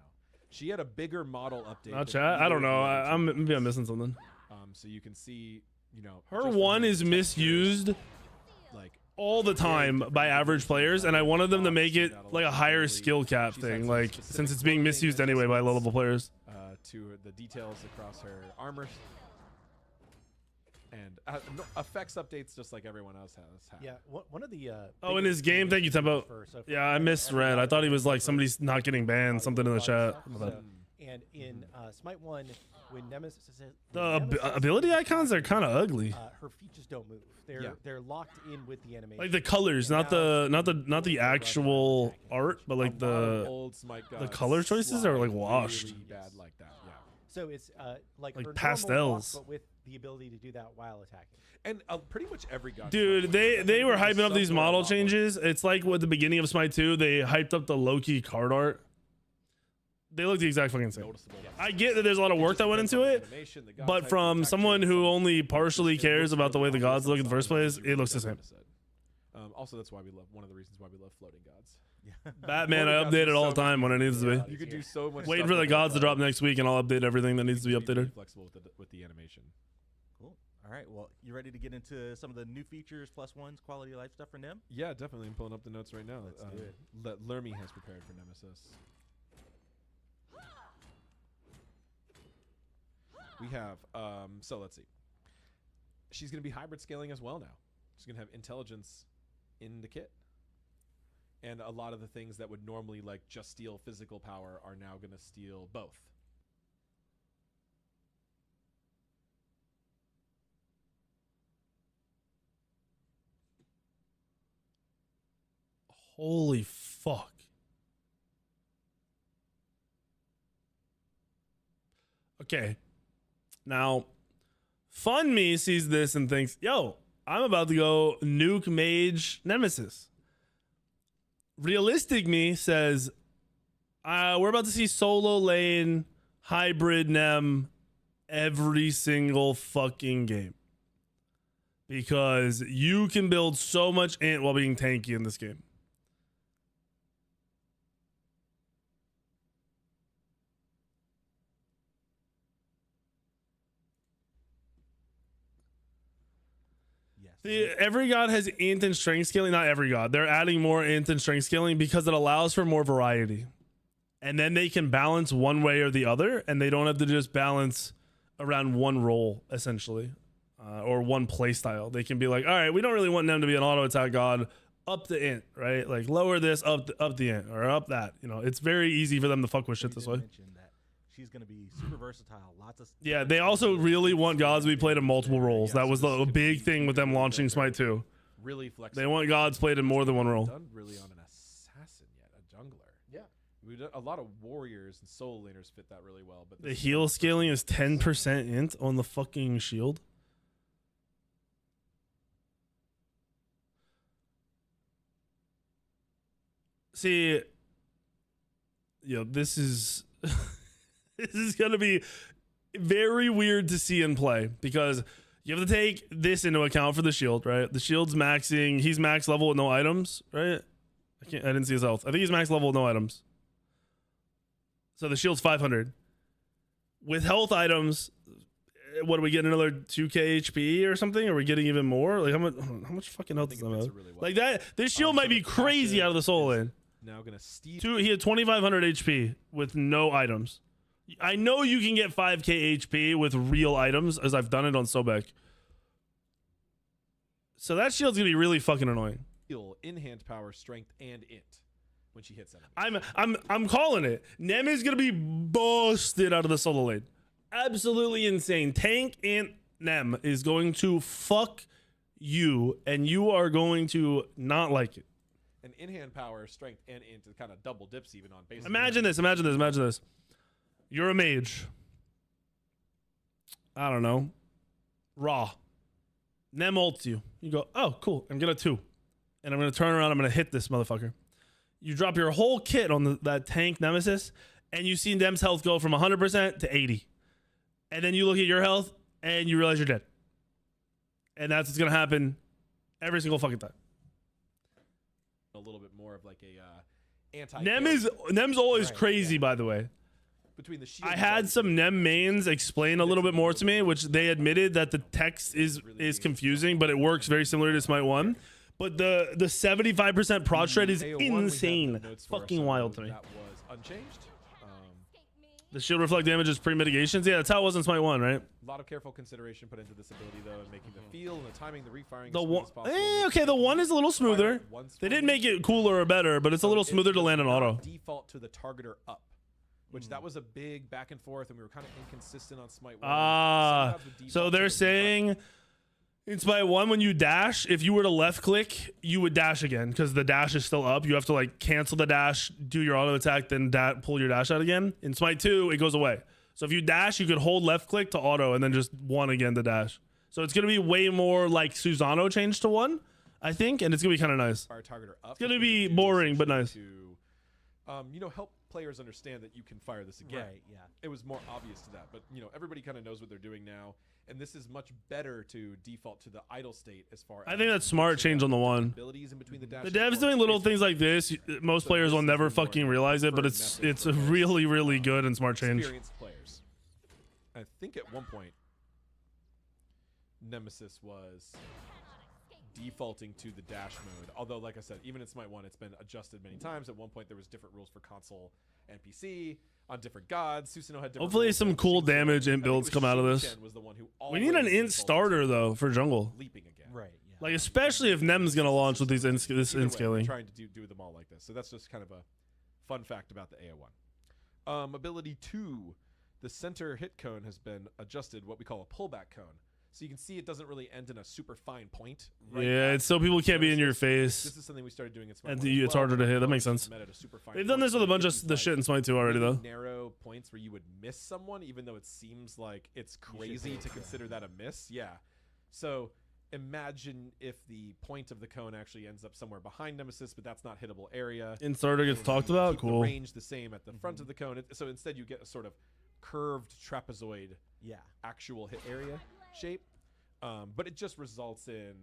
She had a bigger model update. Not than chat. I don't either know. of the other two Maybe I'm missing something. So you can see, you know, Her just one the is textures, misused like all the time by average players, and I wanted them to make it like a higher skill cap thing, like since it's being misused anyway by low-level players. to the details across her armor and effects updates just like everyone else has had. Yeah, one of the. Oh, in his game, thank you, Tempo. Yeah, I missed Red. I thought he was like somebody's not getting banned, something in the chat. And in Smite 1, when Nemesis says The ability icons are kind of ugly. her feet just don't move. Yeah. They're locked in with the animation. Like the colors, not the actual art, but like the old Smite the color choices are like washed. really bad like that. Yeah. So it's like her normal pastels. walk, but with the ability to do that while attacking. And pretty much every god. Dude, they were hyping up these model changes. It's like with the beginning of Smite 2, they hyped up the Loki card art. They look the exact fucking same. Noticeable. I get that there's a lot of work that went into it, but from someone who only partially cares about the way the gods look in the first place, it looks the same. Also, that's why we love one of the reasons why we love floating gods. Batman, I update it all the time when it needs to be. You could do so much. Waiting stuff for the with gods to that. drop next week, and I'll update everything that needs to be You can really updated. Flexible with the animation. Cool. All right. Well, you ready to get into some of the new features, plus ones, quality of life stuff for Nem? Yeah, definitely. I'm pulling up the notes right now. Let's do it. Lermy has prepared for Nemesis. We have, so let's see. She's going to be hybrid scaling as well now. She's going to have intelligence in the kit. And a lot of the things that would normally like just steal physical power are now going to steal both. Holy fuck. Okay. Now, Fun Me sees this and thinks, yo, I'm about to go nuke mage Nemesis. Realistic Me says, we're about to see solo lane hybrid Nem every single fucking game. Because you can build so much int while being tanky in this game. Every god has int and strength scaling. Not every god. They're adding more int and strength scaling because it allows for more variety. And then they can balance one way or the other, and they don't have to just balance around one role, essentially, or one play style. They can be like, all right, we don't really want them to be an auto attack god. Up the int, right? Like lower this, up the int, or up that. You know, it's very easy for them to fuck with shit this way. She's going to be super versatile. Lots of. Yeah, they also really want gods to be played in multiple roles. That was the big thing with them launching Smite 2. Really flexible. They want gods played in more than one role. Done really on an assassin yet, a jungler. Yeah. We done, a lot of warriors and soul laners fit that really well. But The heal scaling is 10% int on the fucking shield. See, this is this is gonna be very weird to see in play because you have to take this into account for the shield, right? The shield's maxing. He's max level with no items, right? I didn't see his health. I think he's max level with no items. So the shield's 500. With health items, what are we getting, another 2k HP or something? Are we getting even more? Like how much fucking health does that have? Really well. Like that, this shield might be crazy out of the soul lane. Now gonna steep. He had 2,500 HP with no items. I know you can get 5k HP with real items, as I've done it on Sobek. So that shield's gonna be really fucking annoying. In hand power, strength, and int. when she hits enemies. I'm calling it. Nem is gonna be busted out of the solo lane. Absolutely insane. Tank and Nem is going to fuck you, and you are going to not like it. And in-hand power, strength, and into kind of double dips even on base. Imagine this. You're a mage. I don't know. Raw. Nem ults you. You go, oh, cool. I'm gonna 2. And I'm gonna turn around. I'm gonna hit this motherfucker. You drop your whole kit on that tank nemesis, and you see Nem's health go from 100% to 80. And then you look at your health, and you realize you're dead. And that's what's gonna happen every single fucking time. A little bit more of like a anti. Nem's always crazy, by the way. Between the shield I had some Nem mains explain a little bit more to me, which they admitted that the text is confusing, but it works very similar to Smite 1. But the 75% prod shred is insane. Fucking wild to me. That was unchanged. The shield reflect damage is pre-mitigations. Yeah, that's how it was in Smite 1, right? A lot of careful consideration put into this ability, though, and making the feel and the timing, the refiring. The one, okay, the one is a little smoother. They didn't make it cooler or better, but it's a little smoother to land an auto. Default to the targeter up, which that was a big back and forth, and we were kind of inconsistent on Smite 1. So they're saying in Smite 1, when you dash, if you were to left click, you would dash again because the dash is still up. You have to like cancel the dash, do your auto attack, then pull your dash out again. In Smite 2, it goes away. So if you dash, you could hold left click to auto and then just 1 again to dash. So it's going to be way more like Susano changed to 1, I think, and it's going to be kind of nice. Our targeter up. It's going to be boring, but nice. To, help players understand that you can fire this again. Right, yeah. It was more obvious to that, but everybody kind of knows what they're doing now, and this is much better to default to the idle state as far as I think that's smart change on the 1. abilities in between the dash. The dev's doing little things like this. Most players will never fucking realize it, but it's a really, really good and smart change. Experienced players. I think at one point Nemesis was defaulting to the dash mode, although like I said, even in Smite 1 it's been adjusted many times. At one point there was different rules for console and PC on different gods. Susanoo had different Hopefully some cool damage int builds come out of this. We need an int starter though for jungle, leaping again. Right, yeah. like especially if Nem's gonna launch with these this int scaling. Trying to do them all like this, so that's just kind of a fun fact about the AO1. Ability 2, the center hit cone has been adjusted, what we call a pullback cone. So you can see it doesn't really end in a super fine point. Right yeah, it's so people can't be in your face. This is something we started doing in Smite. And it's harder to hit. That makes sense. They've done this with a bunch of the shit in Smite 2 already, though. Narrow points where you would miss someone, even though it seems like it's crazy to consider that a miss. Yeah. So imagine if the point of the cone actually ends up somewhere behind Nemesis, but that's not hittable area. In starter gets talked about. Keep cool. The range the same at the front of the cone. So instead, you get a sort of curved trapezoid. Yeah. Actual hit area shape. But it just results in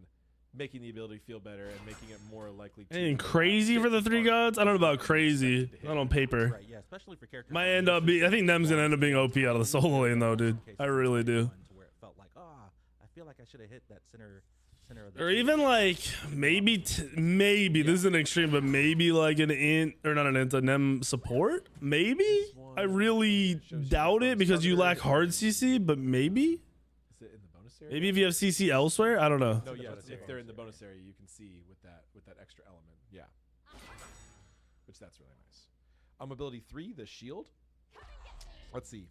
making the ability feel better and making it more likely to. And crazy for the 3 gods? I don't know about crazy. Not on paper. Right, yeah, especially for characters. Might end up being. I think Nem's gonna end up being OP out of the solo lane though, dude. I really do. Where it felt like, I feel like I should have hit that center of the Or even like maybe this is an extreme, but maybe like an int or not an int, a Nem support. Maybe I really doubt it because you lack hard CC, but maybe. Maybe if you have CC elsewhere, I don't know. No, yeah, if they're in the bonus area, you can see with that extra element, yeah. Which that's really nice. Ability 3, the shield. Let's see.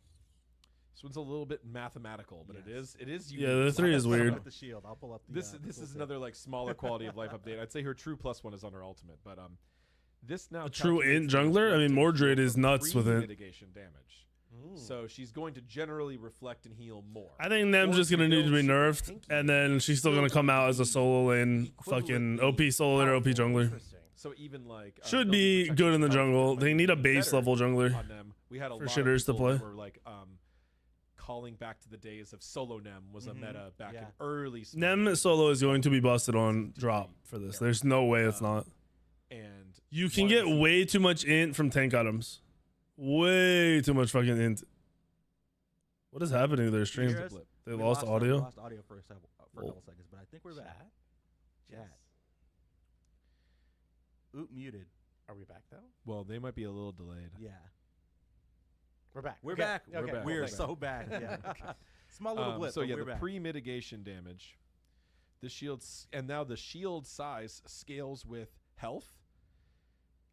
This one's a little bit mathematical, but it is. Unique. Yeah, the 3 is weird. With the shield, I'll pull up the, this is another like smaller quality of life update. I'd say her true +1 is on her ultimate, but this now a true int jungler. I mean, Mordred is nuts with it. Mitigation damage. So she's going to generally reflect and heal more. I think Nem's just gonna need to be nerfed, and then she's still gonna come out as a solo lane, fucking OP solo lane or OP jungler. So even like should be good in the jungle. They need a base level jungler on them. We had a for lot shitters of to play. Were like calling back to the days of solo Nem was a meta back in early. Nem solo is going to be busted on drop for this. There's no way it's not. And you can get way too much int from tank items. Way too much fucking int. What is happening to their stream? They lost audio? We lost audio for a couple seconds, but I think we're back. Chat. Oop, muted. Are we back though? Well, they might be a little delayed. Yeah. We're back. We're back. We're back. We're so back. Yeah. Small little blip. So yeah, we're the back. pre-mitigation damage. The shields, and now the shield size scales with health.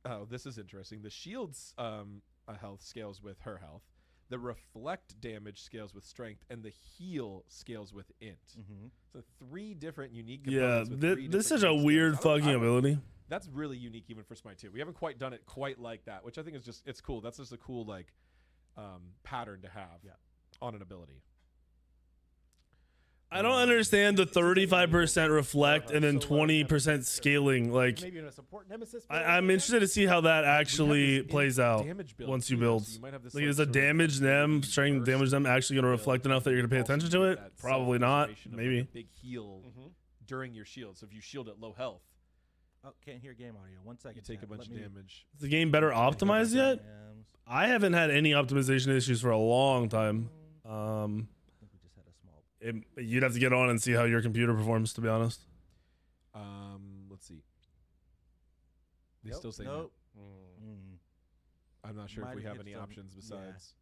Oh, this is interesting. The shield's health scales with her health. The reflect damage scales with strength, and the heal scales with int. So 3 different unique Yeah, components. With this is such a weird fucking ability. That's really unique even for Smite 2. We haven't quite done it quite like that, which I think is just, it's cool. That's just a cool like pattern to have on an ability. I don't understand the 35% reflect and then 20% scaling. Like, Maybe in a support nemesis. I'm interested to see how that actually plays out once you build. Like, is a damage them, strength damage them actually going to reflect enough that you're going to pay attention to it? Probably not. Maybe. Big heal during your shield. So if you shield at low health, Oh, can't hear game audio. 1 second. you take a Chat. bunch Let of me- damage. Is the game better optimized yet? I haven't had any optimization issues for a long time. I think we just had a small. You'd have to get on and see how your computer performs, to be honest. Let's see. They still say Nope. no. I'm not sure if Might we have have hit any some- options yeah. besides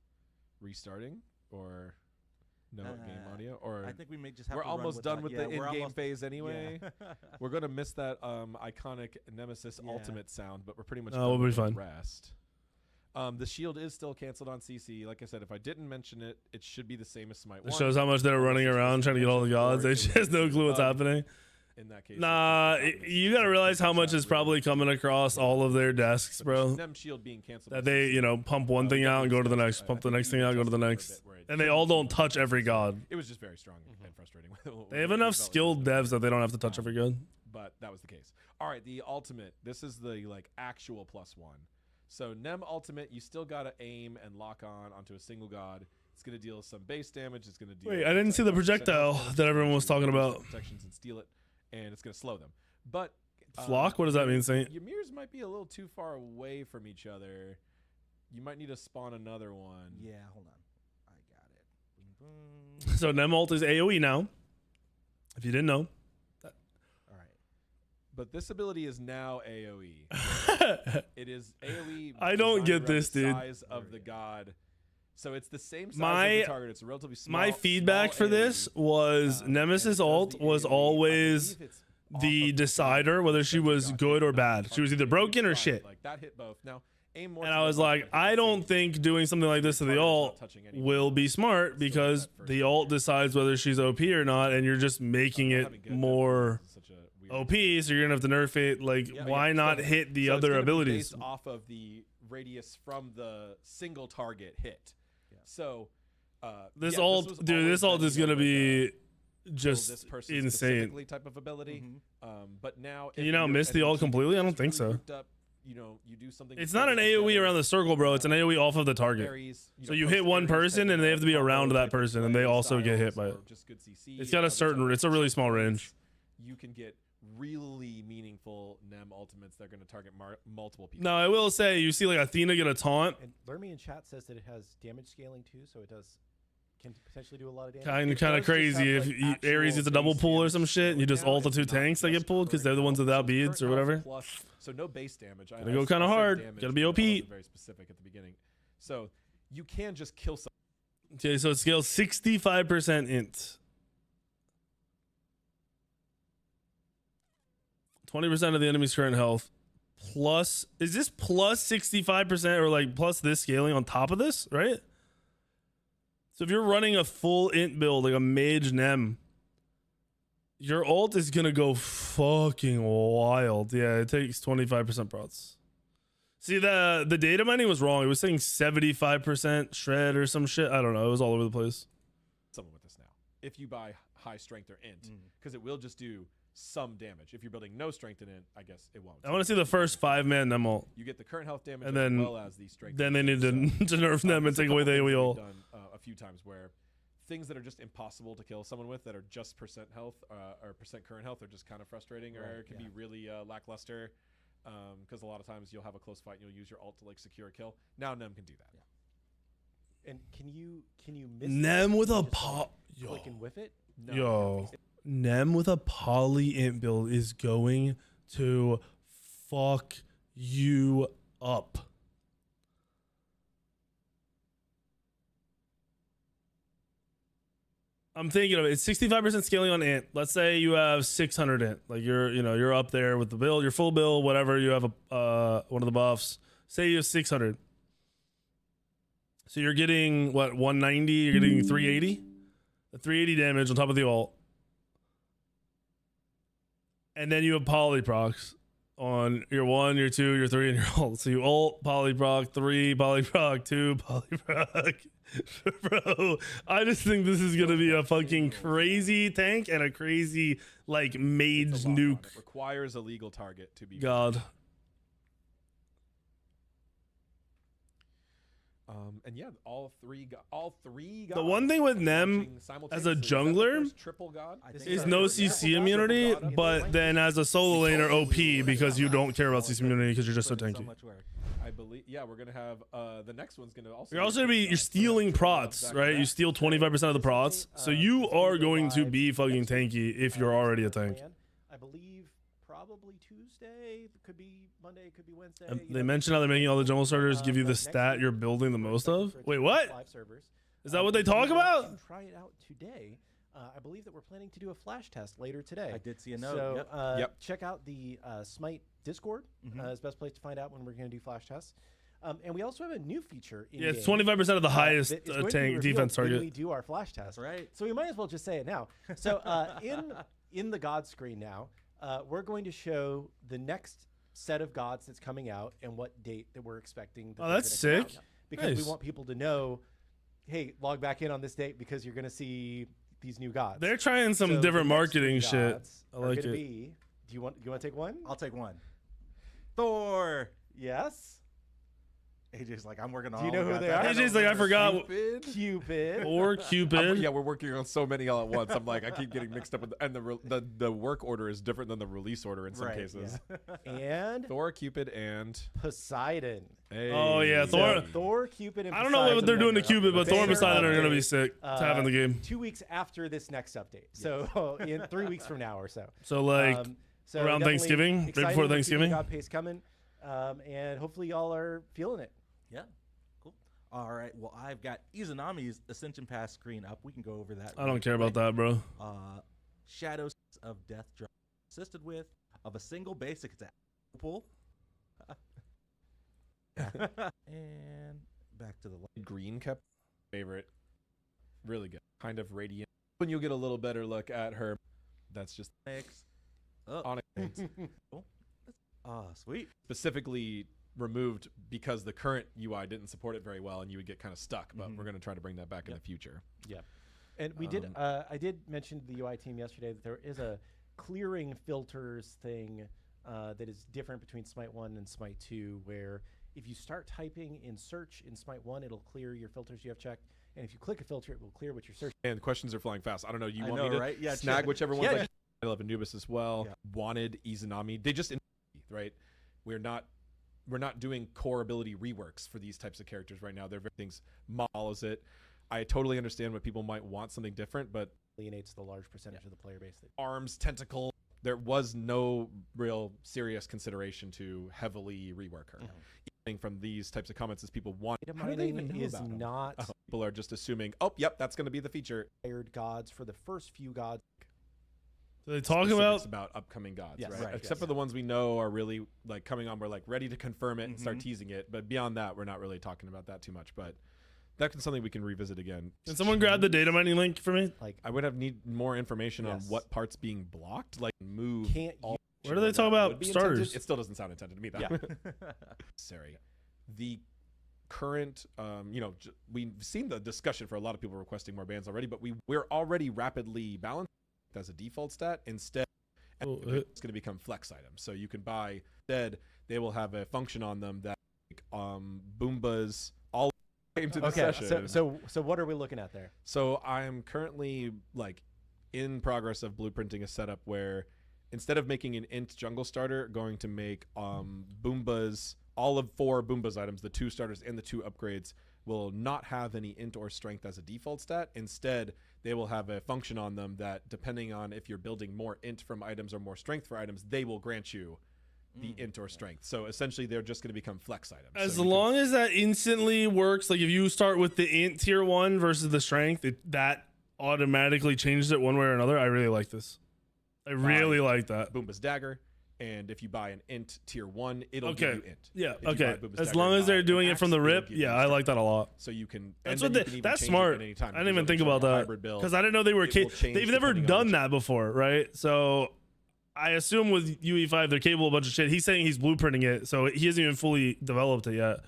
restarting or no game audio. I Or think we may just have we're to run almost done with yeah, the we're in-game almost- phase anyway. Yeah. We're gonna miss that iconic Nemesis Yeah. ultimate sound, but we're pretty much Oh, done we'll be with the fine. rest. The shield is still canceled on CC. Like I said, if I didn't mention it, it should be the same as Smite 1. It shows how much they're running around trying to get all the gods. They just has no clue what's happening. In that case, Nah, you gotta realize how much is probably coming across all of their desks, bro. Nem shield being canceled. That they, pump one thing out and go to the next, pump the next thing out, go to the next. And they all don't touch every god. It was just very strong and frustrating. They have enough skilled devs that they don't have to touch every god. But that was the case. All right, the ultimate. This is the actual +1. So Nem ultimate, you still gotta aim and lock on onto a single god. It's gonna deal some base damage. It's gonna deal. Wait, I didn't see the projectile that everyone was talking about. Protections and steal it, and it's gonna slow them. But Flock? What does that mean, Saint? Your mirrors might be a little too far away from each other. You might need to spawn another one. Yeah, hold on. I got it. Boom, boom. So Nem ult is AoE now. If you didn't know. All right. But this ability is now AoE. It is AoE. I don't designed get around this, the dude. Size of the god. So it's the same size My- as the target. It's a relatively small. My feedback small for this AoE. was And Nemesis it does ult the was AoE. I always believe it's off the of decider whether she was good or bad. She was either broken or Right, shit. Like that hit both. Now aim more. And to I the was left, like, think I that's don't safe. think doing something like this to the Target's not ult touching anyone. will be smart because the ult decides whether she's OP or not, and you're just making it Having good more is such a weird OP, so you're gonna have to nerf it. Like, Yeah, why yeah. not So- hit the so it's other gonna be abilities? based off of the radius from the single target hit. So This yeah, ult, was dude, always this ult meant is to gonna like, be kill just this person insane. specifically type of ability. But now, Can if you now you're- miss and the if ult you completely? I don't just think really so. grouped Up, you do something. It's not an AoE around the circle, bro. It's an AoE off of the target. So you hit one person and they have to be around that person, and they also get hit by it. Just good CC. It's got a certain, it's a really small range. You can get really meaningful Nem ultimates that are going to target multiple people. No, I will say, you see like Athena get a taunt, And Lermy in chat says that it has damage scaling too, so it can potentially do a lot of damage. kind of does just crazy. have, If like, you, Ares actual gets a double base pull or damage some shit, and you scale. just Now ult the it's two not tanks that just get pulled because they're the current ones health. without So beads or current whatever. health plus- so no base damage. Gotta go kinda I said hard. damage, Gotta be but I OP. wasn't very specific at the beginning. So you can just kill someone. Okay, so it scales 65% int. 20% of the enemy's current health. Plus, is this plus 65% or like plus this scaling on top of this, right? So if you're running a full int build, like a mage nem, your ult is gonna go fucking wild. Yeah, it takes 25% prots. See, the data mining was wrong. It was saying 75% shred or some shit. I don't know. It was all over the place. Someone with this now. If you buy high strength or int, because it will just do some damage. If you're building no strength in int, I guess it won't. I want to see the first 5-man nem ult. You get the current health damage And as then- well as the strength. Then they need to, damage. to nerf them and There's a take away the couple things AoE that ult. we've done a few times where things that are just impossible to kill someone with that are just percent health or percent current health are just kind of frustrating, or it can be really lackluster. Because a lot of times you'll have a close fight and you'll use your ult to like secure a kill. Now Nem can do that. And can you miss Nem that? with a Just, pop. click and whiff it? No, Yo. Nem with a poly int build is going to fuck you up. I'm thinking of it. It's 65% scaling on int. Let's say you have 600 int. Like you're up there with the build, your full build, whatever. You have a one of the buffs. Say you have 600. So you're getting what 190. You're getting 380. The 380 damage on top of the ult. And then you have polyprocs on your 1, your 2, your 3, and your ult. So you ult, polyproc, 3, polyproc, 2, polyproc. Bro, I just think this is gonna be a fucking crazy tank and a crazy like mage It's a lot on nuke. it. Requires a legal target to be. God. And yeah, all three. The one thing with Nem launching as a simultaneously. Is that the jungler first triple god. I think is so. no Yeah. CC immunity, God. but then as a solo laner OP because you don't care about CC immunity because you're just so Put in tanky. much work. I believe. Yeah, we're gonna have the next one's gonna also. You're also gonna be you're stealing prots, right? You steal 25% of the prots, so you are going to be fucking tanky if you're already a tank. I believe probably Tuesday. It could be Monday. It could be Wednesday. They mentioned how they're making all the jungle starters give you the stat you're building the most of. Wait, what? Live servers. Is that what they If you talk want about? to try it out today. I believe that we're planning to do a flash test later today. I did see a note. So Yep. Yep. check out the Smite Discord. Is the best place to find out when we're going to do flash tests. And we also have a new feature. In Yeah, it's game, 25% of the highest that is going to be tank revealed defense when target. we do our flash test. Right. So we might as well just say it now. So in the god screen now, we're going to show the next set of gods that's coming out and what date that we're expecting. That Oh, they're that's gonna come sick. out. Because Nice. we want people to know, hey, log back in on this date because you're going to see these new gods. They're trying some So the different next marketing three shit. gods I are like gonna it. Be, do you want to take one? I'll take one. Thor. Yes. AJ's like, I'm working on. Do you know all who the they gods. are? AJ's like, I forgot. Cupid. Cupid. Or Cupid. Yeah, we're working on so many all at once. I'm like, I keep getting mixed up with, and the work order is different than the release order in some Right, cases. And Thor, Cupid, and Poseidon. Oh, yeah, Hey. Thor. So Thor, Cupid, and I don't know what Poseidon they're doing to are Cupid, but Thor and banger Poseidon are gonna be update, sick to have in the game. 2 weeks after this next update. So in 3 weeks from now or so. So like So around definitely Thanksgiving, right excited before with Thanksgiving. God Pace coming, and hopefully y'all are feeling it. Yeah. Cool. All right. Well, I've got Izanami's Ascension Pass screen up. We can go over that. I don't care about that, bro. Shadows of Death Drop assisted with of a single basic attack. Pull. And back to the green kept favorite. Really good. Kind of radiant. When you'll get a little better look at her. That's just next. Oh, Onyx things. cool. Sweet. Specifically removed because the current UI didn't support it very well and you would get kind of stuck, but we're going to try to bring that back in the future. Yeah. And we did. I did mention to the UI team yesterday that there is a clearing filters thing that is different between Smite 1 and Smite 2, where if you start typing in search in Smite 1, it'll clear your filters you have checked. And if you click a filter, it will clear what you're searching. And questions are flying fast. I don't know. You I want know, me to right? Yeah, snag check. whichever one's Yeah. like I love Anubis as well. Yeah. Wanted Izanami. They just right. We're not doing core ability reworks for these types of characters right now. They're very things models it. I totally understand what people might want something different, but Alienates the large percentage of the player base. That arms, tentacle, there was no real serious consideration to heavily rework her. Even from these types of comments as people want. data How do they even mining know is about 'em? not People are just assuming, oh, yep, that's going to be the feature. hired gods for the first few gods. Do they talk Specifics about? about upcoming gods, Yes, right? right, Except yes. for the ones we know are really like coming on. We're like ready to confirm it and start teasing it. But beyond that, we're not really talking about that too much. But that's something we can revisit again. Can someone grab the data mining link for me? Like, I would have need more information on Yes. what parts being blocked, like move. Can't all Where do they that talk about would be intended. starters? It still doesn't sound intended to me. That Yeah. necessary. The current, we've seen the discussion for a lot of people requesting more bans already, but we're already rapidly balanced as a default stat. Instead, it's going to become flex items. So you can buy instead. They will have a function on them that Boombas all came to the okay, session. so what are we looking at there? So I'm currently like in progress of blueprinting a setup where instead of making an int jungle starter, going to make Boombas, all of 4 Boombas items, the 2 starters and the 2 upgrades will not have any int or strength as a default stat. Instead, they will have a function on them that depending on if you're building more int from items or more strength for items, they will grant you the int or strength. So essentially they're just going to become flex items. As So you long as that instantly works, like if you start with the int tier 1 versus the strength, that automatically changes it one way or another. I really like this. I really like that. Boomba's Dagger, and if you buy an int tier 1, it'll Okay. give you int. Yeah. If you buy Okay. Boomba's As Dagger long and as they're buy doing an it from axe, the it'll rip, give you yeah, I strength. like that a lot. So you can. That's and what then you can even that's change it smart. at any time. I If didn't you even think wanna about try a that hybrid build, because I didn't know they were. it will change They've never depending on done which- that before, right? So I assume with UE5 they're capable of a bunch of shit. He's saying he's blueprinting it, so he hasn't even fully developed it yet.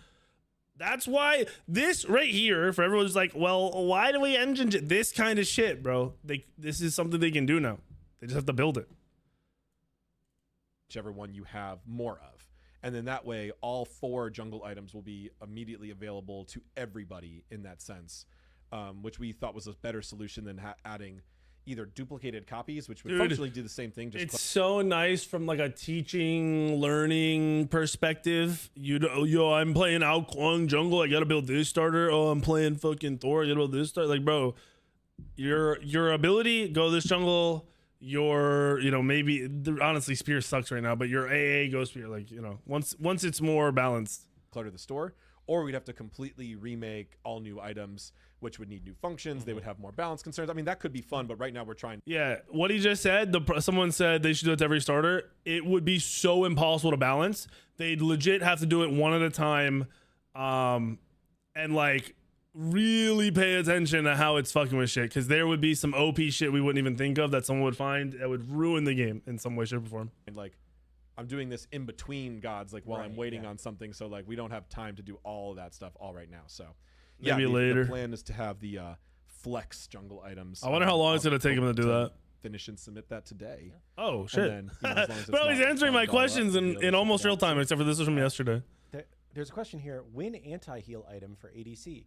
That's why this right here, for everyone who's like, well, why do we engine this kind of shit, bro? This is something they can do now. They just have to build it. Whichever one you have more of. And then that way, all 4 jungle items will be immediately available to everybody in that sense, which we thought was a better solution than adding either duplicated copies, which would functionally do the same thing. Just It's so nice from like a teaching, learning perspective. Yo, I'm playing Ao Kuang jungle. I gotta build this starter. Oh, I'm playing fucking Thor. I gotta build this starter. Like, bro, your ability, go this jungle. Maybe honestly, Spear sucks right now, but your AA go Spear. Like, once it's more balanced. clutter the store, or we'd have to completely remake all new items, which would need new functions. They would have more balance concerns. I mean, that could be fun, but right now we're trying. Yeah, what he just said, someone said they should do it to every starter. It would be so impossible to balance. They'd legit have to do it one at a time, and like really pay attention to how it's fucking with shit, because there would be some OP shit we wouldn't even think of that someone would find that would ruin the game in some way, shape, or form. And like, I'm doing this in between gods, like while I'm waiting on something. So like, we don't have time to do all of that stuff all right now. So yeah, Maybe later. The plan is to have the flex jungle items. I wonder how long it's gonna take him to do that. Finish and submit that today. Oh shit! And then, as long as it's Bro, he's not answering my bugged all up, questions we'll be able in to almost ship it real out. time, except for this was from yesterday. There's a question here. Win anti-heal item for ADC.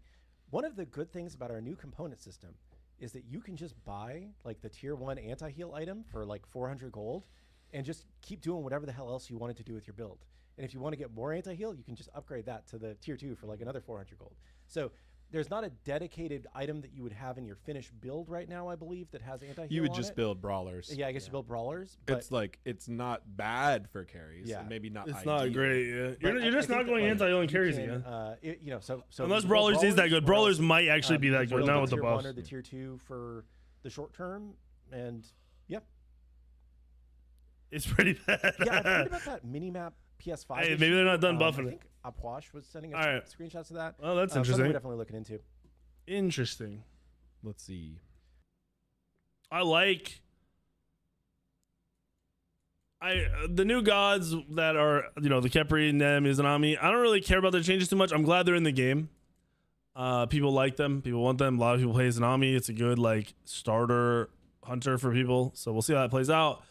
One of the good things about our new component system is that you can just buy like the tier 1 anti-heal item for like 400 gold and just keep doing whatever the hell else you wanted to do with your build. And if you want to get more anti-heal, you can just upgrade that to the tier 2 for like another 400 gold. So there's not a dedicated item that you would have in your finished build right now, I believe, that has anti-heal. You would on just it. build brawlers. Yeah, I guess you build brawlers. But It's like, it's not bad for carries. Yeah. And maybe not. It's ideal. not great. Yeah, But you're just I not think going that, anti-heal and you carries can, again. So Unless you build Brawlers is that good. or Brawlers else, might actually be you that can good build now with the tier buffs. 1 or the tier 2 for the short term, and yeah. It's pretty bad. Yeah, I've heard about that mini-map PS5. Hey, issue. maybe they're not done I buffing it. think Apwash was sending us All right. screenshots of that. Well, that's Something interesting. we're definitely looking into. Interesting. Let's see. I like the new gods that are, the Khepri, Nem, Izanami. I don't really care about their changes too much. I'm glad they're in the game. People like them. People want them. A lot of people play Izanami. It's a good like starter hunter for people. So we'll see how that plays out.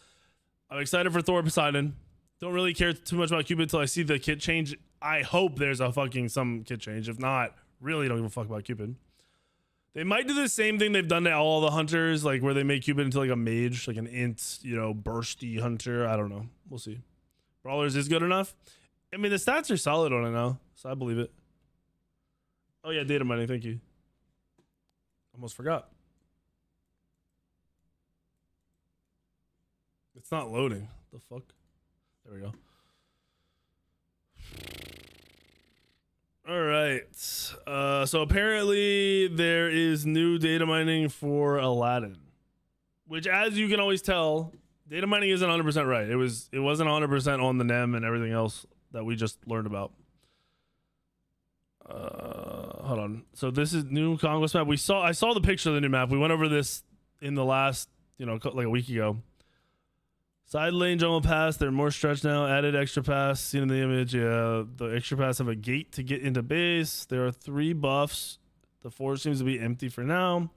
I'm excited for Thor Poseidon. Don't really care too much about Cupid until I see the kit change. I hope there's some kit change. If not, really don't give a fuck about Cupid. They might do the same thing they've done to all the hunters, like where they make Cupid into like a mage, like an int, bursty hunter. I don't know. We'll see. Brawlers is good enough. I mean, the stats are solid on it now, so I believe it. Oh yeah, data mining. Thank you. Almost forgot. It's not loading. The fuck? There we go. All right. So apparently there is new data mining for Aladdin, which, as you can always tell, data mining isn't 100% right. It wasn't 100% on the NEM and everything else that we just learned about. Hold on. So this is new Conquest map. I saw the picture of the new map. We went over this in the last, like a week ago. Side lane jungle pass, they're more stretched now. Added extra pass, seen in the image. Yeah, the extra pass have a gate to get into base. There are 3 buffs. The 4 seems to be empty for now.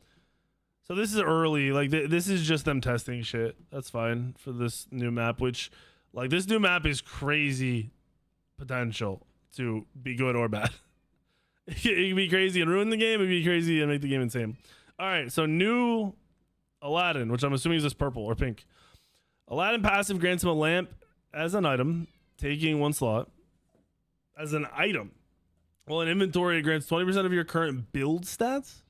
So this is early. Like this is just them testing shit. That's fine for this new map, which like this new map is crazy potential to be good or bad. It can be crazy and ruin the game. It can be crazy and make the game insane. All right, so new Aladdin, which I'm assuming is this purple or pink. Aladdin passive grants him a lamp as an item, taking 1 slot. As an item. Well, in inventory, it grants 20% of your current build stats.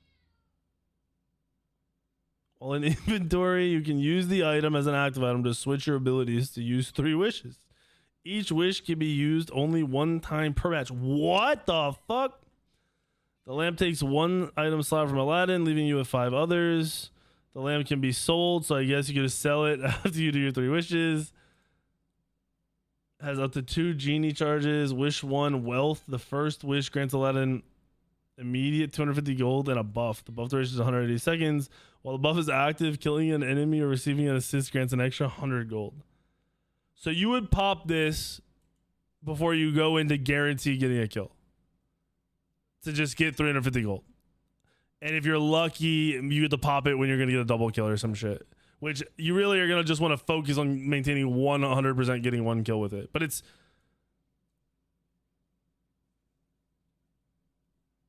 While in inventory, you can use the item as an active item to switch your abilities to use 3 wishes. Each wish can be used only 1 time per match. What the fuck? The lamp takes 1 item slot from Aladdin, leaving you with 5 others. The lamp can be sold, so I guess you could just sell it after you do your 3 wishes. Has up to 2 genie charges. Wish 1 wealth. The first wish grants Aladdin immediate 250 gold and a buff. The buff duration is 180 seconds. While the buff is active, killing an enemy or receiving an assist grants an extra 100 gold. So you would pop this before you go into guarantee getting a kill to just get 350 gold. And if you're lucky, you get to pop it when you're going to get a double kill or some shit, which you really are going to just want to focus on maintaining 100% getting 1 kill with it. But it's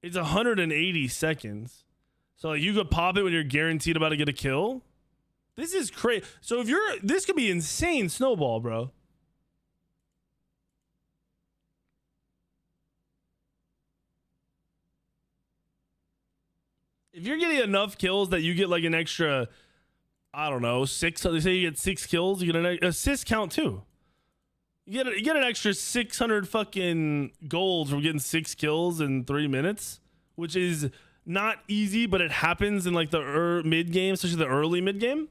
180 seconds. So like, you could pop it when you're guaranteed about to get a kill. This is crazy. So if this could be insane snowball, bro. If you're getting enough kills that you get like an extra, I don't know, 6. They say you get 6 kills, you get an assist count too. You get an extra 600 fucking gold from getting 6 kills in 3 minutes, which is not easy, but it happens in like the mid game, especially the early mid game.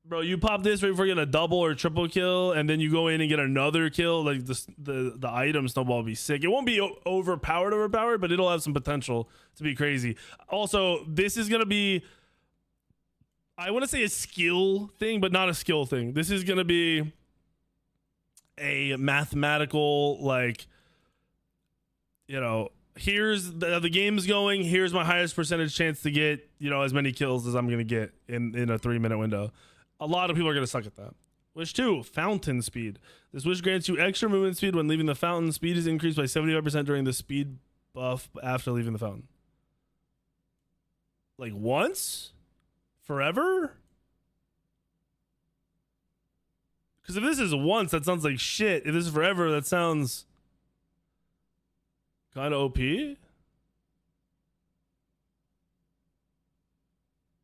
Bro, you pop this right before you get a double or triple kill, and then you go in and get another kill. Like the item snowball will be sick. It won't be overpowered, but it'll have some potential to be crazy. Also, this is gonna be, I want to say a skill thing, but not a skill thing. This is gonna be a mathematical, like, you know, here's the game's going. Here's my highest percentage chance to get, you know, as many kills as I'm gonna get in a 3-minute window. A lot of people are going to suck at that. Wish 2, fountain speed. This wish grants you extra movement speed when leaving the fountain. Speed is increased by 75% during the speed buff after leaving the fountain. Like once? Forever? Because if this is once, that sounds like shit. If this is forever, that sounds kind of OP.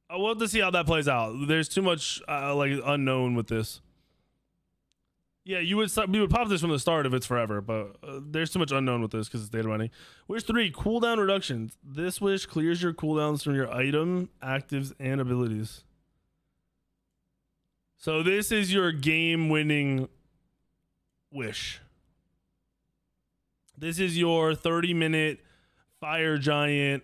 We'll have to see how that plays out. There's too much like unknown with this. Yeah, we would pop this from the start if it's forever, but there's too much unknown with this because it's data mining. Wish 3, cooldown reductions. This wish clears your cooldowns from your item, actives, and abilities. So this is your game-winning wish. This is your 30-minute fire giant.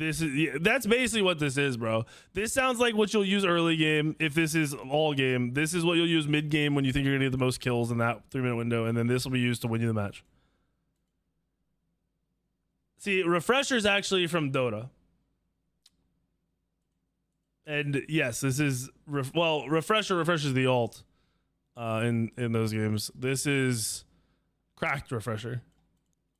That's basically what this is, bro. This sounds like what you'll use early game if this is all game. This is what you'll use mid game when you think you're gonna get the most kills in that 3-minute window, and then this will be used to win you the match. See, refresher's actually from Dota. And yes, this is refresher's the ult in those games. This is cracked refresher.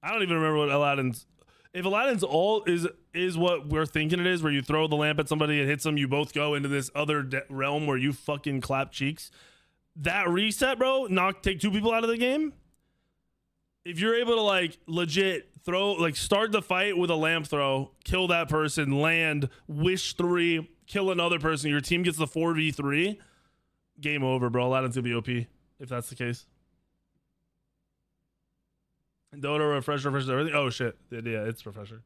I don't even remember what Aladdin's. If Aladdin's ult is what we're thinking it is, where you throw the lamp at somebody, it hits them, you both go into this other realm where you fucking clap cheeks. That reset, bro, take 2 people out of the game. If you're able to like legit throw, like start the fight with a lamp throw, kill that person, land, wish 3, kill another person, your team gets the 4v3, game over, bro. Aladdin's gonna be OP if that's the case. Dota refresher, everything. Oh shit, yeah, it's refresher.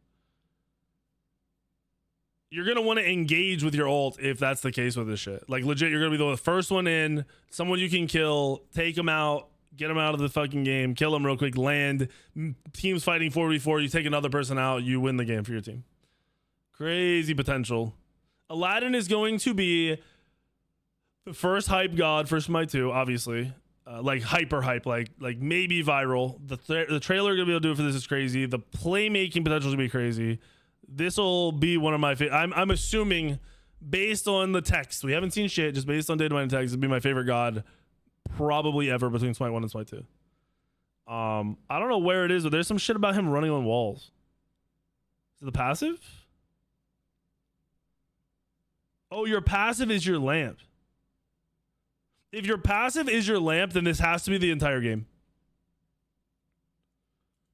You're gonna want to engage with your ult if that's the case with this shit. Like legit, you're gonna be the first one in, someone you can kill, take them out, get them out of the fucking game, kill them real quick, land. Teams fighting 4v4, you take another person out, you win the game for your team. Crazy potential. Aladdin is going to be the first hype god for Smite 2, obviously. Like hyper hype, like maybe viral. The trailer gonna be able to do it for this is crazy. The playmaking potential is gonna be crazy. This will be one of my favorite. I'm assuming based on the text, we haven't seen shit, just based on data mining text, it'd be my favorite god probably ever between Smite 1 and Smite 2. I don't know where it is, but there's some shit about him running on walls. Is it the passive? Oh, your passive is your lamp. If your passive is your lamp, then this has to be the entire game.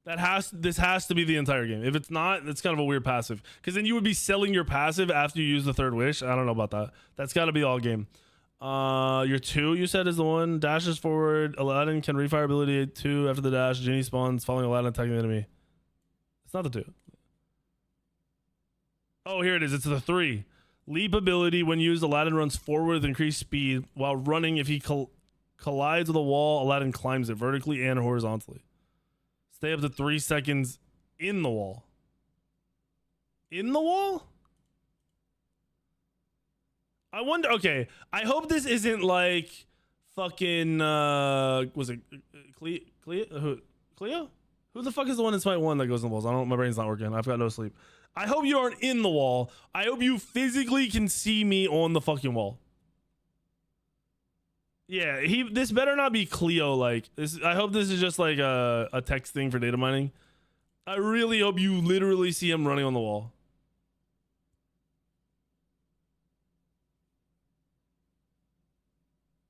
This has to be the entire game. If it's not, it's kind of a weird passive. Because then you would be selling your passive after you use the 3rd wish. I don't know about that. That's got to be all game. Your 2, you said, is the one. Dashes forward. Aladdin can refire ability 2 after the dash. Genie spawns following Aladdin attacking the enemy. It's not the 2. Oh, here it is. It's the 3. Leap ability. When used, Aladdin runs forward with increased speed. While running, if he collides with a wall, Aladdin climbs it vertically and horizontally. Stay up to 3 seconds in the wall. In the wall? I wonder. Okay, I hope this isn't like fucking. Was it Cleo? Who the fuck is the one in Smite 1 that goes in the walls? I don't. My brain's not working. I've got no sleep. I hope you aren't in the wall. I hope you physically can see me on the fucking wall. Yeah, this better not be Cleo like this. I hope this is just like a text thing for data mining. I really hope you literally see him running on the wall.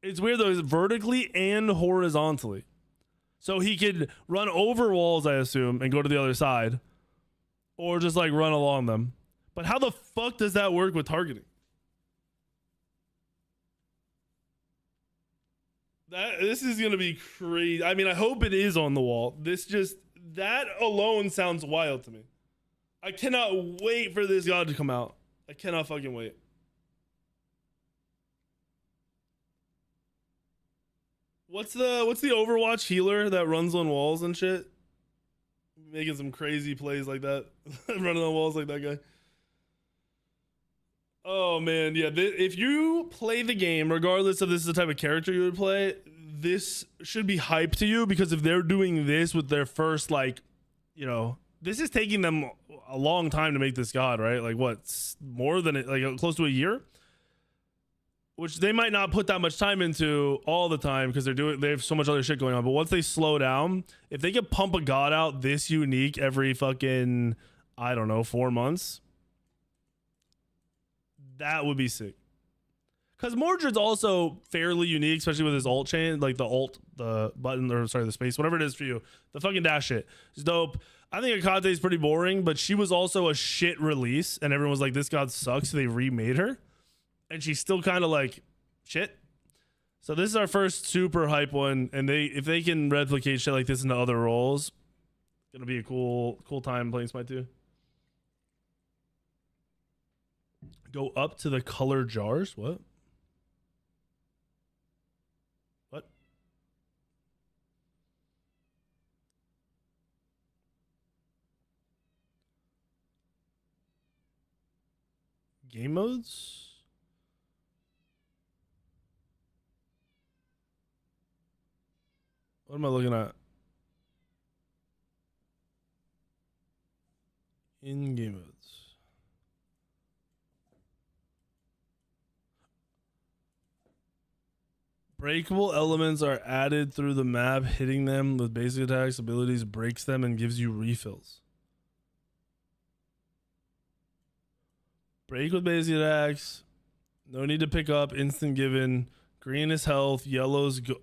It's weird though, it's vertically and horizontally. So he could run over walls, I assume, and go to the other side. Or just like run along them. But how the fuck does that work with targeting? This is gonna be crazy. I mean, I hope it is on the wall. That alone sounds wild to me. I cannot wait for this god to come out. I cannot fucking wait. What's the Overwatch healer that runs on walls and shit? Making some crazy plays like that. Running on walls like that guy. Oh man, yeah. If you play the game, regardless of this is the type of character you would play, this should be hype to you, because if they're doing this with their first, like, you know, this is taking them a long time to make this god, right? Like what, more than like close to a year? Which they might not put that much time into all the time because they have so much other shit going on. But once they slow down, if they could pump a god out this unique every fucking, I don't know, 4 months, that would be sick. Because Mordred's also fairly unique, especially with his ult chain, like the button, or sorry, the space, whatever it is for you. The fucking dash shit is dope. I think Akate is pretty boring, but she was also a shit release, and everyone was like, this god sucks, so they remade her. And she's still kind of like shit. So this is our first super hype one, and if they can replicate shit like this into other roles, it's gonna be a cool time playing Smite 2. Go up to the color jars. What? Game modes? What am I looking at? In game modes. Breakable elements are added through the map. Hitting them with basic attacks, abilities breaks them and gives you refills. Break with basic attacks. No need to pick up. Instant given. Green is health. Yellow's go.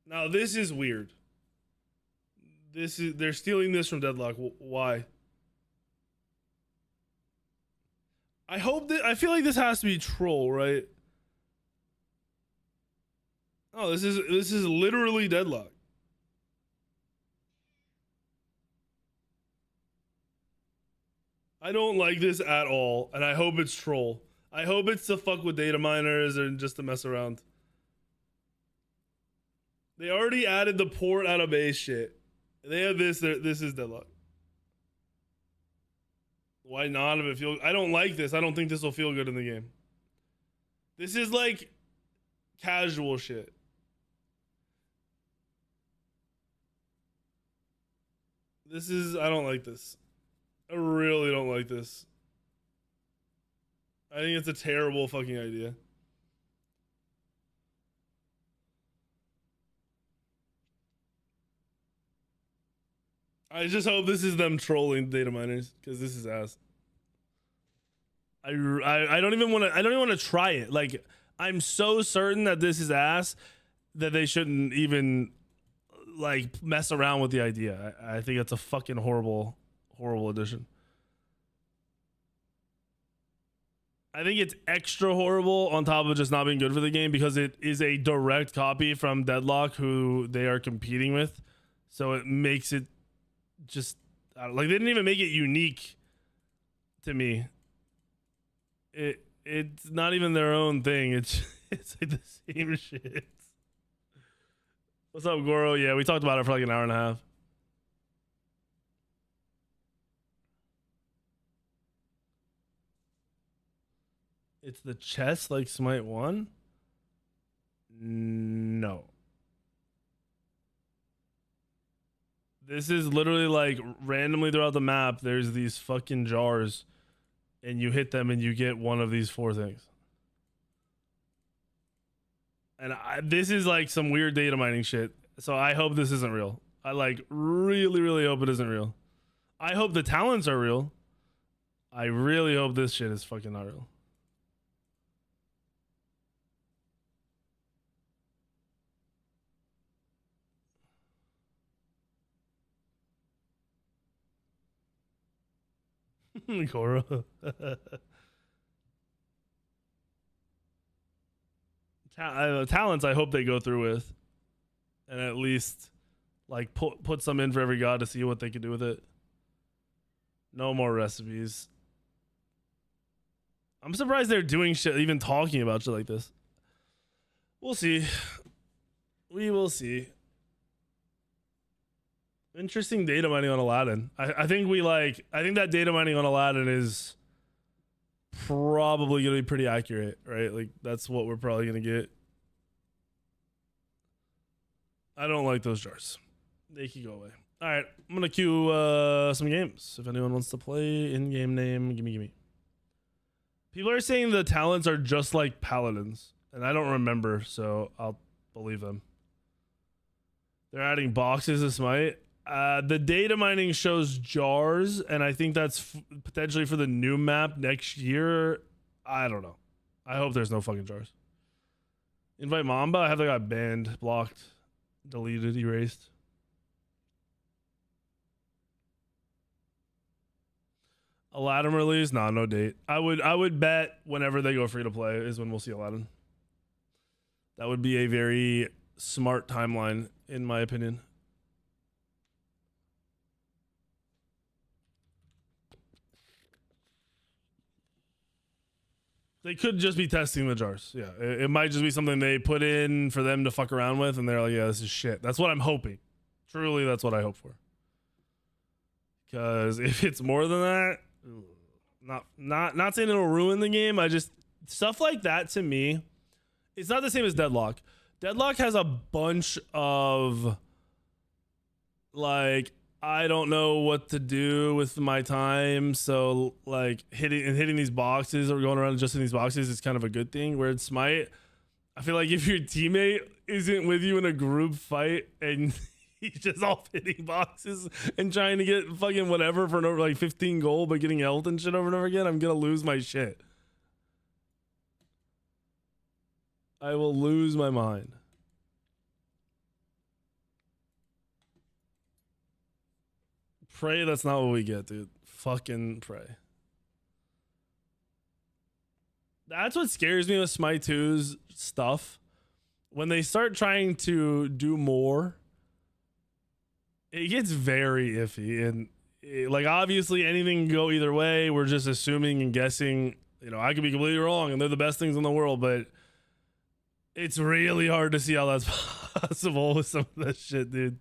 Now this is weird. They're stealing this from Deadlock. Why? I feel like this has to be troll, right? Oh, this is literally Deadlock. I don't like this at all, and I hope it's troll. I hope it's to fuck with data miners and just to mess around. They already added the port out of base shit. They have this. This is Deadlock. Why not? If it feel, I don't like this. I don't think this will feel good in the game. This is like casual shit. I don't like this. I really don't like this. I think it's a terrible fucking idea. I just hope this is them trolling data miners, because this is ass. I don't even want to try it. Like, I'm so certain that this is ass that they shouldn't even like mess around with the idea. I think it's a fucking horrible addition. I think it's extra horrible on top of just not being good for the game, because it is a direct copy from Deadlock, who they are competing with. So it makes it just like they didn't even make it unique to me. It's not even their own thing. It's like the same shit. What's up, Goro? Yeah, we talked about it for like an hour and a half. It's the chest like Smite 1? No. This is literally like randomly throughout the map, there's these fucking jars, and you hit them and you get one of these 4 things. And this is like some weird data mining shit. So I hope this isn't real. I like really, really hope it isn't real. I hope the talents are real. I really hope this shit is fucking not real. Goro. Talents I hope they go through with, and at least like put some in for every god to see what they can do with it. No more recipes. I'm surprised they're doing shit, even talking about shit like this. We'll see. We will see. Interesting data mining on Aladdin. I think that data mining on Aladdin is probably gonna be pretty accurate, right? Like that's what we're probably gonna get. I don't like those jars. They can go away. All right, I'm gonna queue some games. If anyone wants to play, in-game name, gimme. People are saying the talents are just like paladins, and I don't remember, so I'll believe them. They're adding boxes to Smite. The data mining shows jars, and I think that's potentially for the new map next year. I don't know. I hope there's no fucking jars. Invite Mamba. I have that guy banned, blocked, deleted, erased. Aladdin release? Nah, no date. I would bet whenever they go free to play is when we'll see Aladdin. That would be a very smart timeline, in my opinion. They could just be testing the jars. Yeah, it might just be something they put in for them to fuck around with, and they're like, yeah, this is shit. That's what I'm hoping. Truly, that's what I hope for. Because if it's more than that, not saying it'll ruin the game. Stuff like that to me, it's not the same as Deadlock. Deadlock has a bunch of like, I don't know what to do with my time, so like hitting these boxes or going around just in these boxes is kind of a good thing. Where in Smite, I feel like if your teammate isn't with you in a group fight and he's just off hitting boxes and trying to get fucking whatever for over like 15 gold, but getting health and shit over and over again, I'm gonna lose my shit. I will lose my mind. Pray that's not what we get, dude. Fucking pray. That's what scares me with Smite 2's stuff. When they start trying to do more, it gets very iffy. And like, obviously anything can go either way. We're just assuming and guessing. You know, I could be completely wrong and they're the best things in the world, but it's really hard to see how that's possible with some of that shit, dude.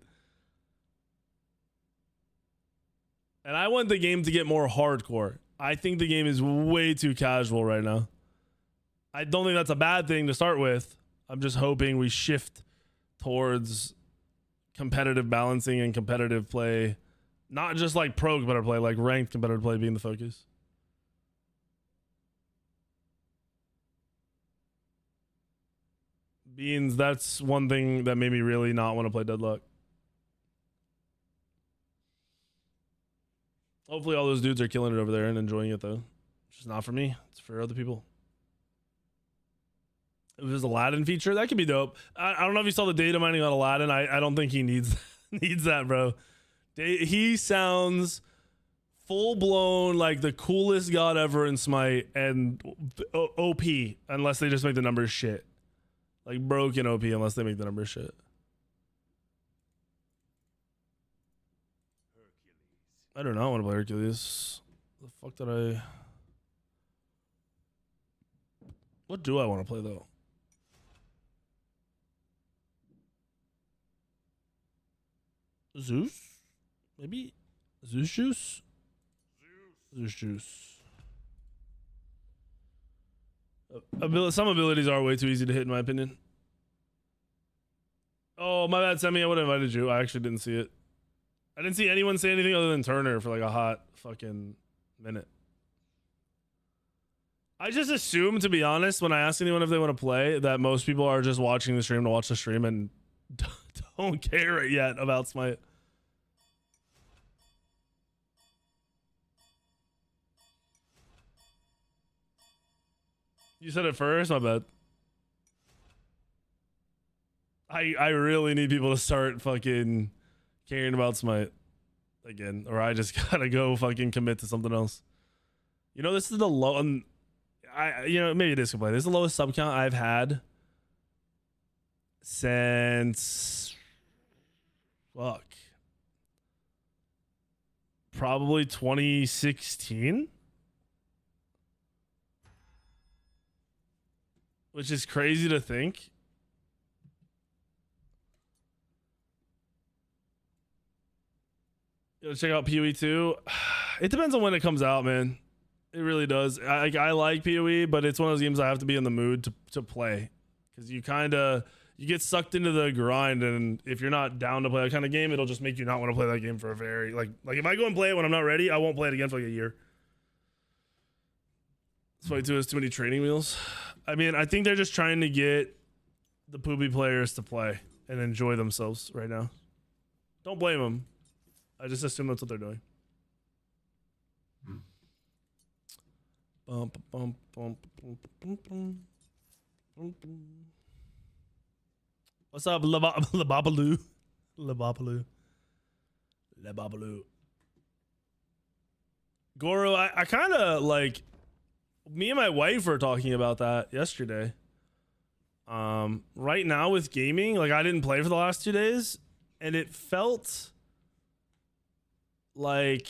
And I want the game to get more hardcore. I think the game is way too casual right now. I don't think that's a bad thing to start with. I'm just hoping we shift towards competitive balancing and competitive play. Not just like pro competitive play, like ranked competitive play being the focus. Beans, that's one thing that made me really not want to play Deadlock. Hopefully all those dudes are killing it over there and enjoying it, though. It's just not for me. It's for other people. If there's Aladdin feature, that could be dope. I don't know if you saw the data mining on Aladdin. I don't think he needs that, bro. He sounds full-blown like the coolest god ever in Smite and OP, unless they just make the numbers shit. Like broken OP unless they make the numbers shit. I do not want to play Hercules. The fuck did I? What do I want to play though? Zeus? Maybe? Zeus Juice? Zeus Juice. Some abilities are way too easy to hit in my opinion. Oh, my bad, Semi. I would have invited you. I actually didn't see it. I didn't see anyone say anything other than Turner for like a hot fucking minute. I just assume, to be honest, when I ask anyone if they want to play, that most people are just watching the stream to watch the stream and don't care yet about Smite. You said it first? My bad. I really need people to start fucking caring about Smite again, or I just gotta go fucking commit to something else. You know, this is the low. Maybe it is complaining. This is the lowest sub count I've had since probably 2016, which is crazy to think. Check out PoE 2. It depends on when it comes out, man. It really does. I like PoE, but it's one of those games I have to be in the mood to play, because you get sucked into the grind, and if you're not down to play that kind of game, it'll just make you not want to play that game for a very like if I go and play it when I'm not ready, I won't play it again for like a year. Smite 2 has too many training wheels. I mean, I think they're just trying to get the poopy players to play and enjoy themselves right now. Don't blame them. I just assume that's what they're doing. What's up, Lebabaloo? Goro, I kind of like, me and my wife were talking about that yesterday. Right now with gaming, like I didn't play for the last 2 days, and it felt like,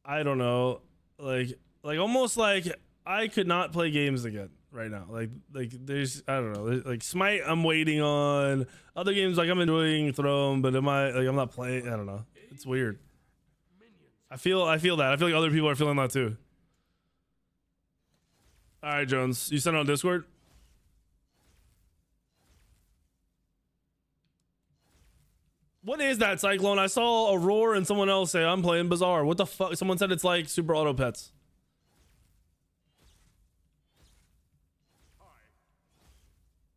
I don't know, like almost like I could not play games again right now. Like there's, I don't know, like Smite I'm waiting on. Other games like I'm enjoying Throne, but I'm not playing. I don't know. It's weird. I feel that. I feel like other people are feeling that too. All right, Jones, you sent it on Discord? What is that, Cyclone? I saw a roar and someone else say I'm playing Bazaar. What the fuck? Someone said it's like Super Auto Pets.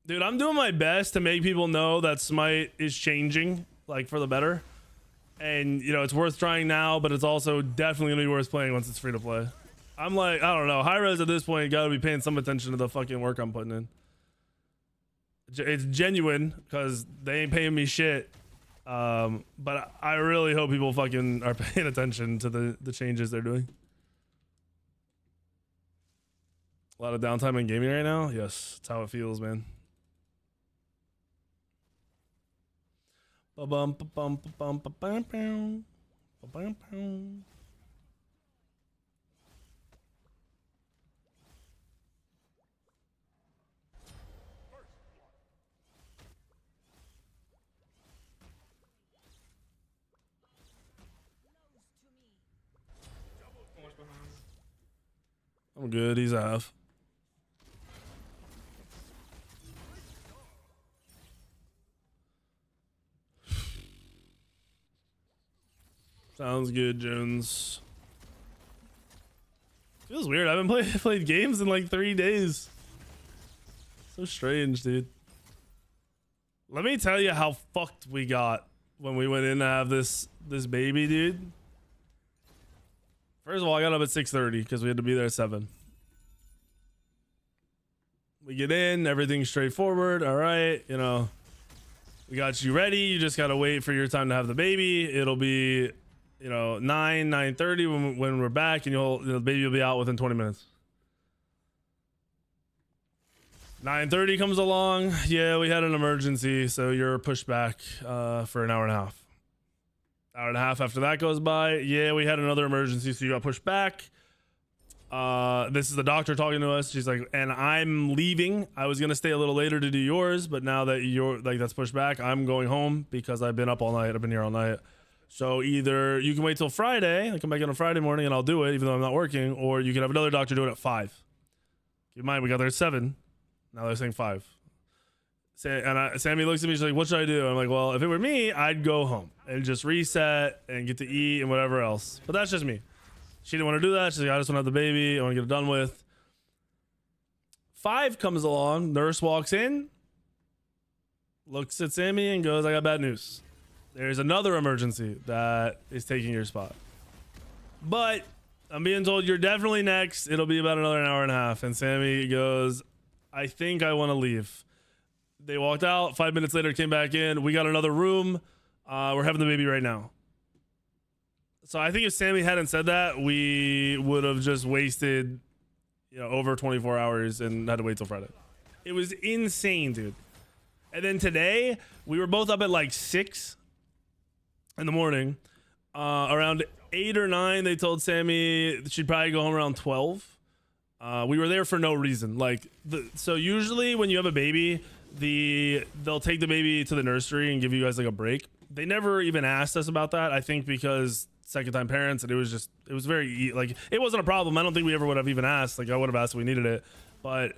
Dude, I'm doing my best to make people know that Smite is changing, like, for the better. And, you know, it's worth trying now, but it's also definitely gonna be worth playing once it's free to play. I'm like, I don't know. High res at this point, you gotta be paying some attention to the fucking work I'm putting in. It's genuine, because they ain't paying me shit. But I really hope people fucking are paying attention to the changes they're doing. A lot of downtime in gaming right now. Yes, that's how it feels, man. Ba-bum, ba-bum, ba-bum, ba-bum, ba-bum, ba-bum, ba-bum. I'm good. He's half. Sounds good, Jones. Feels weird. I haven't played games in like 3 days. So strange, dude. Let me tell you how fucked we got when we went in to have this baby, dude. First of all, I got up at 6:30 because we had to be there at 7. We get in, everything's straightforward. All right, you know, we got you ready. You just gotta wait for your time to have the baby. It'll be, you know, 9:30 when we're back, and the baby will be out within 20 minutes. 9:30 comes along. Yeah, we had an emergency, so you're pushed back for an hour and a half. Hour and a half after that goes by. Yeah, we had another emergency, so you got pushed back. This is the doctor talking to us. She's like, and I'm leaving. I was gonna stay a little later to do yours, but now that you're like that's pushed back, I'm going home because I've been up all night. I've been here all night. So either you can wait till Friday, I come back in on Friday morning and I'll do it, even though I'm not working, or you can have another doctor do it at 5. Keep in mind, we got there at 7. Now they're saying 5. Sammy looks at me, she's like, what should I do? I'm like, well, if it were me, I'd go home and just reset and get to eat and whatever else. But that's just me. She didn't want to do that. She's like, I just want to have the baby. I want to get it done with. 5 comes along. Nurse walks in, looks at Sammy and goes, I got bad news. There's another emergency that is taking your spot. But I'm being told you're definitely next. It'll be about another hour and a half. And Sammy goes, I think I want to leave. They walked out. 5 minutes later, came back in. We got another room. We're having the baby right now. So I think if Sammy hadn't said that, we would have just wasted, over 24 hours and had to wait till Friday. It was insane, dude. And then today, we were both up at like 6 in the morning. Around 8 or 9, they told Sammy she'd probably go home around 12. We were there for no reason. So usually when you have a baby, they'll take the baby to the nursery and give you guys like a break. They never even asked us about that. I think because second time parents, and it was very like, it wasn't a problem. I don't think we ever would have even asked. Like I would have asked if we needed it, but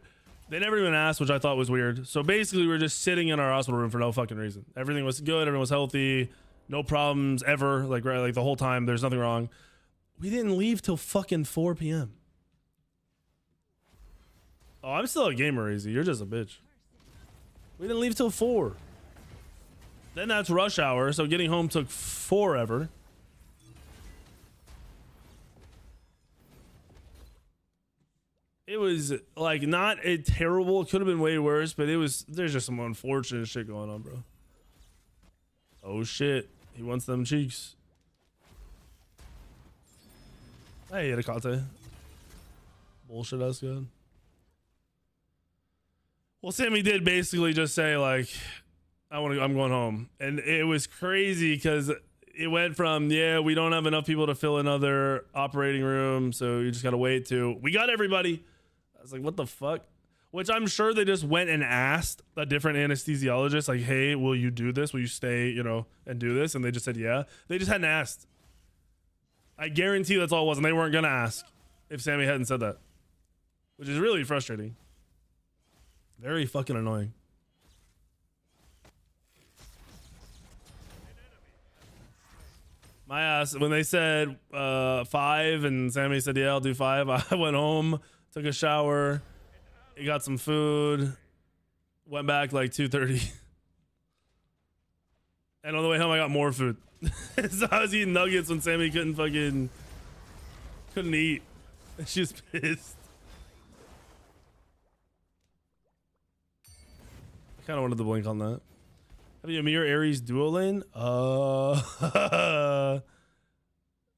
they never even asked, which I thought was weird. So basically we were just sitting in our hospital room for no fucking reason. Everything was good. Everyone was healthy. No problems ever. Like the whole time, there's nothing wrong. We didn't leave till fucking 4 p.m. Oh, I'm still a gamer, Easy. You're just a bitch. We didn't leave till 4. Then that's rush hour, so getting home took forever. It was like not a terrible, it could have been way worse, but there's just some unfortunate shit going on, bro. Oh shit. He wants them cheeks. Hey, Itakate. Bullshit ass good. Well, Sammy did basically just say like, I'm going home. And it was crazy because it went from, we don't have enough people to fill another operating room, so you just gotta wait, to we got everybody. I was like, what the fuck? Which I'm sure they just went and asked a different anesthesiologist, like, hey, will you do this? Will you stay, and do this? And they just said, yeah. They just hadn't asked. I guarantee that's all it was, and they weren't gonna ask if Sammy hadn't said that. Which is really frustrating. Very fucking annoying. My ass, when they said 5 and Sammy said, yeah, I'll do 5, I went home, took a shower, got some food, went back like 2:30. And on the way home, I got more food. So I was eating nuggets when Sammy couldn't eat. She was pissed. I kind of wanted to blink on that. Have you a Mirror Ares duo lane?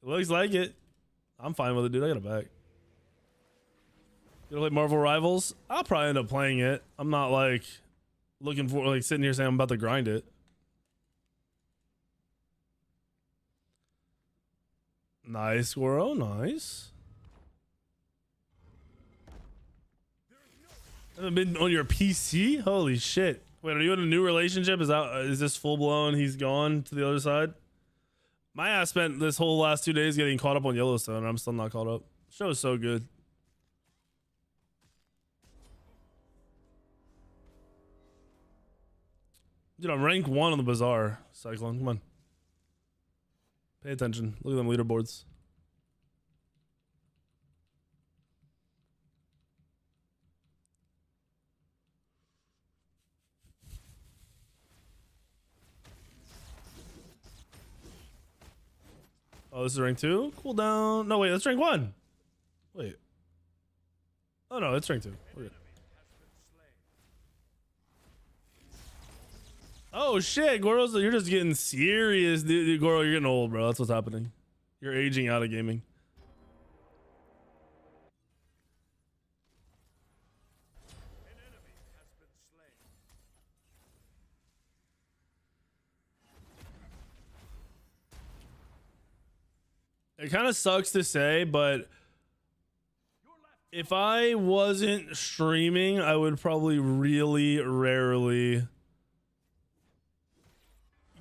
It looks like it. I'm fine with it, dude. I got it back. You gonna play Marvel Rivals? I'll probably end up playing it. I'm not like looking for like sitting here saying I'm about to grind it. Nice, Squirrel. Nice. Haven't been on your PC? Holy shit. Wait, are you in a new relationship? Is this full blown? He's gone to the other side? My ass spent this whole last 2 days getting caught up on Yellowstone, and I'm still not caught up. The show is so good. Dude, I'm rank 1 on the Bazaar, Cyclone. Come on. Pay attention. Look at them leaderboards. Oh, this is rank 2? Cool down. No, wait, that's rank 1. Wait. Oh, no, it's rank 2. We're good. Oh, shit. Goro's, you're just getting serious, dude. Goro, you're getting old, bro. That's what's happening. You're aging out of gaming. It kind of sucks to say, but if I wasn't streaming, I would probably really rarely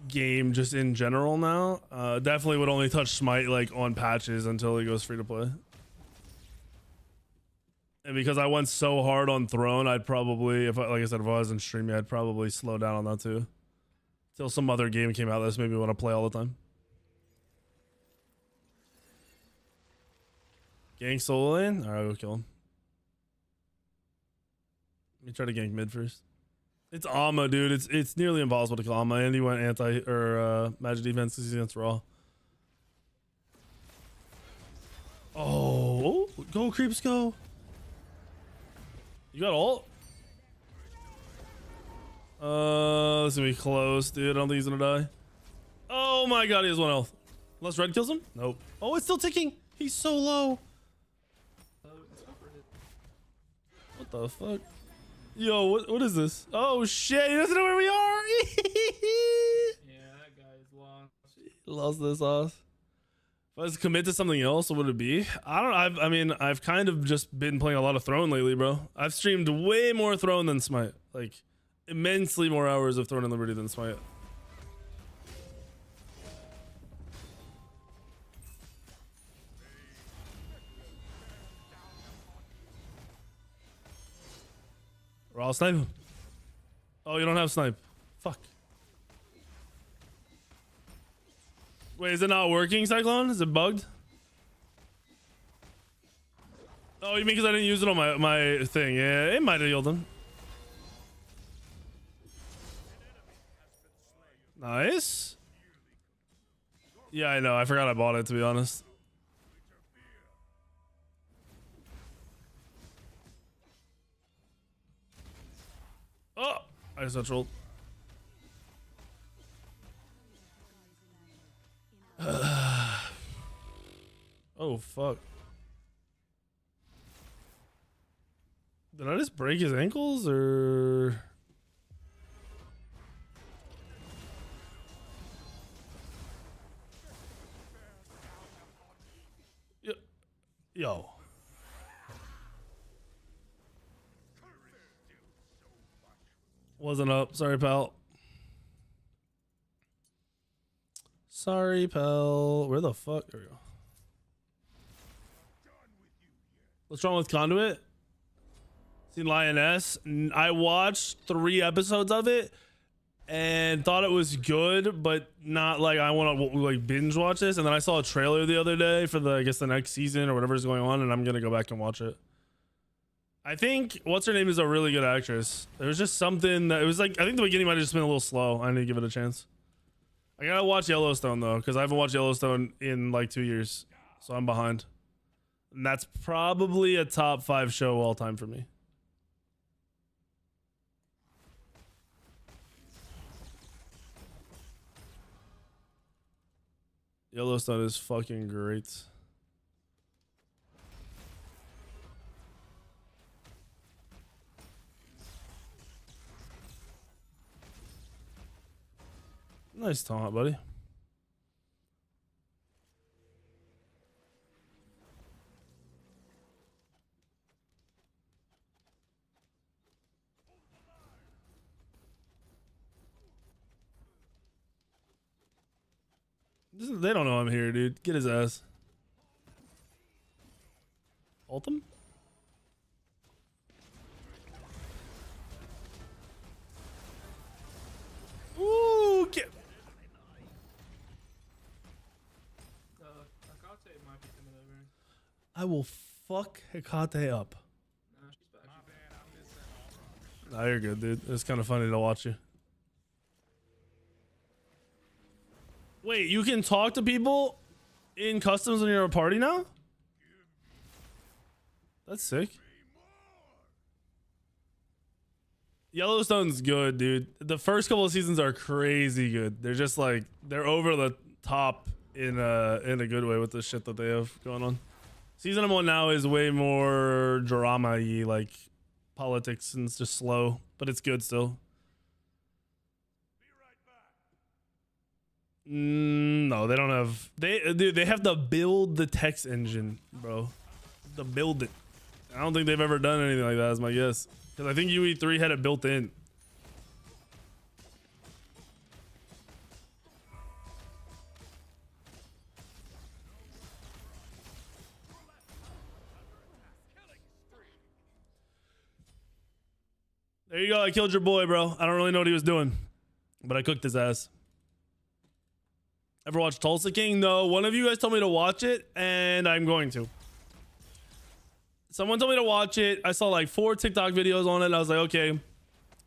game just in general now. Definitely would only touch Smite like on patches until it goes free to play. And because I went so hard on Throne, I'd probably, like I said, if I wasn't streaming, I'd probably slow down on that too. Till some other game came out that's maybe want to play all the time. Gank solo lane? Alright, we'll kill him. Let me try to gank mid first. It's Amma, dude. It's nearly impossible to kill Amma, and he went magic defense because he's against Raw. Oh, go creeps, go. You got ult? This is gonna be close, dude. I don't think he's gonna die. Oh my god, he has 1 health. Unless Red kills him? Nope. Oh, it's still ticking. He's so low. What the fuck? Yo, what is this? Oh shit, he doesn't know where we are. Yeah, that guy's lost. He lost this sauce. If I was to commit to something else, what would it be? I don't know. I mean, I've kind of just been playing a lot of Throne lately, bro. I've streamed way more Throne than Smite. Like, immensely more hours of Throne and Liberty than Smite. I'll snipe him. Oh, you don't have snipe. Fuck. Wait, is it not working, Cyclone? Is it bugged? Oh, you mean because I didn't use it on my thing? Yeah, it might have healed him. Nice. Yeah, I know. I forgot I bought it, to be honest. Oh, I just got trolled. Oh, fuck. Did I just break his ankles, or... Yo. Wasn't up. Sorry, pal. Sorry, pal. Where the fuck? There we go. What's wrong with Conduit? Seen Lioness. I watched 3 episodes of it and thought it was good, but not like I want to like binge watch this. And then I saw a trailer the other day for the, I guess, the next season or whatever's going on, and I'm gonna go back and watch it. I think what's her name is a really good actress. There was just something that it was like, I think the beginning might have just been a little slow. I need to give it a chance. I gotta watch Yellowstone though, because I haven't watched Yellowstone in like 2 years, so I'm behind. And that's probably a top 5 show all time for me. Yellowstone is fucking great. Nice taunt, buddy. They don't know I'm here, dude. Get his ass. Ult him? Ooh, get. Akate might be coming over. I will fuck Hecate up. Nah, she's back. Nah, you're good, dude. It's kind of funny to watch you. Wait, you can talk to people in customs when you're a party now? That's sick. Yellowstone's good, dude. The first couple of seasons are crazy good. They're just like, they're over the top in a good way with the shit that they have going on. Season 1 now is way more drama-y, like politics, and it's just slow, but it's good still. No, they don't have. They have to build the text engine, bro. To build it. I don't think they've ever done anything like that. Is my guess. Because I think UE3 had it built in. There you go. I killed your boy, bro. I don't really know what he was doing, but I cooked his ass. Ever watched Tulsa King? No. One of you guys told me to watch it, and I'm going to. Someone told me to watch it. I saw like 4 TikTok videos on it. And I was like, okay,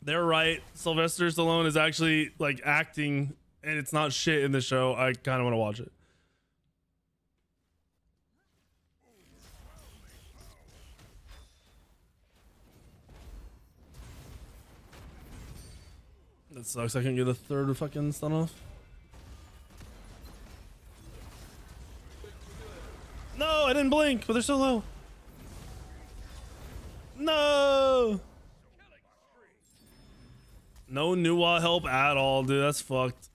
they're right. Sylvester Stallone is actually like acting, and it's not shit in the show. I kind of want to watch it. That sucks. I can get a third fucking stun off. No, I didn't blink, but they're so low. No. No Nuwa help at all, dude. That's fucked.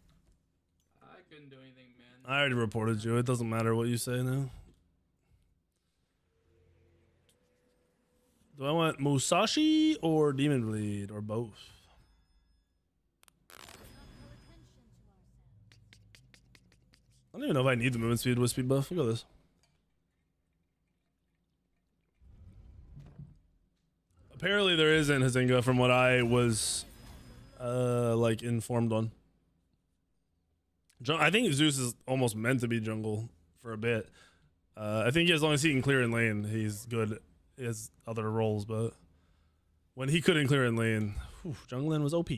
I couldn't do anything, man. I already reported you. It doesn't matter what you say now. Do I want Musashi or Demon Bleed or both? I don't even know if I need the movement speed with speed buff. Look at this. Apparently there isn't Hazinga from what I was like informed on. I think Zeus is almost meant to be jungle for a bit. I think as long as he can clear in lane, he's good. He has other roles, but when he couldn't clear in lane, jungling was OP.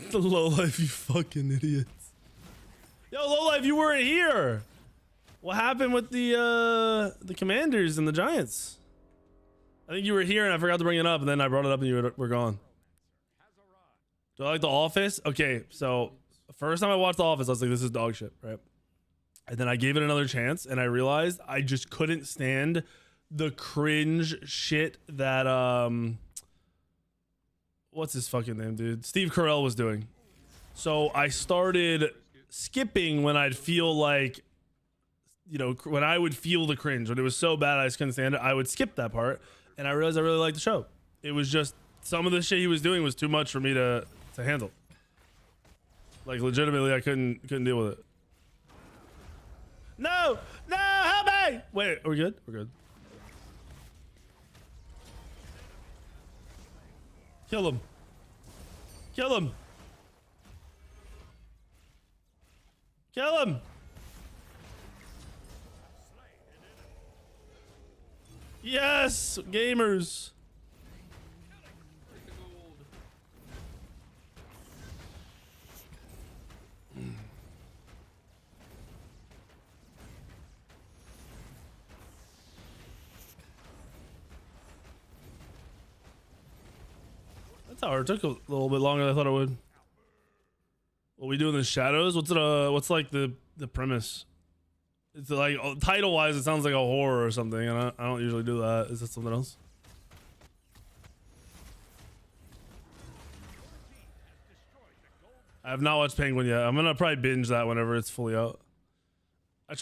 The low life, you fucking idiots. Yo, low life, you weren't here. What happened with the commanders and the giants? I think you were here and I forgot to bring it up, and then I brought it up and you were gone. Do I like The Office? Okay, so first time I watched The Office, I was like, this is dog shit, right? And then I gave it another chance and I realized I just couldn't stand the cringe shit that what's his fucking name, dude? Steve Carell was doing. So I started skipping when I'd feel like, you know, when I would feel the cringe. When it was so bad I just couldn't stand it, I would skip that part. And I realized I really liked the show. It was just some of the shit he was doing was too much for me to handle. Like legitimately, I couldn't deal with it. No, help me! Wait, are we good? We're good. Kill him. Kill him. Kill him. Yes, gamers. That tower took a little bit longer than I thought it would. What we do in the shadows? What's like the premise? It's like title wise, it sounds like a horror or something, and I don't usually do that. Is that something else? I have not watched Penguin yet. I'm gonna probably binge that whenever it's fully out. I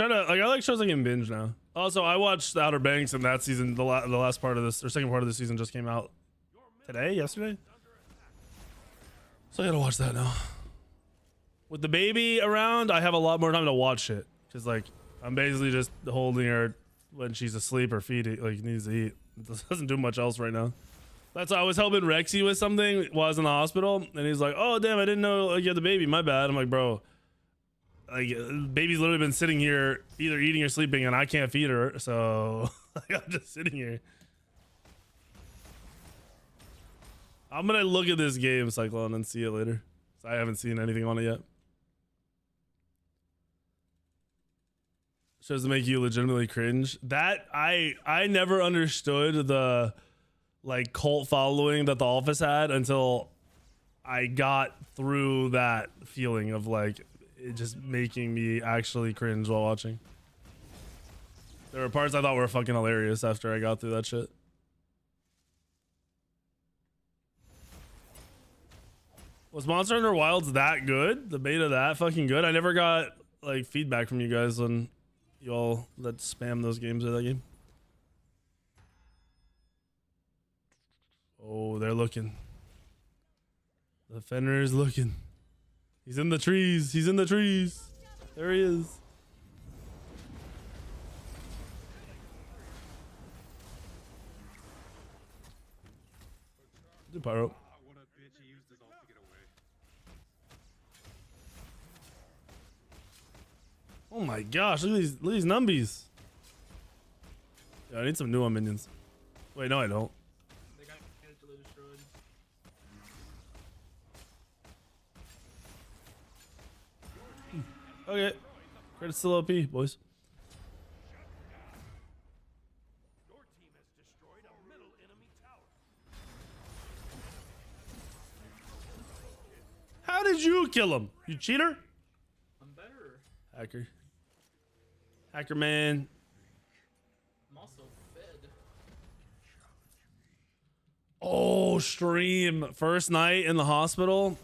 like shows I can binge now. Also, I watched Outer Banks, and that season, the last part of this or second part of the season just came out yesterday. So I gotta watch that now. With the baby around, I have a lot more time to watch it because like I'm basically just holding her when she's asleep or feeding, like needs to eat. It doesn't do much else right now. That's why I was helping Rexy with something while I was in the hospital, and he's like, "Oh damn, I didn't know like, you had the baby. My bad." I'm like, "Bro, like baby's literally been sitting here either eating or sleeping, and I can't feed her, so like, I'm just sitting here." I'm gonna look at this game, Cyclone, and see it later. I haven't seen anything on it yet. Shows that make you legitimately cringe. That I never understood the like cult following that The Office had until I got through that feeling of like it just making me actually cringe while watching. There were parts I thought were fucking hilarious after I got through that shit. Was Monster Hunter Wilds that good? The beta that fucking good? I never got like feedback from you guys on y'all that spam those games or that game. Oh, they're looking. The Fenrir is looking. He's in the trees. He's in the trees. There he is. Do pyro. Oh my gosh, look at these numbies. Yeah, I need some new minions. Wait, no I don't. They got actually destroyed. Okay. Credit still OP, boys. How did you kill him? You cheater? I'm better. Hacker. Hacker man. I'm also fed. Oh, stream. First night in the hospital.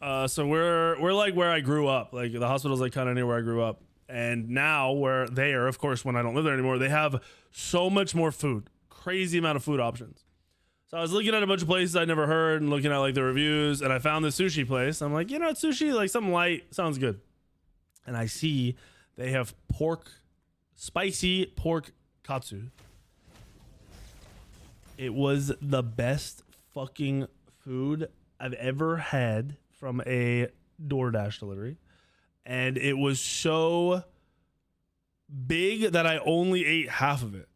So we're like where I grew up. Like the hospital's like kind of near where I grew up. And now we're there, of course, when I don't live there anymore, they have so much more food. Crazy amount of food options. So I was looking at a bunch of places I'd never heard and looking at like the reviews, and I found this sushi place. I'm like, you know, it's sushi, like something light, sounds good. And I see they have spicy pork katsu. It was the best fucking food I've ever had from a DoorDash delivery. And it was so big that I only ate half of it.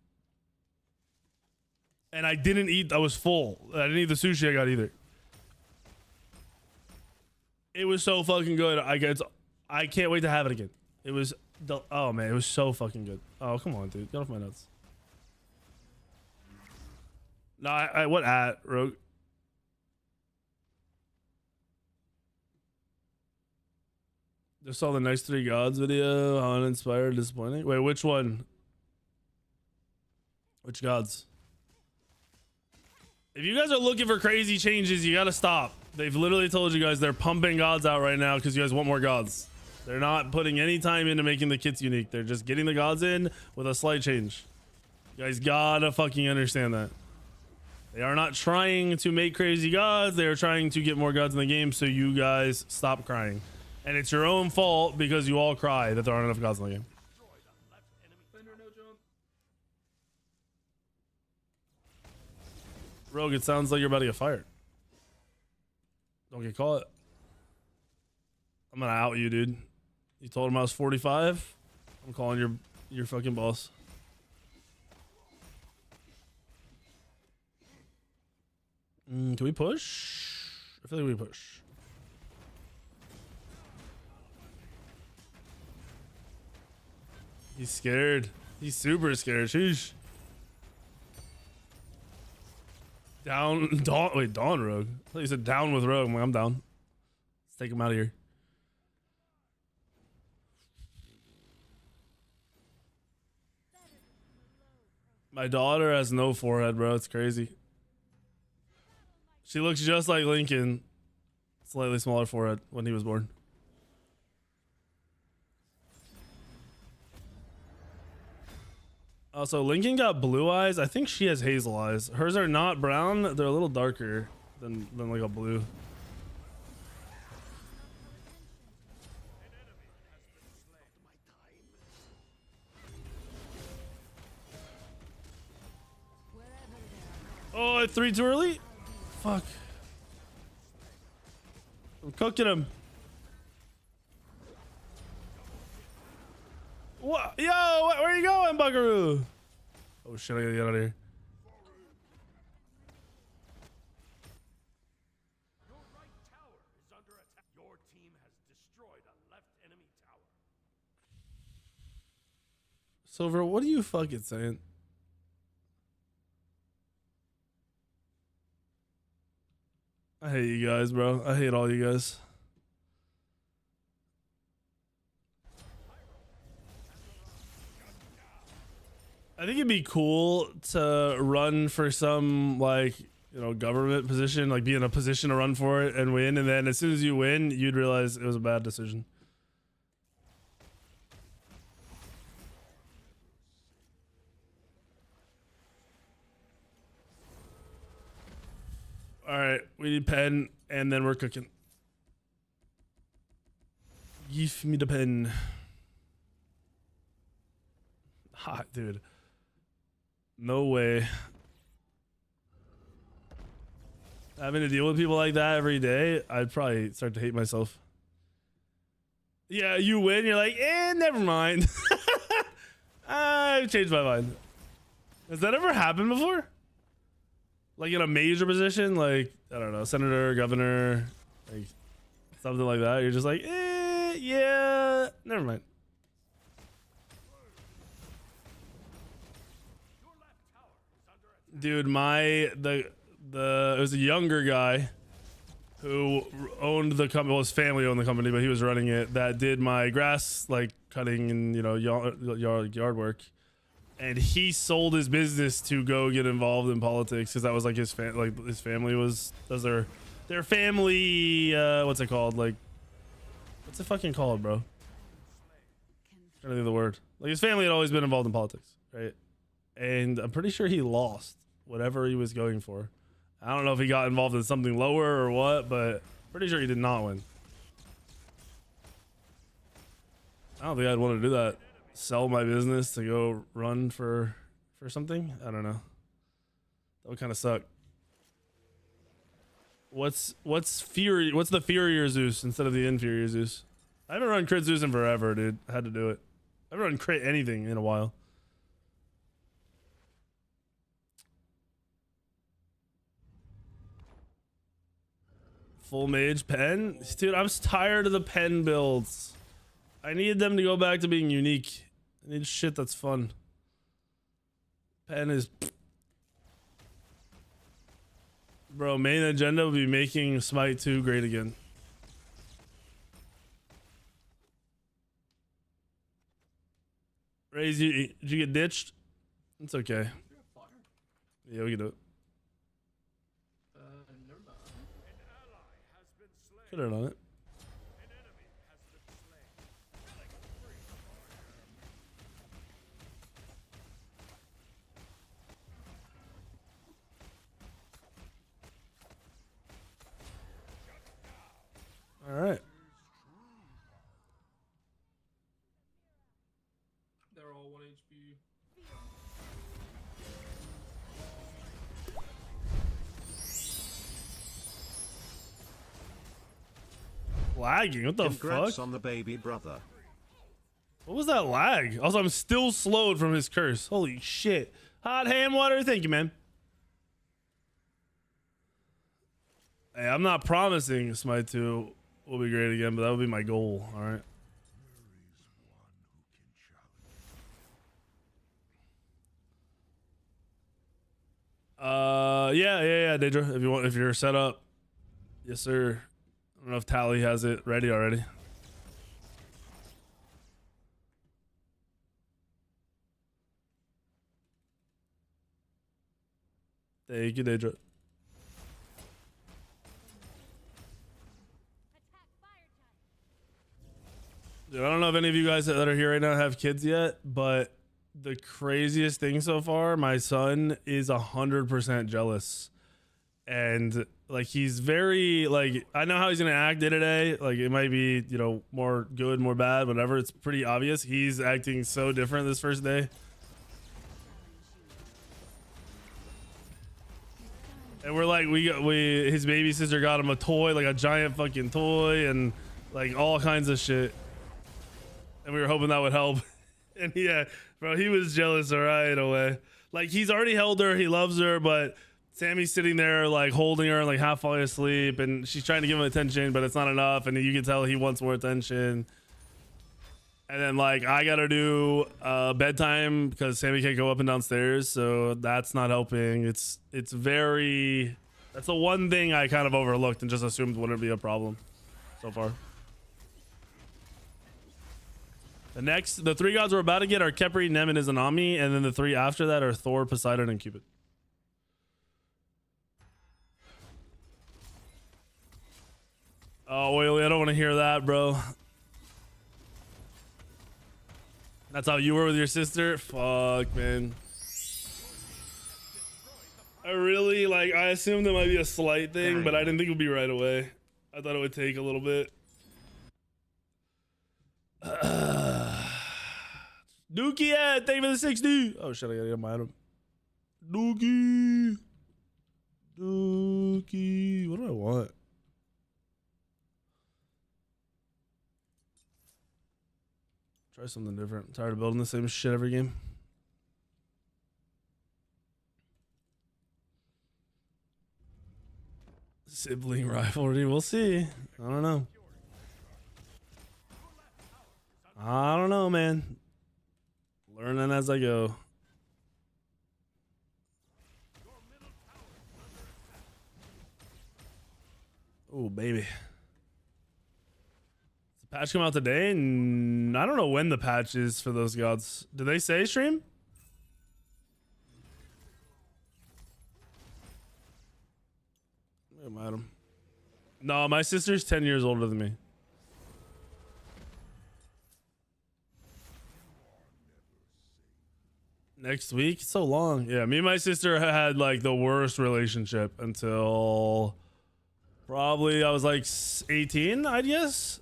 And I didn't eat, I was full. I didn't eat the sushi I got either. It was so fucking good. I can't wait to have it again. It was, oh man, it was so fucking good. Oh, come on, dude. Get off my nuts. No, what at, Rogue? Just saw the Nice Three Gods video. How uninspired, disappointing. Wait, which one? Which gods? If you guys are looking for crazy changes, you gotta stop. They've literally told you guys they're pumping gods out right now because you guys want more gods. They're not putting any time into making the kits unique. They're just getting the gods in with a slight change. You guys gotta fucking understand that. They are not trying to make crazy gods. They are trying to get more gods in the game, so you guys stop crying. And it's your own fault because you all cry that there aren't enough gods in the game. Rogue, it sounds like you're about to get fired. Don't get caught. I'm gonna out you, dude. You told him I was 45. I'm calling your fucking boss. Can we push? I feel like we push. He's scared. He's super scared. Sheesh. Down, Dawn. Wait, Dawn Rogue. I thought you said down with Rogue. I'm down. Let's take him out of here. My daughter has no forehead, bro. It's crazy. She looks just like Lincoln. Slightly smaller forehead when he was born. Also, Lincoln got blue eyes. I think she has hazel eyes. Hers are not brown. They're a little darker than like a blue. Oh, I 3 too early? Fuck. I'm cooking him. What? Yo, where are you going, buckaroo? Oh shit, I gotta get out of here. Your right tower is under attack. Your team has destroyed a left enemy tower. Silver, what are you fucking saying? I hate you guys, bro. I hate all you guys. I think it'd be cool to run for some like, you know, government position, like be in a position to run for it and win, and then as soon as you win, you'd realize it was a bad decision. All right, we need pen, and then we're cooking. Give me the pen. Hot, dude. No way. Having to deal with people like that every day, I'd probably start to hate myself. Yeah, you win, you're like, never mind. I've changed my mind. Has that ever happened before? Like in a major position, like, I don't know, senator, governor, like something like that. You're just like, yeah, never mind. Dude, it was a younger guy who owned the company. Well, his family owned the company, but he was running it. That did my grass, like cutting and, you know, yard work. And he sold his business to go get involved in politics because that was like his family was their family. What's it called? Like, what's it fucking called, bro? I'm trying to think of the word. Like his family had always been involved in politics, right? And I'm pretty sure he lost whatever he was going for. I don't know if he got involved in something lower or what, but pretty sure he did not win. I don't think I'd want to do that. Sell my business to go run for something. I don't know. That would kind of suck. What's Fury? What's the Furier Zeus instead of the Inferior Zeus? I haven't run crit Zeus in forever, dude. I had to do it. I haven't run crit anything in a while. Full mage pen? Dude, I'm tired of the pen builds. I need them to go back to being unique. I need shit that's fun. Pen is... Bro, main agenda will be making Smite 2 great again. Raise, did you get ditched? It's okay. Yeah, we can do it. Never mind. Put it on it. All right. They're all 1 HP. Lagging? What the Congrats fuck? on the baby brother. What was that lag? Also, I'm still slowed from his curse. Holy shit. Hot hand water. Thank you, man. Hey, I'm not promising Smite 2 will be great again, but that would be my goal. All right. Yeah, Daedra. If you're set up. Yes, sir. I don't know if Tally has it ready already. Thank you, Daedra. Dude, I don't know if any of you guys that are here right now have kids yet, but the craziest thing so far, my son is 100% jealous. And like, he's very like, I know how he's going to act day to day. Like it might be, you know, more good, more bad, whatever. It's pretty obvious. He's acting so different this first day. And we're like, his baby sister got him a toy, like a giant fucking toy and like all kinds of shit. And we were hoping that would help. And yeah, bro, he was jealous right away. Like he's already held her, he loves her, but Sammy's sitting there like holding her and like half falling asleep, and she's trying to give him attention, but it's not enough, and you can tell he wants more attention. And then like I gotta do bedtime because Sammy can't go up and downstairs, so that's not helping. It's very, that's the one thing I kind of overlooked and just assumed wouldn't be a problem so far. The 3 gods we're about to get are Kepri, Nem, and Izanami, and then the 3 after that are Thor, Poseidon, and Cupid. Oh, Oily, I don't want to hear that, bro. That's how you were with your sister? Fuck, man. I really, like, I assumed it might be a slight thing, but I didn't think it would be right away. I thought it would take a little bit. Dookie, yeah, thank you for the 60. Oh, shit, I gotta get my item. Dookie. Dookie. What do I want? Try something different. I'm tired of building the same shit every game. Sibling rivalry. We'll see. I don't know. I don't know, man. Learning as I go. Oh, baby. Does the patch come out today? And I don't know when the patch is for those gods. Did they say stream? Madam. No, my sister's 10 years older than me. Next week? So long. Yeah, me and my sister had like the worst relationship until probably I was like 18, I guess.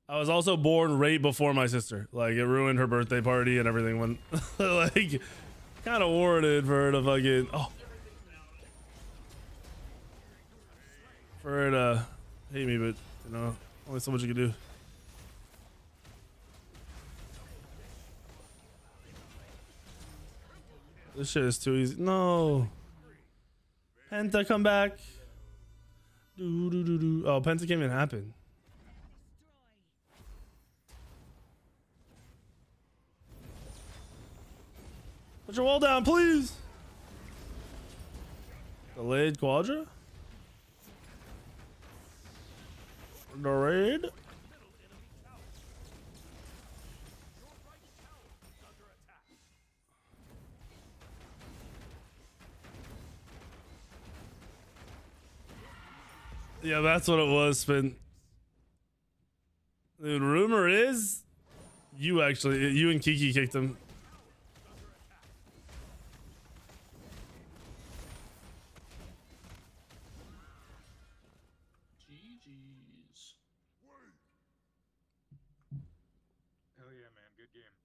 I was also born right before my sister. Like, it ruined her birthday party and everything when, like, kind of warranted for her to fucking, for her to hate me, but, you know, only so much you can do. This shit is too easy. No. Penta, come back. Oh, Penta can't even happen. Put your wall down, please. Delayed Quadra? The raid? Yeah, that's what it was, Spin. Dude, rumor is you and Kiki kicked him. GG's. Hell yeah, man. Good game.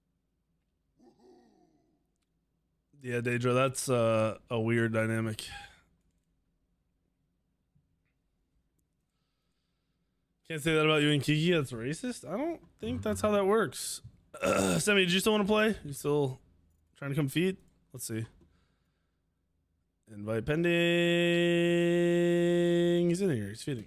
Yeah, Daedra, that's a weird dynamic. Can't say that about you and Kiki. That's racist. I don't think that's how that works. Sammy, did you still want to play? You still trying to come feed? Let's see. Invite pending. He's in here. He's feeding.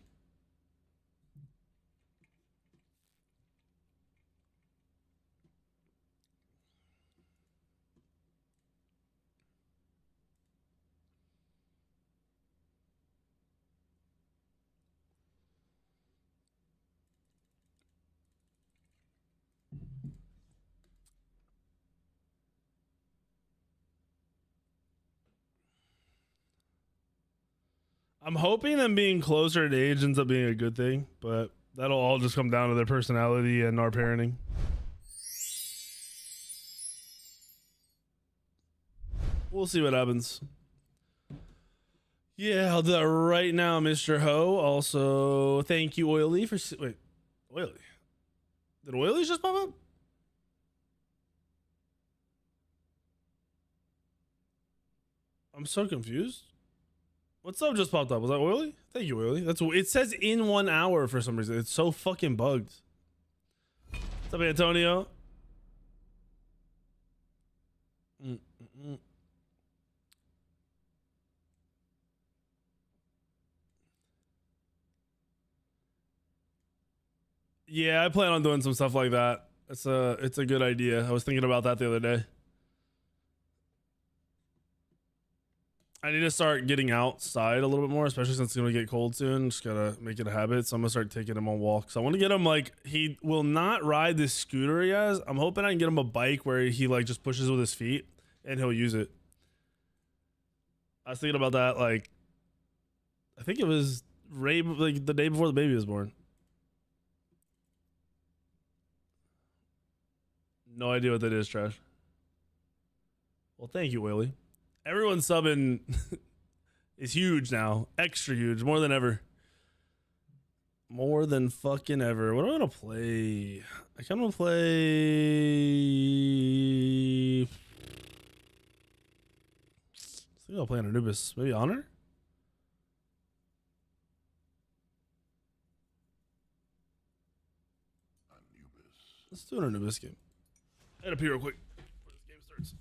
I'm hoping them being closer in age ends up being a good thing, but that'll all just come down to their personality and our parenting. We'll see what happens. Yeah, I'll do that right now, Mr. Ho. Also, thank you, Oily, for... Wait, Oily? Did Oily just pop up? I'm so confused. What's up just popped up? Was that Oily? Thank you, Oily. It says in 1 hour for some reason. It's so fucking bugged. What's up, Antonio? Yeah, I plan on doing some stuff like that. It's a good idea. I was thinking about that the other day. I need to start getting outside a little bit more, especially since it's gonna get cold soon. Just gotta make it a habit. So I'm gonna start taking him on walks. I want to get him like he will not ride this scooter he has. I'm hoping I can get him a bike where he like just pushes with his feet and he'll use it. I was thinking about that. Like, I think it was like the day before the baby was born. No idea what that is, Trash. Well, thank you, Willie. Everyone's subbing is huge now. Extra huge. More than ever. More than fucking ever. What do I want to play? I kind of want to play... I think I'll play an Anubis. Maybe Honor? Let's do an Anubis game. Head up here real quick before this game starts.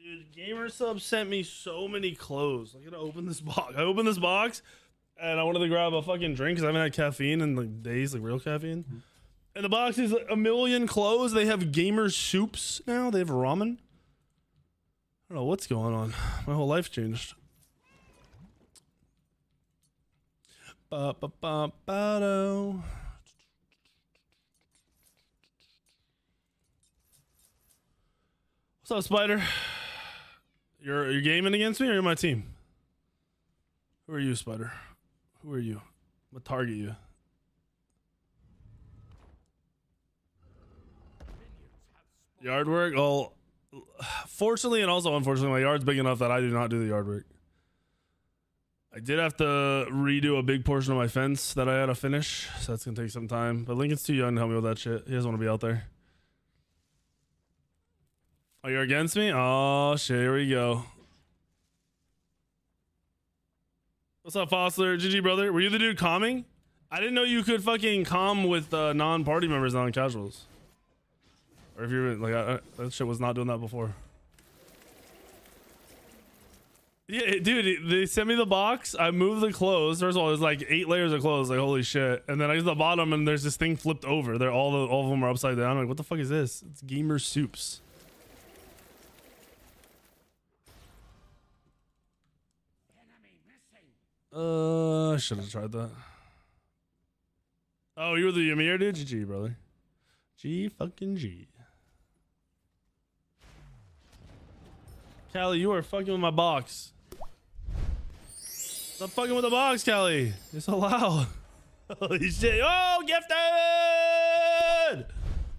Dude, Gamer Sub sent me so many clothes. I'm gonna open this box. I opened this box and I wanted to grab a fucking drink because I haven't had caffeine in like days, like real caffeine. Mm-hmm. And the box is a million clothes. They have gamer soups now. They have ramen. I don't know what's going on. My whole life changed. Ba-ba-ba-ba-do. What's up, Spider? You're gaming against me or you're my team? Who are you, Spider? Who are you? I'm gonna target you. Yard work? Oh, fortunately and also unfortunately, my yard's big enough that I do not do the yard work. I did have to redo a big portion of my fence that I had to finish, so that's gonna take some time. But Lincoln's too young to help me with that shit. He doesn't want to be out there. Oh, you're against me? Oh, shit, here we go. What's up, Fossler? GG, brother. Were you the dude calming? I didn't know you could fucking calm with non-party members, non-casuals. Or if you're like, that shit was not doing that before. Yeah, dude, they sent me the box. I moved the clothes. First of all, there's like 8 layers of clothes. Like, holy shit. And then I get to the bottom and there's this thing flipped over. They're all of them are upside down. I'm like, what the fuck is this? It's gamer soups. I should have tried that. Oh, you were the Ymir dude? GG, brother. G fucking G. Callie, you are fucking with my box. Stop fucking with the box, Callie. You're so loud. Holy shit. Oh, gifted!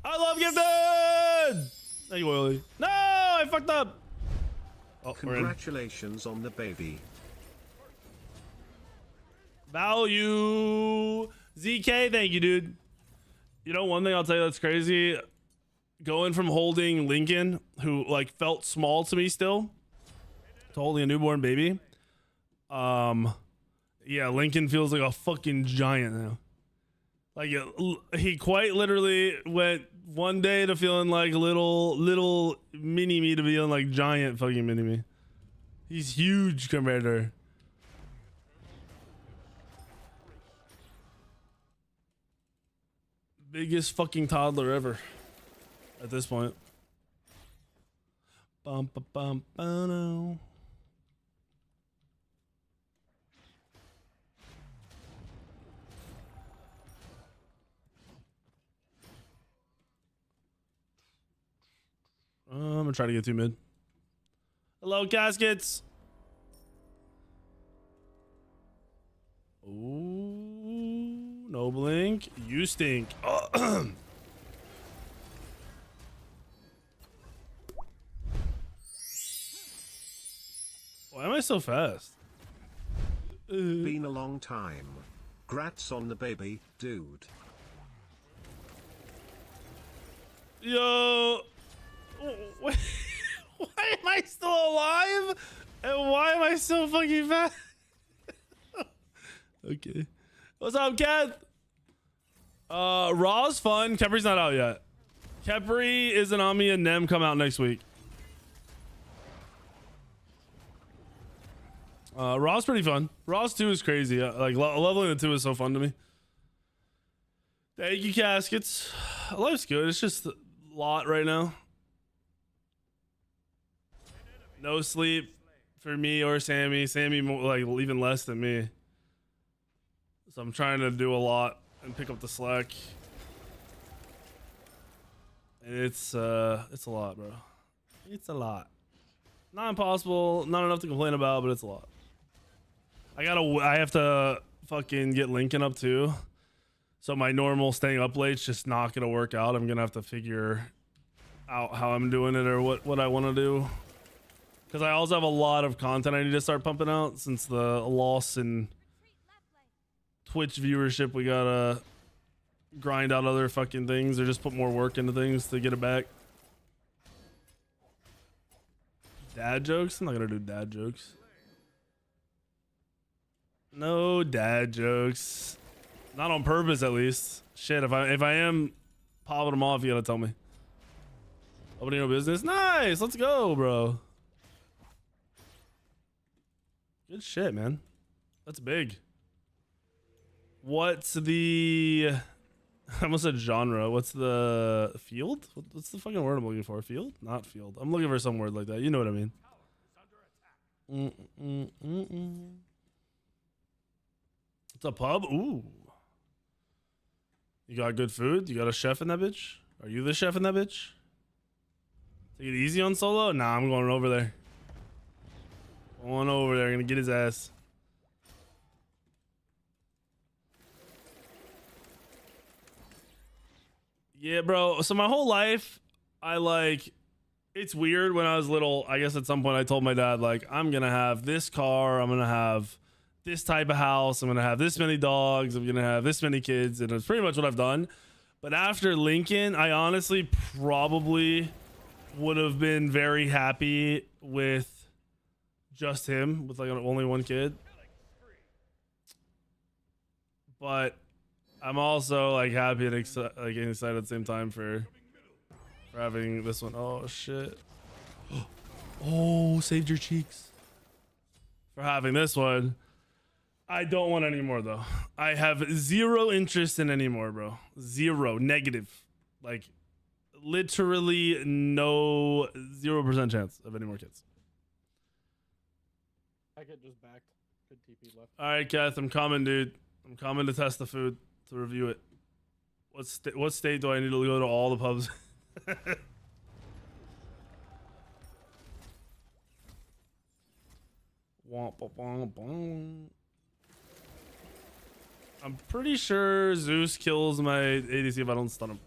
I love gifted! Thank you, Oily. No, I fucked up. Oh, congratulations on the baby. Value. ZK, thank you, dude. You know, one thing I'll tell you that's crazy, going from holding Lincoln, who like felt small to me still, to holding a newborn baby. Yeah, Lincoln feels like a fucking giant now. Like he quite literally went one day to feeling like little mini me to feeling like giant fucking mini me. He's huge compared to her. Biggest fucking toddler ever at this point. Bum, ba, bum, ba, no. I'm gonna try to get 2 mid. Hello, caskets. Ooh, no blink. You stink. Why am I so fast? Been a long time. Grats on the baby, dude. Yo. Why am I still alive? And why am I so fucking fast? Okay. What's up, Keth? Raw's fun. Kepri's not out yet. Kepri isn't on me and Nem come out next week. Raw's pretty fun. Raw's 2 is crazy. Like leveling the 2 is so fun to me. Thank you, caskets. Life's good. It's just a lot right now. No sleep for me or Sammy. Sammy like even less than me. So I'm trying to do a lot and pick up the slack. And it's a lot, bro. It's a lot. Not impossible, not enough to complain about, but it's a lot. I have to fucking get Lincoln up too. So my normal staying up late's just not gonna work out. I'm gonna have to figure out how I'm doing it or what I want to do. Because I also have a lot of content I need to start pumping out since the loss in Twitch viewership. We gotta grind out other fucking things or just put more work into things to get it back. Dad jokes? I'm not gonna do dad jokes. No dad jokes. Not on purpose, at least. Shit, if I am popping them off, you gotta tell me. Opening your business? Nice! Let's go, bro. Good shit, man. That's big. What's the... I almost said genre. What's the field? What's the fucking word I'm looking for? Field? Not field. I'm looking for some word like that. You know what I mean. It's a pub? Ooh. You got good food? You got a chef in that bitch? Are you the chef in that bitch? Take it easy on Solo? Nah, I'm going over there. Going over there. Gonna get his ass. Yeah, bro. So my whole life, it's weird when I was little. I guess at some point I told my dad, like, I'm going to have this car. I'm going to have this type of house. I'm going to have this many dogs. I'm going to have this many kids. And it's pretty much what I've done. But after Lincoln, I honestly probably would have been very happy with just him, with like only one kid. But I'm also like happy and excited at the same time for having this one. Oh shit. Oh, saved your cheeks. For having this one. I don't want any more though. I have zero interest in any more, bro. Zero. Negative. Like literally no 0% chance of any more kids. I get just backed. Good TP left. Alright, Kath, I'm coming, dude. I'm coming to test the food, to review it. What state do I need to go to all the pubs? I'm pretty sure Zeus kills my ADC if I don't stun him.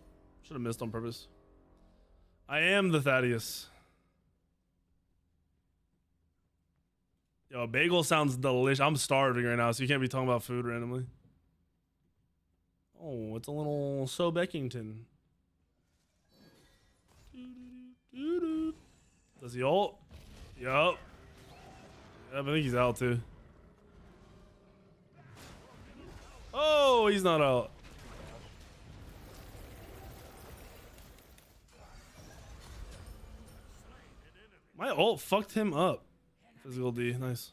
Should have missed on purpose. I am the Thaddeus. Yo, bagel sounds delicious. I'm starving right now, so you can't be talking about food randomly. Oh, it's a little So Beckington. Does he ult? Yup. Yeah, I think he's out too. Oh, he's not out. ult fucked him up. Physical D, nice.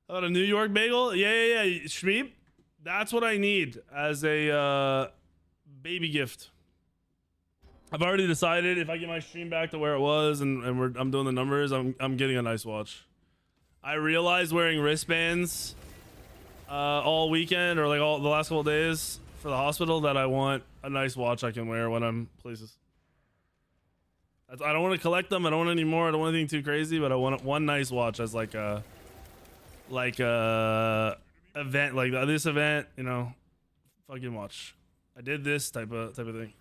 How about a New York bagel? Yeah. Shmeep, that's what I need as a baby gift. I've already decided if I get my stream back to where it was and I'm doing the numbers, I'm getting a nice watch. I realized wearing wristbands all weekend or like all the last couple of days for the hospital that I want a nice watch I can wear when I'm places. I don't want to collect them. I don't want any more. I don't want anything too crazy, but I want one nice watch as like a event, like this event, you know, fucking watch. I did this type of thing.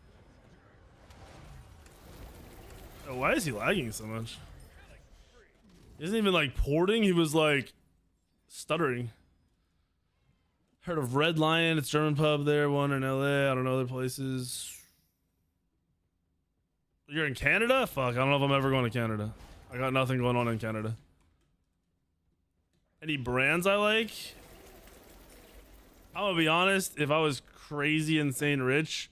Oh, why is he lagging so much? He isn't even like porting. He was like stuttering. Heard of Red Lion? It's German pub there. One in LA. I don't know other places. You're in Canada? Fuck, I don't know if I'm ever going to Canada. I got nothing going on in Canada. Any brands I like? I'm gonna be honest. If I was crazy, insane rich,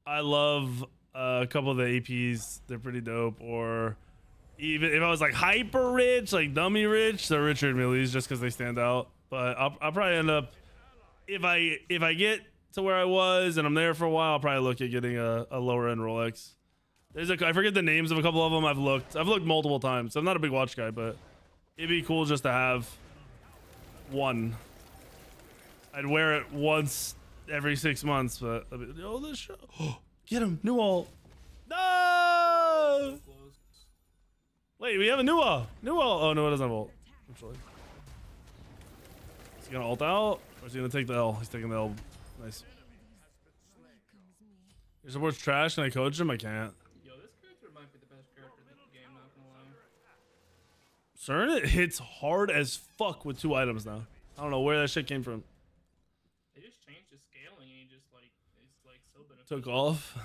I love a couple of the APs. They're pretty dope. Or even if I was like hyper rich, like dummy rich, the Richard Millies, just because they stand out. But I'll probably end up, if I get to where I was and I'm there for a while, I'll probably look at getting a lower end Rolex. I forget the names of a couple of them. I've looked multiple times. I'm not a big watch guy, but it'd be cool just to have one. I'd wear it once every 6 months, but oh, this show. Get him, new ult. No. Wait, we have a new ult. Oh no, it doesn't have ult. Actually, is he gonna ult out, or is he gonna take the L? He's taking the L. Nice. Your support's trash, and I coach him. I can't. CERN, it hits hard as fuck with 2 items now. I don't know where that shit came from. They just changed the scaling and he just like it's like so beneficial. Took off.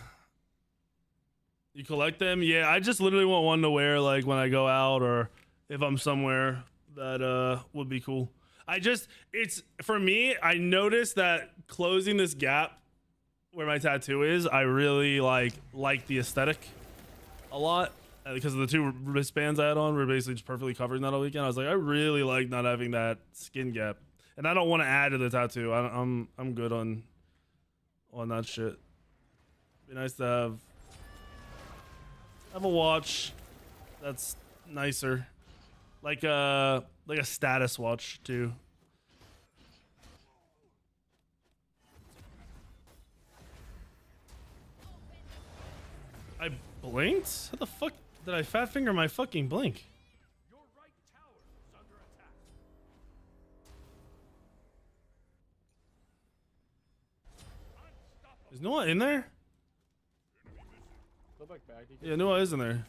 You collect them? Yeah, I just literally want one to wear like when I go out or if I'm somewhere that would be cool. It's for me, I noticed that closing this gap where my tattoo is, I really like the aesthetic a lot. Because of the 2 wristbands I had on, were basically just perfectly covering that all weekend. I was like, I really like not having that skin gap, and I don't want to add to the tattoo. I'm good on that shit. Be nice to have a watch that's nicer, like a status watch too. I blinked? How the fuck did I fat finger my fucking blink? Your right tower is under attack. Is Noah in there? Go back. Yeah, Noah is in there.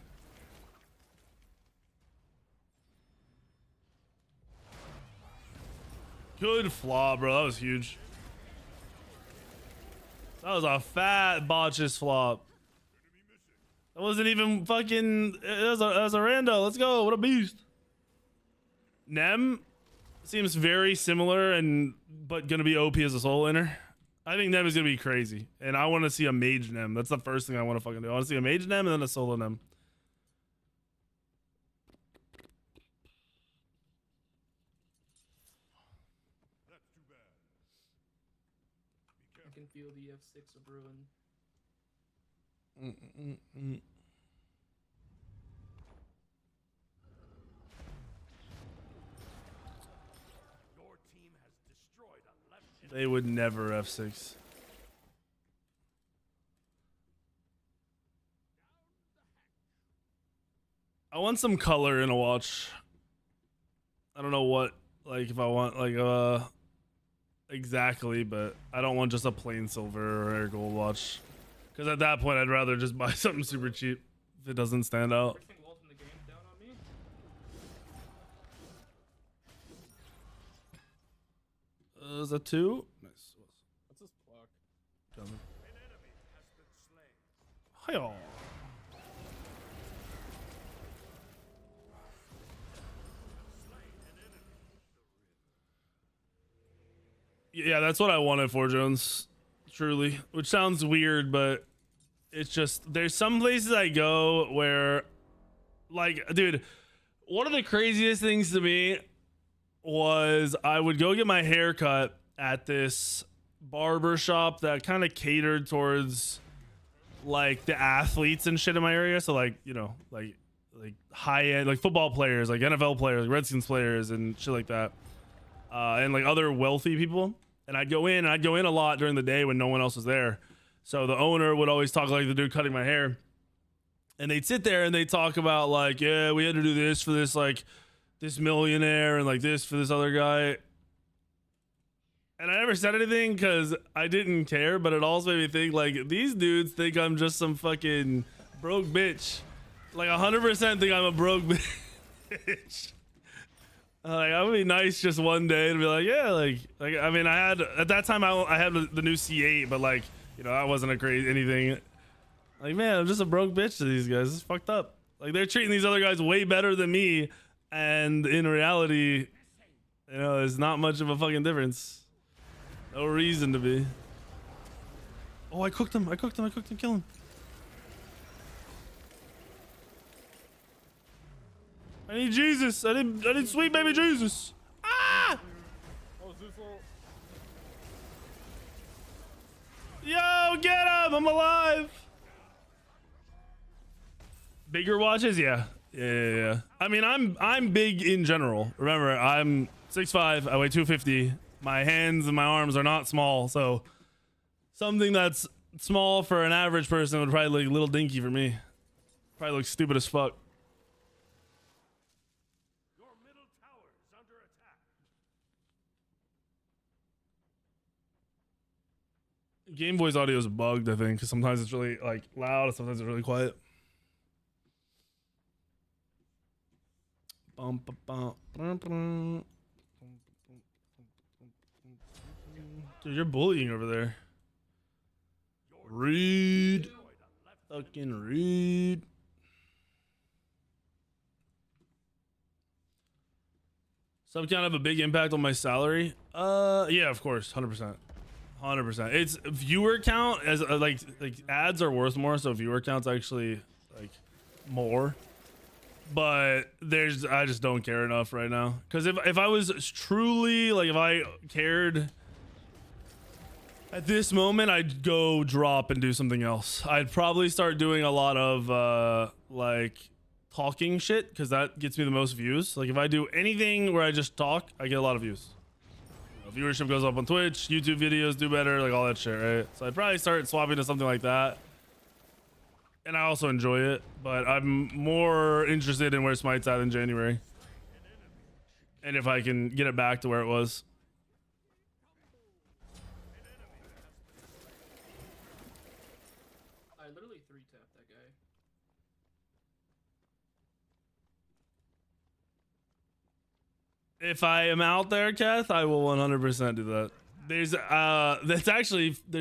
Good flaw, bro. That was huge. That was a fat botches flop. That wasn't even fucking. That was a rando. Let's go. What a beast. Nem seems very similar but gonna be OP as a soul inner. I think Nem is gonna be crazy, and I want to see a mage Nem. That's the first thing I want to fucking do. I want to see a mage Nem and then a solo Nem. That's too bad. I can feel the F6 of ruin. Your team has destroyed a left. They would never F6. I want some color in a watch. I don't know what, like if I want like exactly, but I don't want just a plain silver or air gold watch. Because at that point, I'd rather just buy something super cheap if it doesn't stand out. Is that 2? Nice. What's this block? Coming. An enemy has been slain. Hi-yo. Yeah, that's what I wanted for Jones. Truly. Which sounds weird, but it's just there's some places I go where Like, dude, one of the craziest things to me was I would go get my hair cut at this barber shop that kind of catered towards like the athletes and shit in my area. So like, you know, like high end, like football players, like NFL players, like Redskins players and shit like that. And like other wealthy people. And I'd go in a lot during the day when no one else was there. So the owner would always talk like the dude cutting my hair. And they'd sit there and they'd talk about like, yeah, we had to do this for this, like this millionaire and like this for this other guy. And I never said anything because I didn't care, but it also made me think like these dudes think I'm just some fucking broke bitch. Like 100% think I'm a broke bitch. Like I would be nice just one day and be like, yeah, like I mean, I had at that time I had the new C8, but like, you know, that wasn't a crazy anything. Like, man, I'm just a broke bitch to these guys. It's fucked up. Like they're treating these other guys way better than me, and in reality, you know, there's not much of a fucking difference. No reason to be. Oh, I cooked him. Kill him. I need Jesus. I need sweet baby Jesus. Ah! Yo, get him. I'm alive. Bigger watches? Yeah. I mean, I'm big in general. Remember, I'm 6'5", I weigh 250. My hands and my arms are not small, so something that's small for an average person would probably look a little dinky for me. Probably look stupid as fuck. Your middle tower is under attack. Game Boy's audio is bugged, I think, because sometimes it's really like loud, and sometimes it's really quiet. Dude, you're bullying over there. Read. Fucking read. Some kind of a big impact on my salary? Yeah, of course, 100%. 100%. It's viewer count as like ads are worth more, so viewer count's actually like more. But I just don't care enough right now. Because if I was truly like, if I cared at this moment, I'd go drop and do something else. I'd probably start doing a lot of like talking shit, because that gets me the most views. Like if I do anything where I just talk, I get a lot of views. Viewership goes up on Twitch, YouTube videos do better, like all that shit, right? So I'd probably start swapping to something like that. And I also enjoy it, but I'm more interested in where Smite's at in January. And if I can get it back to where it was. I literally 3-tapped that guy. If I am out there, Kath, I will 100% do that. There's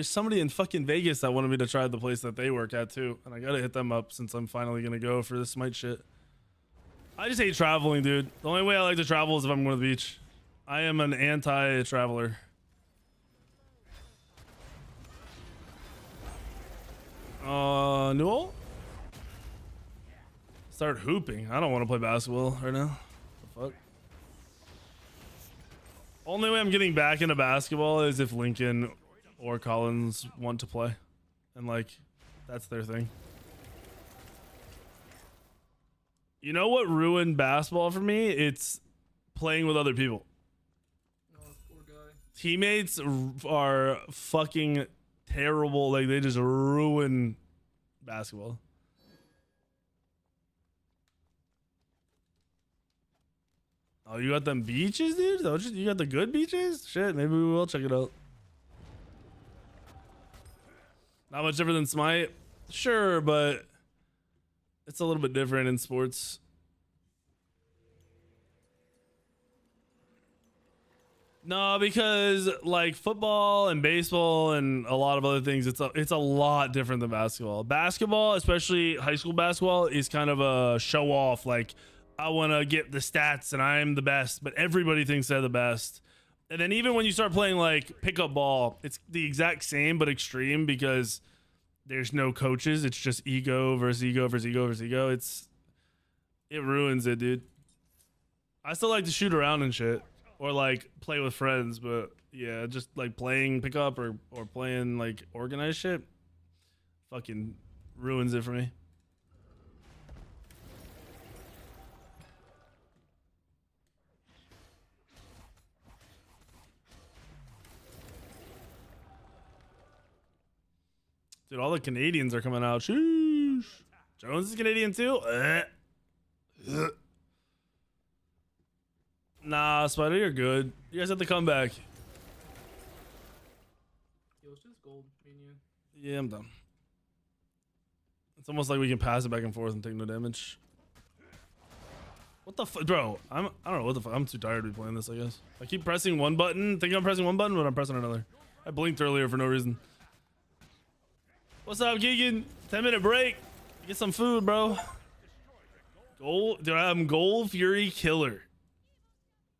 somebody in fucking Vegas that wanted me to try the place that they work at too, and I gotta hit them up since I'm finally gonna go for this Smite shit. I just hate traveling, dude. The only way I like to travel is if I'm going to the beach. I am an anti-traveler. Newell? Start hooping. I don't want to play basketball right now. The fuck? Only way I'm getting back into basketball is if Lincoln or Collins want to play. And like, that's their thing. You know what ruined basketball for me? It's playing with other people. Oh, poor guy. Teammates are fucking terrible. Like, they just ruin basketball. Oh, you got them beaches, dude? Oh, you got the good beaches? Shit, maybe we will check it out. Not much different than Smite. Sure, but it's a little bit different in sports. No, because like football and baseball and a lot of other things, it's a lot different than basketball. Basketball, especially high school basketball, is kind of a show off. Like, I want to get the stats and I'm the best, but everybody thinks they're the best. And then even when you start playing like pickup ball, it's the exact same but extreme because there's no coaches. It's just ego versus ego versus ego versus ego. It's It ruins it, dude. I still like to shoot around and shit, or like play with friends, but yeah, just like playing pickup or playing like organized shit, fucking ruins it for me. Dude, all the Canadians are coming out. Sheesh. Jones is Canadian too? Nah, Spider, you're good. You guys have to come back. Yo, it's just gold. Minion. Yeah, I'm done. It's almost like we can pass it back and forth and take no damage. What the fuck, bro? I don't know what the fuck. I'm too tired to be playing this, I guess. I keep pressing one button, thinking I'm pressing one button, but I'm pressing another. I blinked earlier for no reason. What's up, Keegan? 10-minute break. Get some food, bro. Dude, I'm Gold Fury Killer.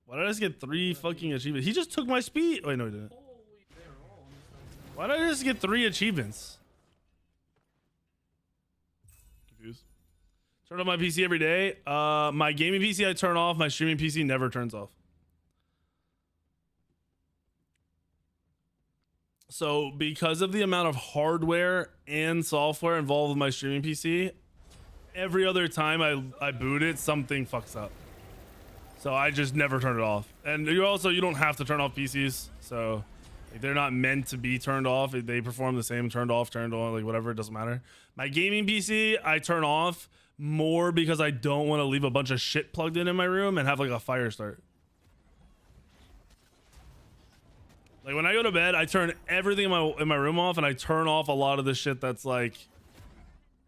Why did I just get 3 fucking achievements? He just took my speed. Wait, no, he didn't. Why did I just get 3 achievements? Confused. Turn on my PC every day. My gaming PC I turn off. My streaming PC never turns off. So because of the amount of hardware and software involved with my streaming PC, every other time I boot it, something fucks up. So I just never turn it off. And you don't have to turn off PCs. So like, they're not meant to be turned off. They perform the same, turned off, turned on, like whatever, it doesn't matter. My gaming PC, I turn off more because I don't want to leave a bunch of shit plugged in my room and have like a fire start. Like when I go to bed, I turn everything in my room off, and I turn off a lot of the shit that's like,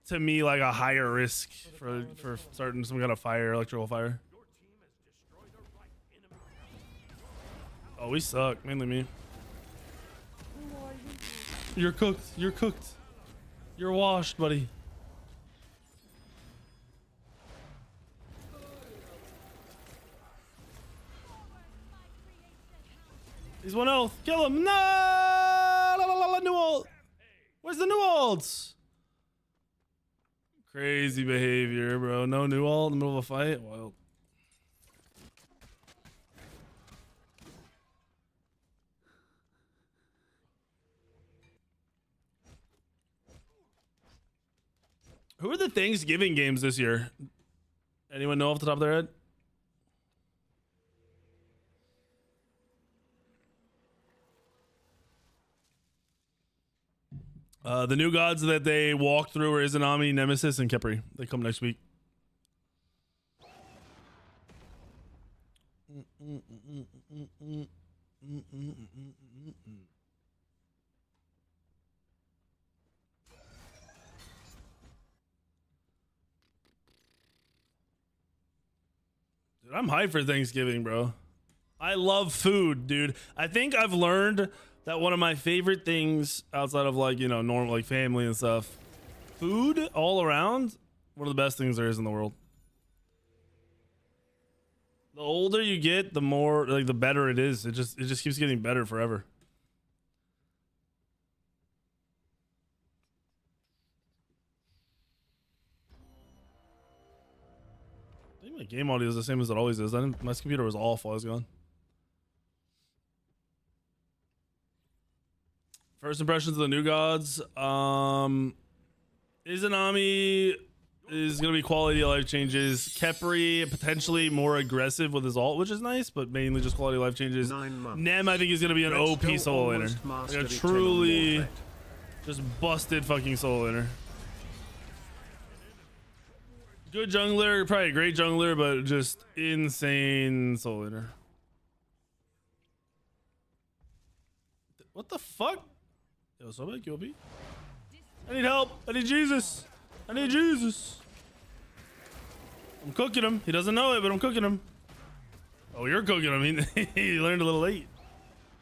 to me, like a higher risk for starting some kind of fire, electrical fire. Oh, we suck. Mainly me. You're cooked. You're cooked. You're washed, buddy. He's 1 health. Kill him. No! New ult. Where's the new ults? Crazy behavior, bro. No new ult in the middle of a fight. Wild. Who are the Thanksgiving games this year? Anyone know off the top of their head? The new gods that they walked through are Izanami, Nemesis, and Kepri. They come next week. Dude, I'm hyped for Thanksgiving, bro. I love food, dude. I think I've learned that one of my favorite things outside of like, you know, normal like family and stuff, food all around, one of the best things there is in the world. The older you get, the more like the better it is. It just keeps getting better forever. I think my game audio is the same as it always is. My computer was awful. I was gone. First impressions of the new gods. Izanami is going to be quality of life changes. Kepri potentially more aggressive with his ult, which is nice, but mainly just quality of life changes. Nem, I think, is going to be an OP solo laner. Like a truly just busted fucking solo laner. Good jungler, probably a great jungler, but just insane solo laner. What the fuck? Yo, so bad, QOP. I need help. I need Jesus. I need Jesus. I'm cooking him. He doesn't know it, but I'm cooking him. Oh, you're cooking him. He learned a little late.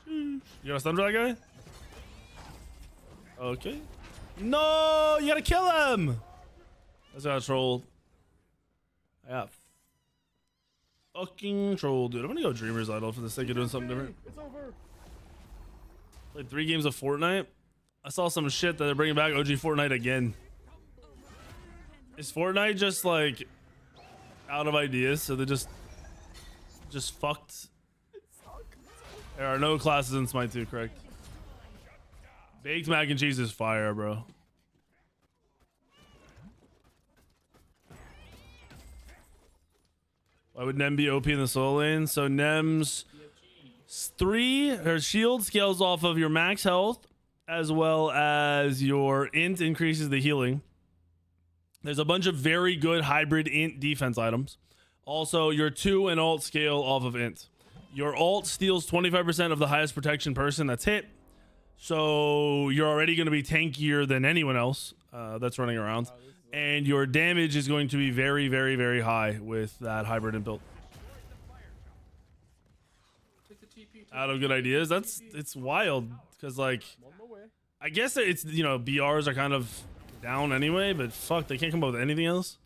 You got a stun for that guy? Okay. No, you gotta kill him. That's got trolled. I got fucking trolled, dude. I'm gonna go Dreamer's Idol for the sake of doing something different. It's over. Played 3 games of Fortnite. I saw some shit that they're bringing back OG Fortnite again. Is Fortnite just like out of ideas, so they just fucked. There are no classes in Smite 2, correct? Baked mac and cheese is fire, bro. Why would Nem be OP in the solo lane? So Nem's her shield scales off of your max health, as well as your int increases the healing. There's a bunch of very good hybrid int defense items. Also, your 2 and ult scale off of int. Your ult steals 25% of the highest protection person that's hit. So you're already going to be tankier than anyone else that's running around. And your damage is going to be very, very, very high with that hybrid int build. Out of good ideas. It's wild. Because, like, I guess it's, you know, BRs are kind of down anyway, but fuck, they can't come up with anything else.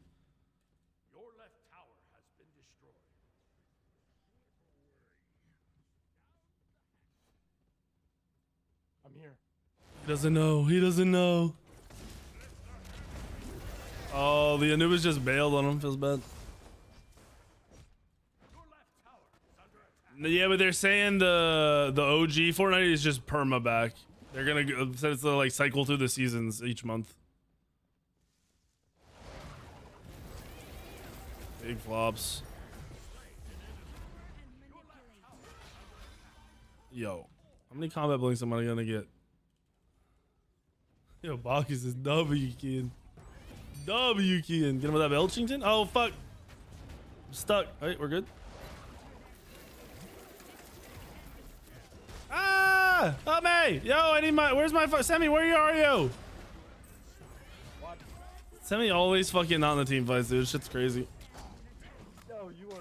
Your left tower has been destroyed. I'm here. He doesn't know. He doesn't know. Oh, the Anubis just bailed on him. Feels bad. Yeah, but they're saying the OG Fortnite is just perma back. They're gonna it's like cycle through the seasons each month. Big flops. Yo, how many combat blinks am I gonna get? Yo, Bacchus is W keying. W keying. Get him with that Belchington? Oh fuck. I'm stuck. Alright, we're good. Ah! Help me! Yo, I need my. Where's my. Semi, where are you? What? Semi always fucking not in the team fights, dude. Shit's crazy. No, you are.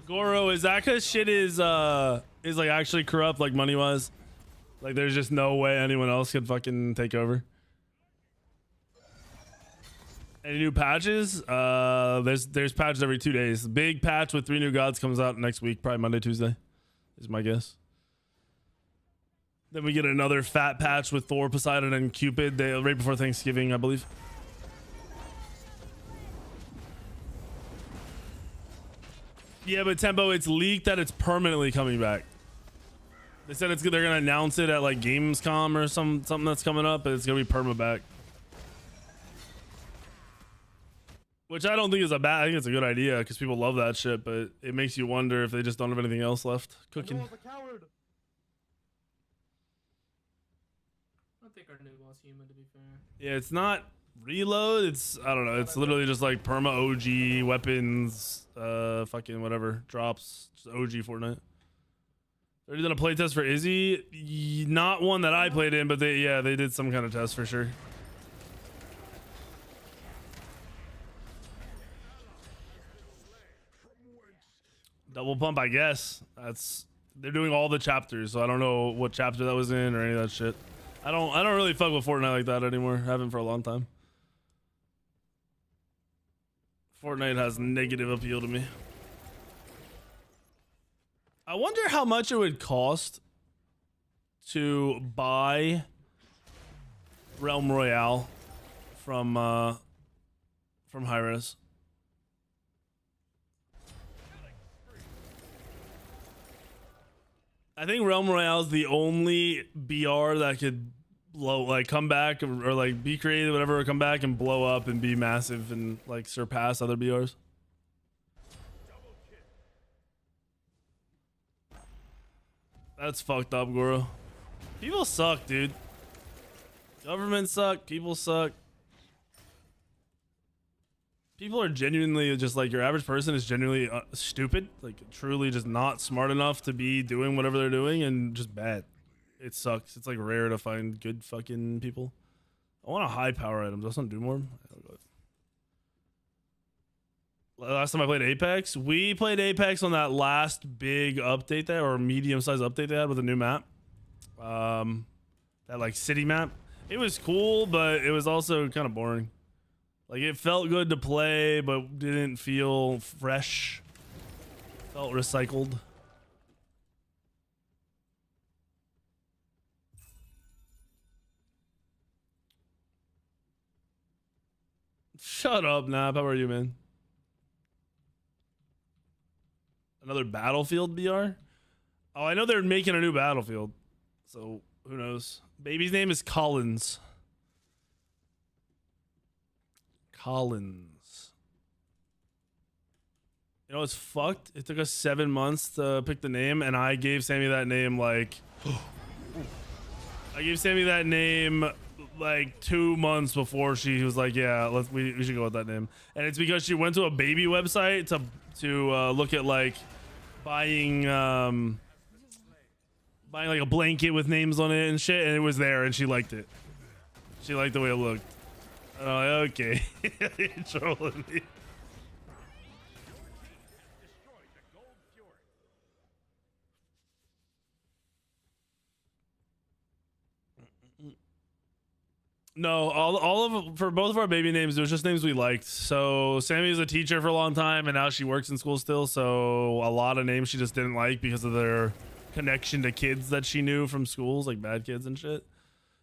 Goro, is that cause shit is like actually corrupt, like money wise? Like there's just no way anyone else could fucking take over. Any new patches? There's patches every 2 days. Big patch with 3 new gods comes out next week, probably Monday, Tuesday, is my guess. Then we get another fat patch with Thor, Poseidon, and Cupid right before Thanksgiving, I believe. Yeah, but Tempo, it's leaked that it's permanently coming back. They said they're gonna announce it at like Gamescom or something that's coming up, but it's gonna be perma back. Which I don't think is a bad. I think it's a good idea because people love that shit, but it makes you wonder if they just don't have anything else left cooking. I don't think our new boss human, to be fair. Yeah, it's not reload. It's I don't know. It's literally just like perma OG weapons, fucking whatever drops. Just OG Fortnite. Already done a playtest for Izzy. Not one that I played in, but they did some kind of test for sure. Double pump, I guess. They're doing all the chapters, so I don't know what chapter that was in or any of that shit. I don't really fuck with Fortnite like that anymore. Haven't for a long time. Fortnite has negative appeal to me. I wonder how much it would cost to buy Realm Royale from Hi-Res. I think Realm Royale is the only BR that could come back or like be creative, whatever, come back and blow up and be massive and like surpass other BRs. That's fucked up, Goro. People suck, dude. Government suck. People suck. People are genuinely just like your average person is genuinely stupid, like truly just not smart enough to be doing whatever they're doing and just bad. It sucks. It's like rare to find good fucking people. I want a high power item. Does that do more? Last time I played Apex, we played Apex on that last big update there, or medium-sized update they had with a new map. That like city map. It was cool, but it was also kind of boring. Like it felt good to play, but didn't feel fresh. Felt recycled. Shut up, Nap. How are you, man? Another Battlefield BR? Oh, I know they're making a new Battlefield. So, who knows? Baby's name is Collins. Collins. You know, it's fucked. It took us 7 months to pick the name, and I gave Sammy that name like... I gave Sammy that name like 2 months before she was like, yeah, we should go with that name. And it's because she went to a baby website to look at like buying like a blanket with names on it and shit, and it was there, and she liked it. She liked the way it looked. And I'm like, okay. You're trolling me. No, all of for both of our baby names, it was just names we liked. So Sammy was a teacher for a long time, and now she works in school still. So a lot of names she just didn't like because of their connection to kids that she knew from schools, like bad kids and shit.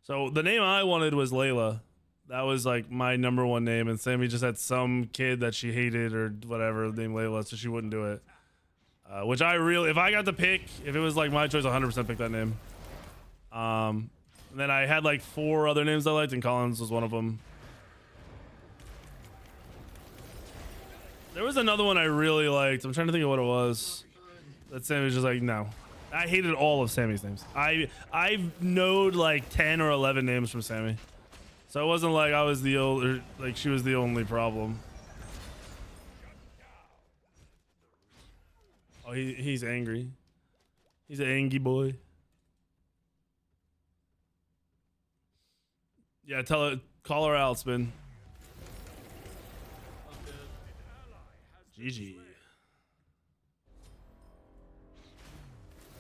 So the name I wanted was Layla. That was like my number one name, and Sammy just had some kid that she hated or whatever named Layla, so she wouldn't do it. Which I really, if I got to pick, if it was like my choice, 100% pick that name. And then I had like 4 other names I liked, and Collins was one of them. There was another one I really liked. I'm trying to think of what it was. That Sammy was just like, no. I hated all of Sammy's names. I've known like 10 or 11 names from Sammy. So it wasn't like I was the old, like she was the only problem. Oh, he's angry. He's an angry boy. Yeah, call her out, Spin. GG.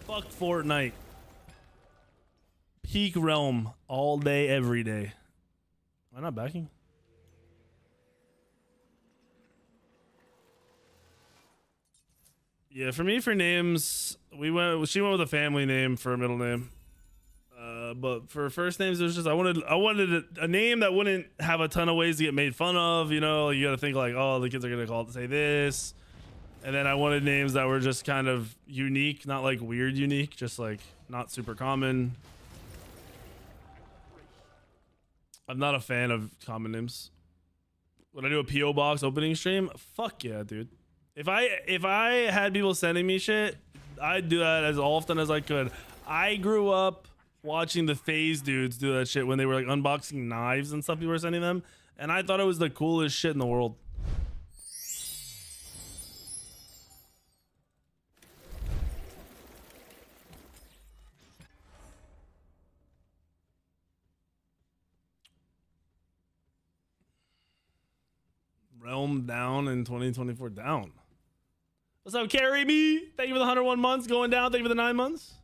Fuck Fortnite. Peak realm all day, every day. Am I not backing? Yeah, for me, for names, she went with a family name for a middle name. But for first names, it was just I wanted a name that wouldn't have a ton of ways to get made fun of. You know, you got to think like, oh, the kids are gonna say this, and then I wanted names that were just kind of unique, not like weird unique, just like not super common. I'm not a fan of common names. Would I do a PO box opening stream? Fuck yeah, dude. If I had people sending me shit, I'd do that as often as I could. I grew up watching the FaZe dudes do that shit when they were like unboxing knives and stuff people were sending them, and I thought it was the coolest shit in the world. Realm down in 2024 down. What's up, Carry Me? Thank you for the 101 months going down. Thank you for the 9 months.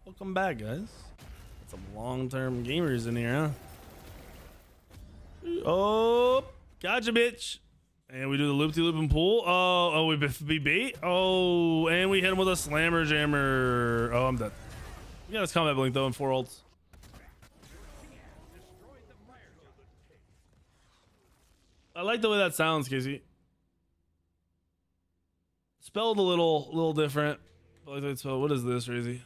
Welcome back, guys. Some long-term gamers in here, huh? Oh, gotcha, bitch. And we do the loop-de-loop and pull. Oh, we beat bait. Oh, and we hit him with a slammer jammer. Oh, I'm dead. We got his combat blink though in 4 ults. I like the way that sounds, Casey. Spelled a little different. I like the way it's spelled. What is this, Razy?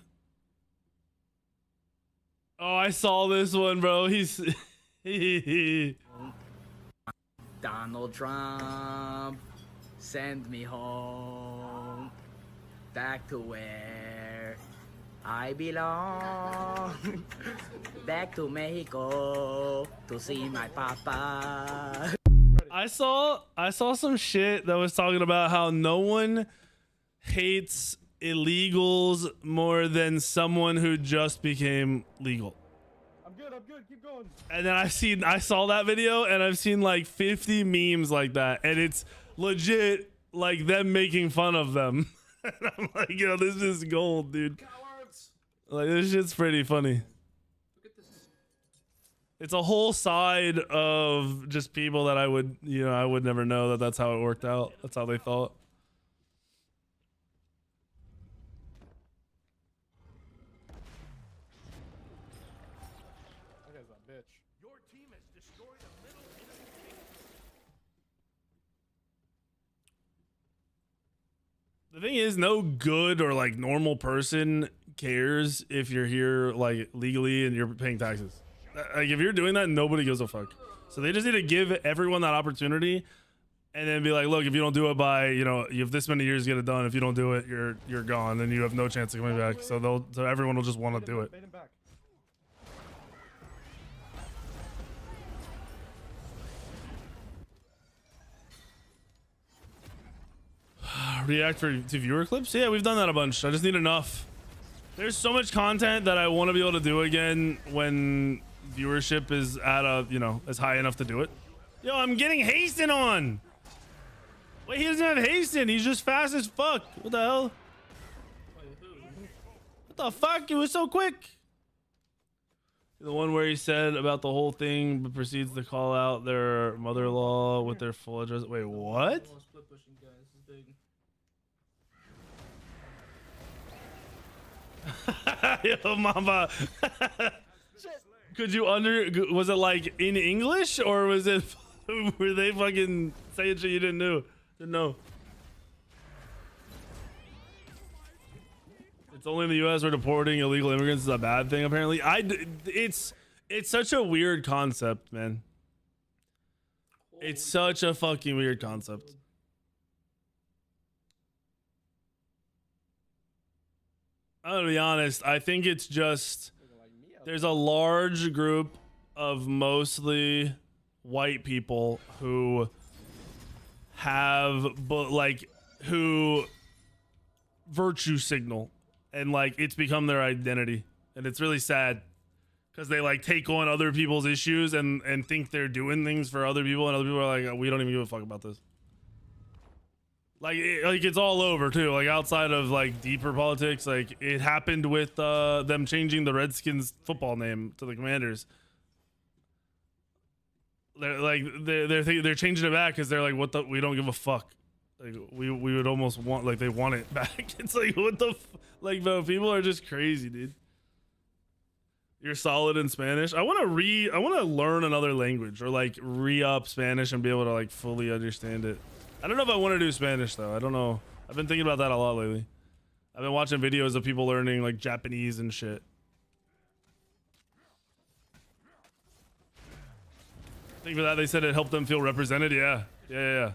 Oh, I saw this one, bro. He's Donald Trump, send me home, back to where I belong, back to Mexico to see my papa. I saw some shit that was talking about how no one hates illegals more than someone who just became legal. I'm good, keep going. And then I saw that video, and I've seen like 50 memes like that, and it's legit like them making fun of them. And I'm like, yo, this is gold, dude. Cowards. Like, this shit's pretty funny. Look at this. It's a whole side of just people that I would never know that that's how it worked out. That's how they thought. That guy's a bitch. Your team has destroyed a middle enemy base. The thing is, no good or like normal person cares if you're here like legally and you're paying taxes. Like if you're doing that, nobody gives a fuck. So they just need to give everyone that opportunity, and then be like, look, if you don't do it by, you have this many years to get it done. If you don't do it, you're gone, and you have no chance of coming back. So everyone will just want to do it. React to viewer clips? Yeah, we've done that a bunch. I just need enough. There's so much content that I want to be able to do again when viewership is at a, is high enough to do it. Yo, I'm getting Hasten on. Wait, he doesn't have Hasten. He's just fast as fuck. What the hell? What the fuck? It was so quick. The one where he said about the whole thing, but proceeds to call out their mother-in-law with their full address. Wait, what? Yo, mama. Could you was it like in English, or was it were they fucking saying shit you didn't know? It's only in the US where deporting illegal immigrants is a bad thing, apparently. It's such a weird concept, man. It's such a fucking weird concept. I'm gonna be honest. I think it's just there's a large group of mostly white people who who virtue signal, and like it's become their identity, and it's really sad because they like take on other people's issues and think they're doing things for other people, and other people are like, we don't even give a fuck about this. Like it's all over too, like outside of like deeper politics. Like it happened with them changing the Redskins football name to the Commanders. They're changing it back because they're like, we don't give a fuck. Like we would almost want, like, they want it back. It's like, what the bro, people are just crazy, dude. You're solid in Spanish. I want to learn another language, or like re-up Spanish and be able to like fully understand it. I don't know if I want to do Spanish though. I don't know. I've been thinking about that a lot lately. I've been watching videos of people learning like Japanese and shit. I think for that they said it helped them feel represented. Yeah.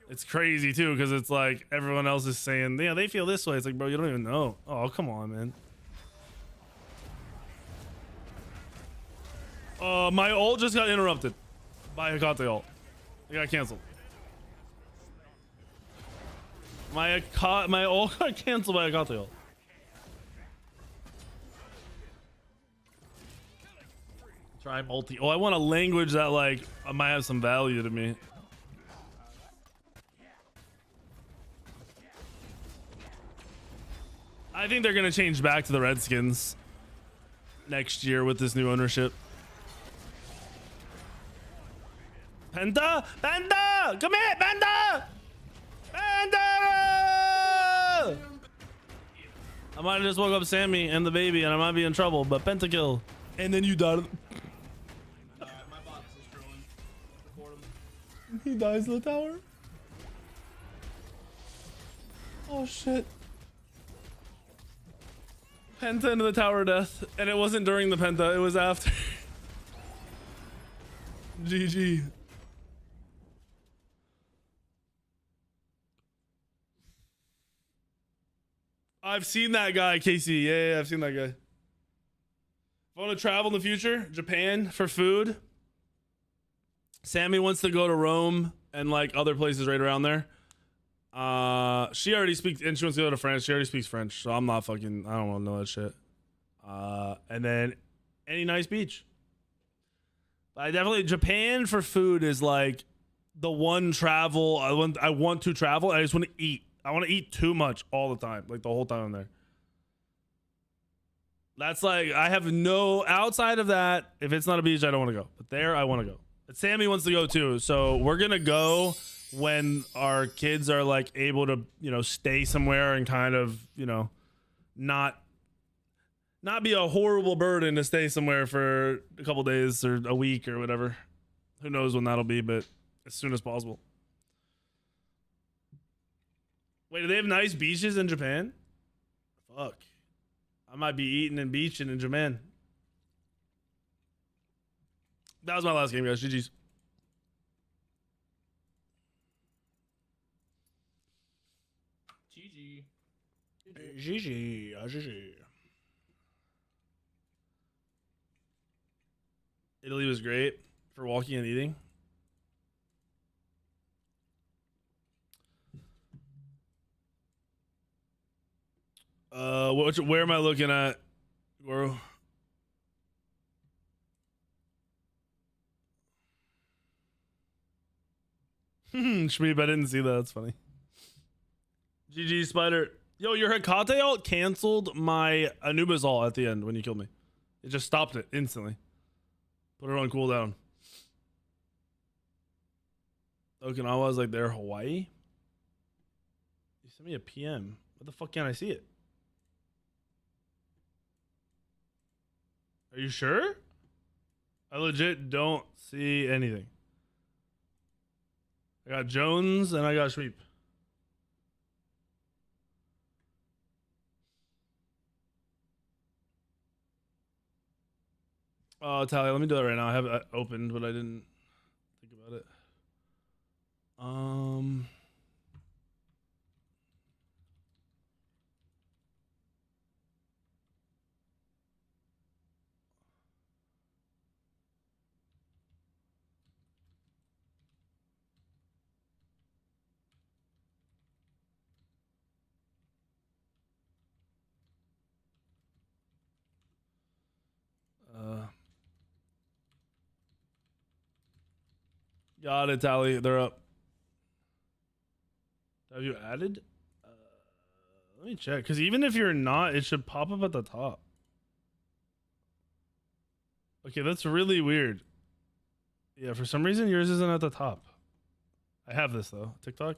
It's crazy too, because it's like everyone else is saying, yeah, they feel this way. It's like, bro, you don't even know. Oh, come on, man. My ult just got interrupted by Hekate ult. It got canceled. My ult got canceled by Hekate ult. Try multi. Oh, I want a language that like might have some value to me. I think they're gonna change back to the Redskins next year with this new ownership. Penta! Penta! Come here, Penta! Penta! I might have just woke up Sammy and the baby, and I might be in trouble, but pentakill. And then you died. My box is growing. Report him. He dies in the tower. Oh shit. Penta into the tower death, and it wasn't during the Penta, it was after. GG. I've seen that guy, Casey. Yeah, I've seen that guy. If I want to travel in the future, Japan for food. Sammy wants to go to Rome and like other places right around there. She already speaks, and she wants to go to France. She already speaks French, so I'm not fucking, I don't want to know that shit. And then any nice beach. I definitely, Japan for food is like the one travel I want to travel. I just want to eat. I want to eat too much all the time, like the whole time I'm there. That's like, I have no, outside of that, if it's not a beach, I don't want to go. But there, I want to go. But Sammy wants to go too, so we're gonna go when our kids are like able to, stay somewhere and kind of, not be a horrible burden to stay somewhere for a couple days or a week or whatever. Who knows when that'll be, but as soon as possible. Wait, do they have nice beaches in Japan? Fuck. I might be eating and beaching in Japan. That was my last game, guys. GG's. GG. GG. Italy was great for walking and eating. Where am I looking at, Goro? Shmeep, I didn't see that. That's funny. GG Spider. Yo, your Hecate ult canceled my Anubis ult at the end when you killed me. It just stopped it instantly. Put it on cooldown. Okinawa is like there, Hawaii. You sent me a PM. What the fuck can't I see it? Are you sure? I legit don't see anything. I got Jones and I got Shmeep. Oh, Talia, let me do that right now. I have it opened, but I didn't think about it. Got it, Tally. They're up. Have you added? Let me check. Because even if you're not, it should pop up at the top. Okay, that's really weird. Yeah, for some reason yours isn't at the top. I have this though. TikTok.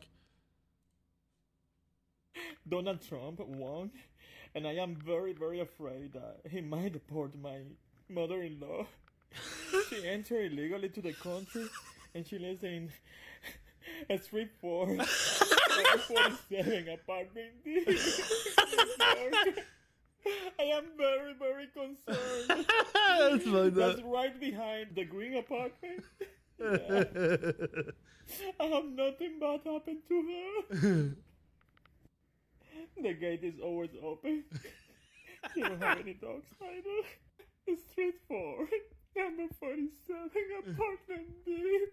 Donald Trump won, and I am very, very afraid that he might deport my mother-in-law. She entered illegally to the country, and she lives in a street 4, 47 apartment D. New York. I am very, very concerned. That's like that. That's right behind the green apartment. Yeah. I have nothing bad happened to her. The gate is always open. You don't have any dogs either. The street 4, number 47, apartment D.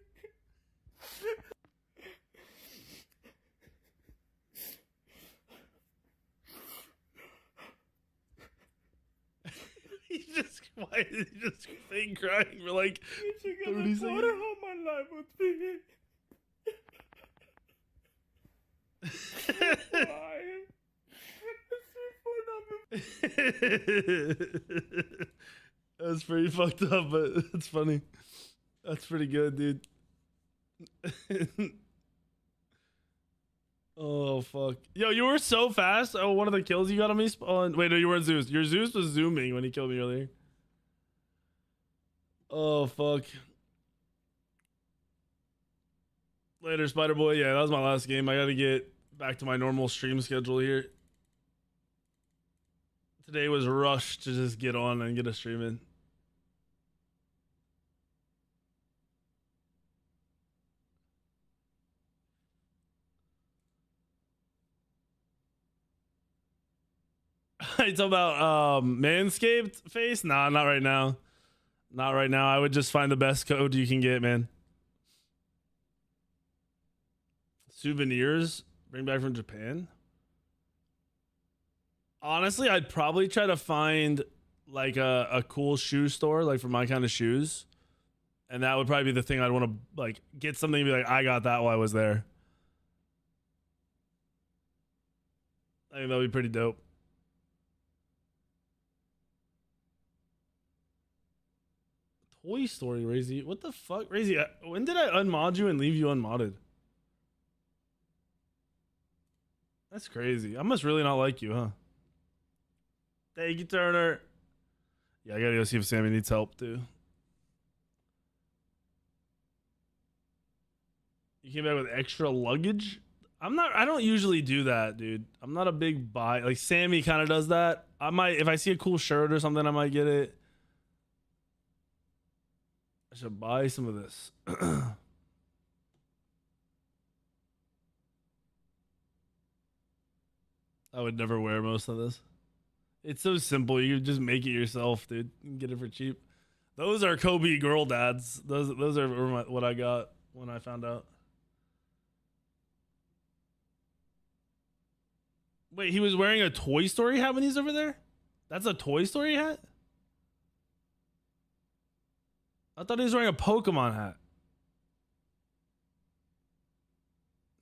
Why did he just fake crying for like 30 seconds? I wonder how my life would be. Why? That's pretty fucked up, but it's funny. That's pretty good, dude. Oh fuck. Yo, you were so fast. Oh, one of the kills you got on me spawned. Wait, no, you weren't Zeus. Your Zeus was zooming when he killed me earlier. Oh fuck. Later, Spider Boy. Yeah, that was my last game. I gotta get back to my normal stream schedule here. Today was rushed to just get on and get a stream in. You talking about Manscaped face? Nah, not right now. Not right now. I would just find the best code you can get, man. Souvenirs? Bring back from Japan? Honestly, I'd probably try to find like a cool shoe store, like for my kind of shoes. And that would probably be the thing I'd want to like get something and be like, I got that while I was there. I think that would be pretty dope. Toy Story, Razy. What the fuck? Razy, when did I unmod you and leave you unmodded? That's crazy. I must really not like you, huh? Thank you, Turner. Yeah, I gotta go see if Sammy needs help, too. You came back with extra luggage? I don't usually do that, dude. I'm not a big buy. Like Sammy kind of does that. I might, if I see a cool shirt or something, I might get it. I should buy some of this. I would never wear most of this. It's so simple. You just make it yourself, dude. You can get it for cheap. Those are Kobe girl dads. Those are what I got when I found out. Wait, he was wearing a Toy Story hat when he's over there? That's a Toy Story hat? I thought he was wearing a Pokemon hat.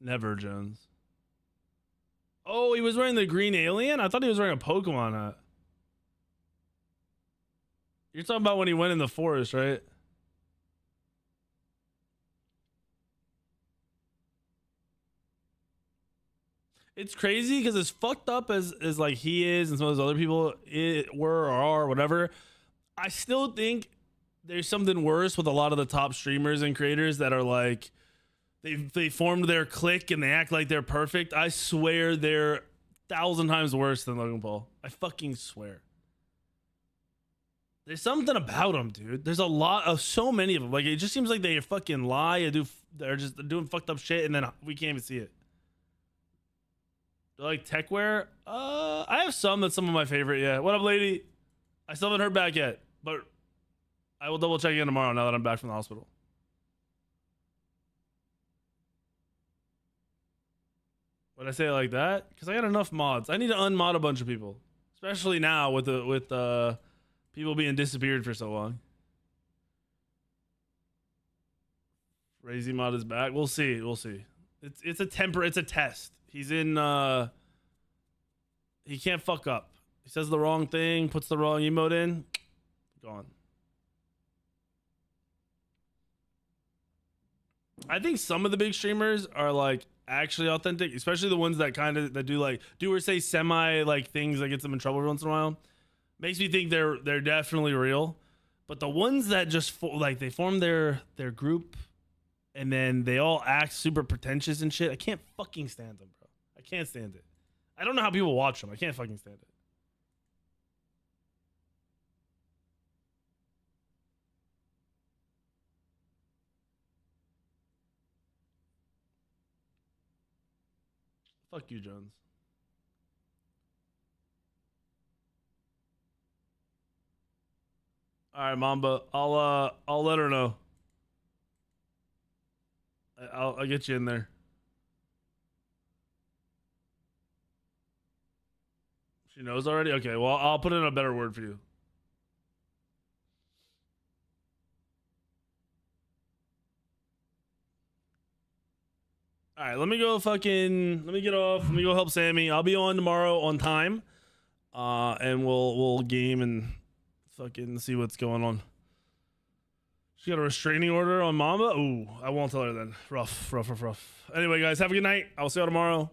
Never, Jones. Oh, he was wearing the green alien? I thought he was wearing a Pokemon hat. You're talking about when he went in the forest, right? It's crazy because as fucked up as like he is and some of those other people were or are, whatever, I still think there's something worse with a lot of the top streamers and creators that are like, they formed their clique and they act like they're perfect. I swear they're 1,000 times worse than Logan Paul. I fucking swear. There's something about them, dude. There's a lot of so many of them. Like, it just seems like they fucking lie and they're doing fucked up shit and then we can't even see it. They're like techwear. I have some that's some of my favorite. Yeah. What up, lady? I still haven't heard back yet, but I will double check again tomorrow now that I'm back from the hospital. Would I say it like that? Because I got enough mods. I need to unmod a bunch of people, especially now with people being disappeared for so long. Crazy mod is back. We'll see. We'll see. It's a test. He's in. He can't fuck up. He says the wrong thing, puts the wrong emote in, gone. I think some of the big streamers are like actually authentic, especially the ones that do or say semi like things that gets them in trouble every once in a while. Makes me think they're definitely real. But the ones that just they form their group and then they all act super pretentious and shit, I can't fucking stand them, bro. I can't stand it. I don't know how people watch them. I can't fucking stand it. Fuck you, Jones. All right, Mamba. I'll let her know. I'll get you in there. She knows already? Okay, well, I'll put in a better word for you. All right, let me get off. Let me go help Sammy. I'll be on tomorrow on time. And we'll game and fucking see what's going on. She got a restraining order on Mamba? Ooh, I won't tell her then. Rough. Anyway, guys, have a good night. I'll see you tomorrow.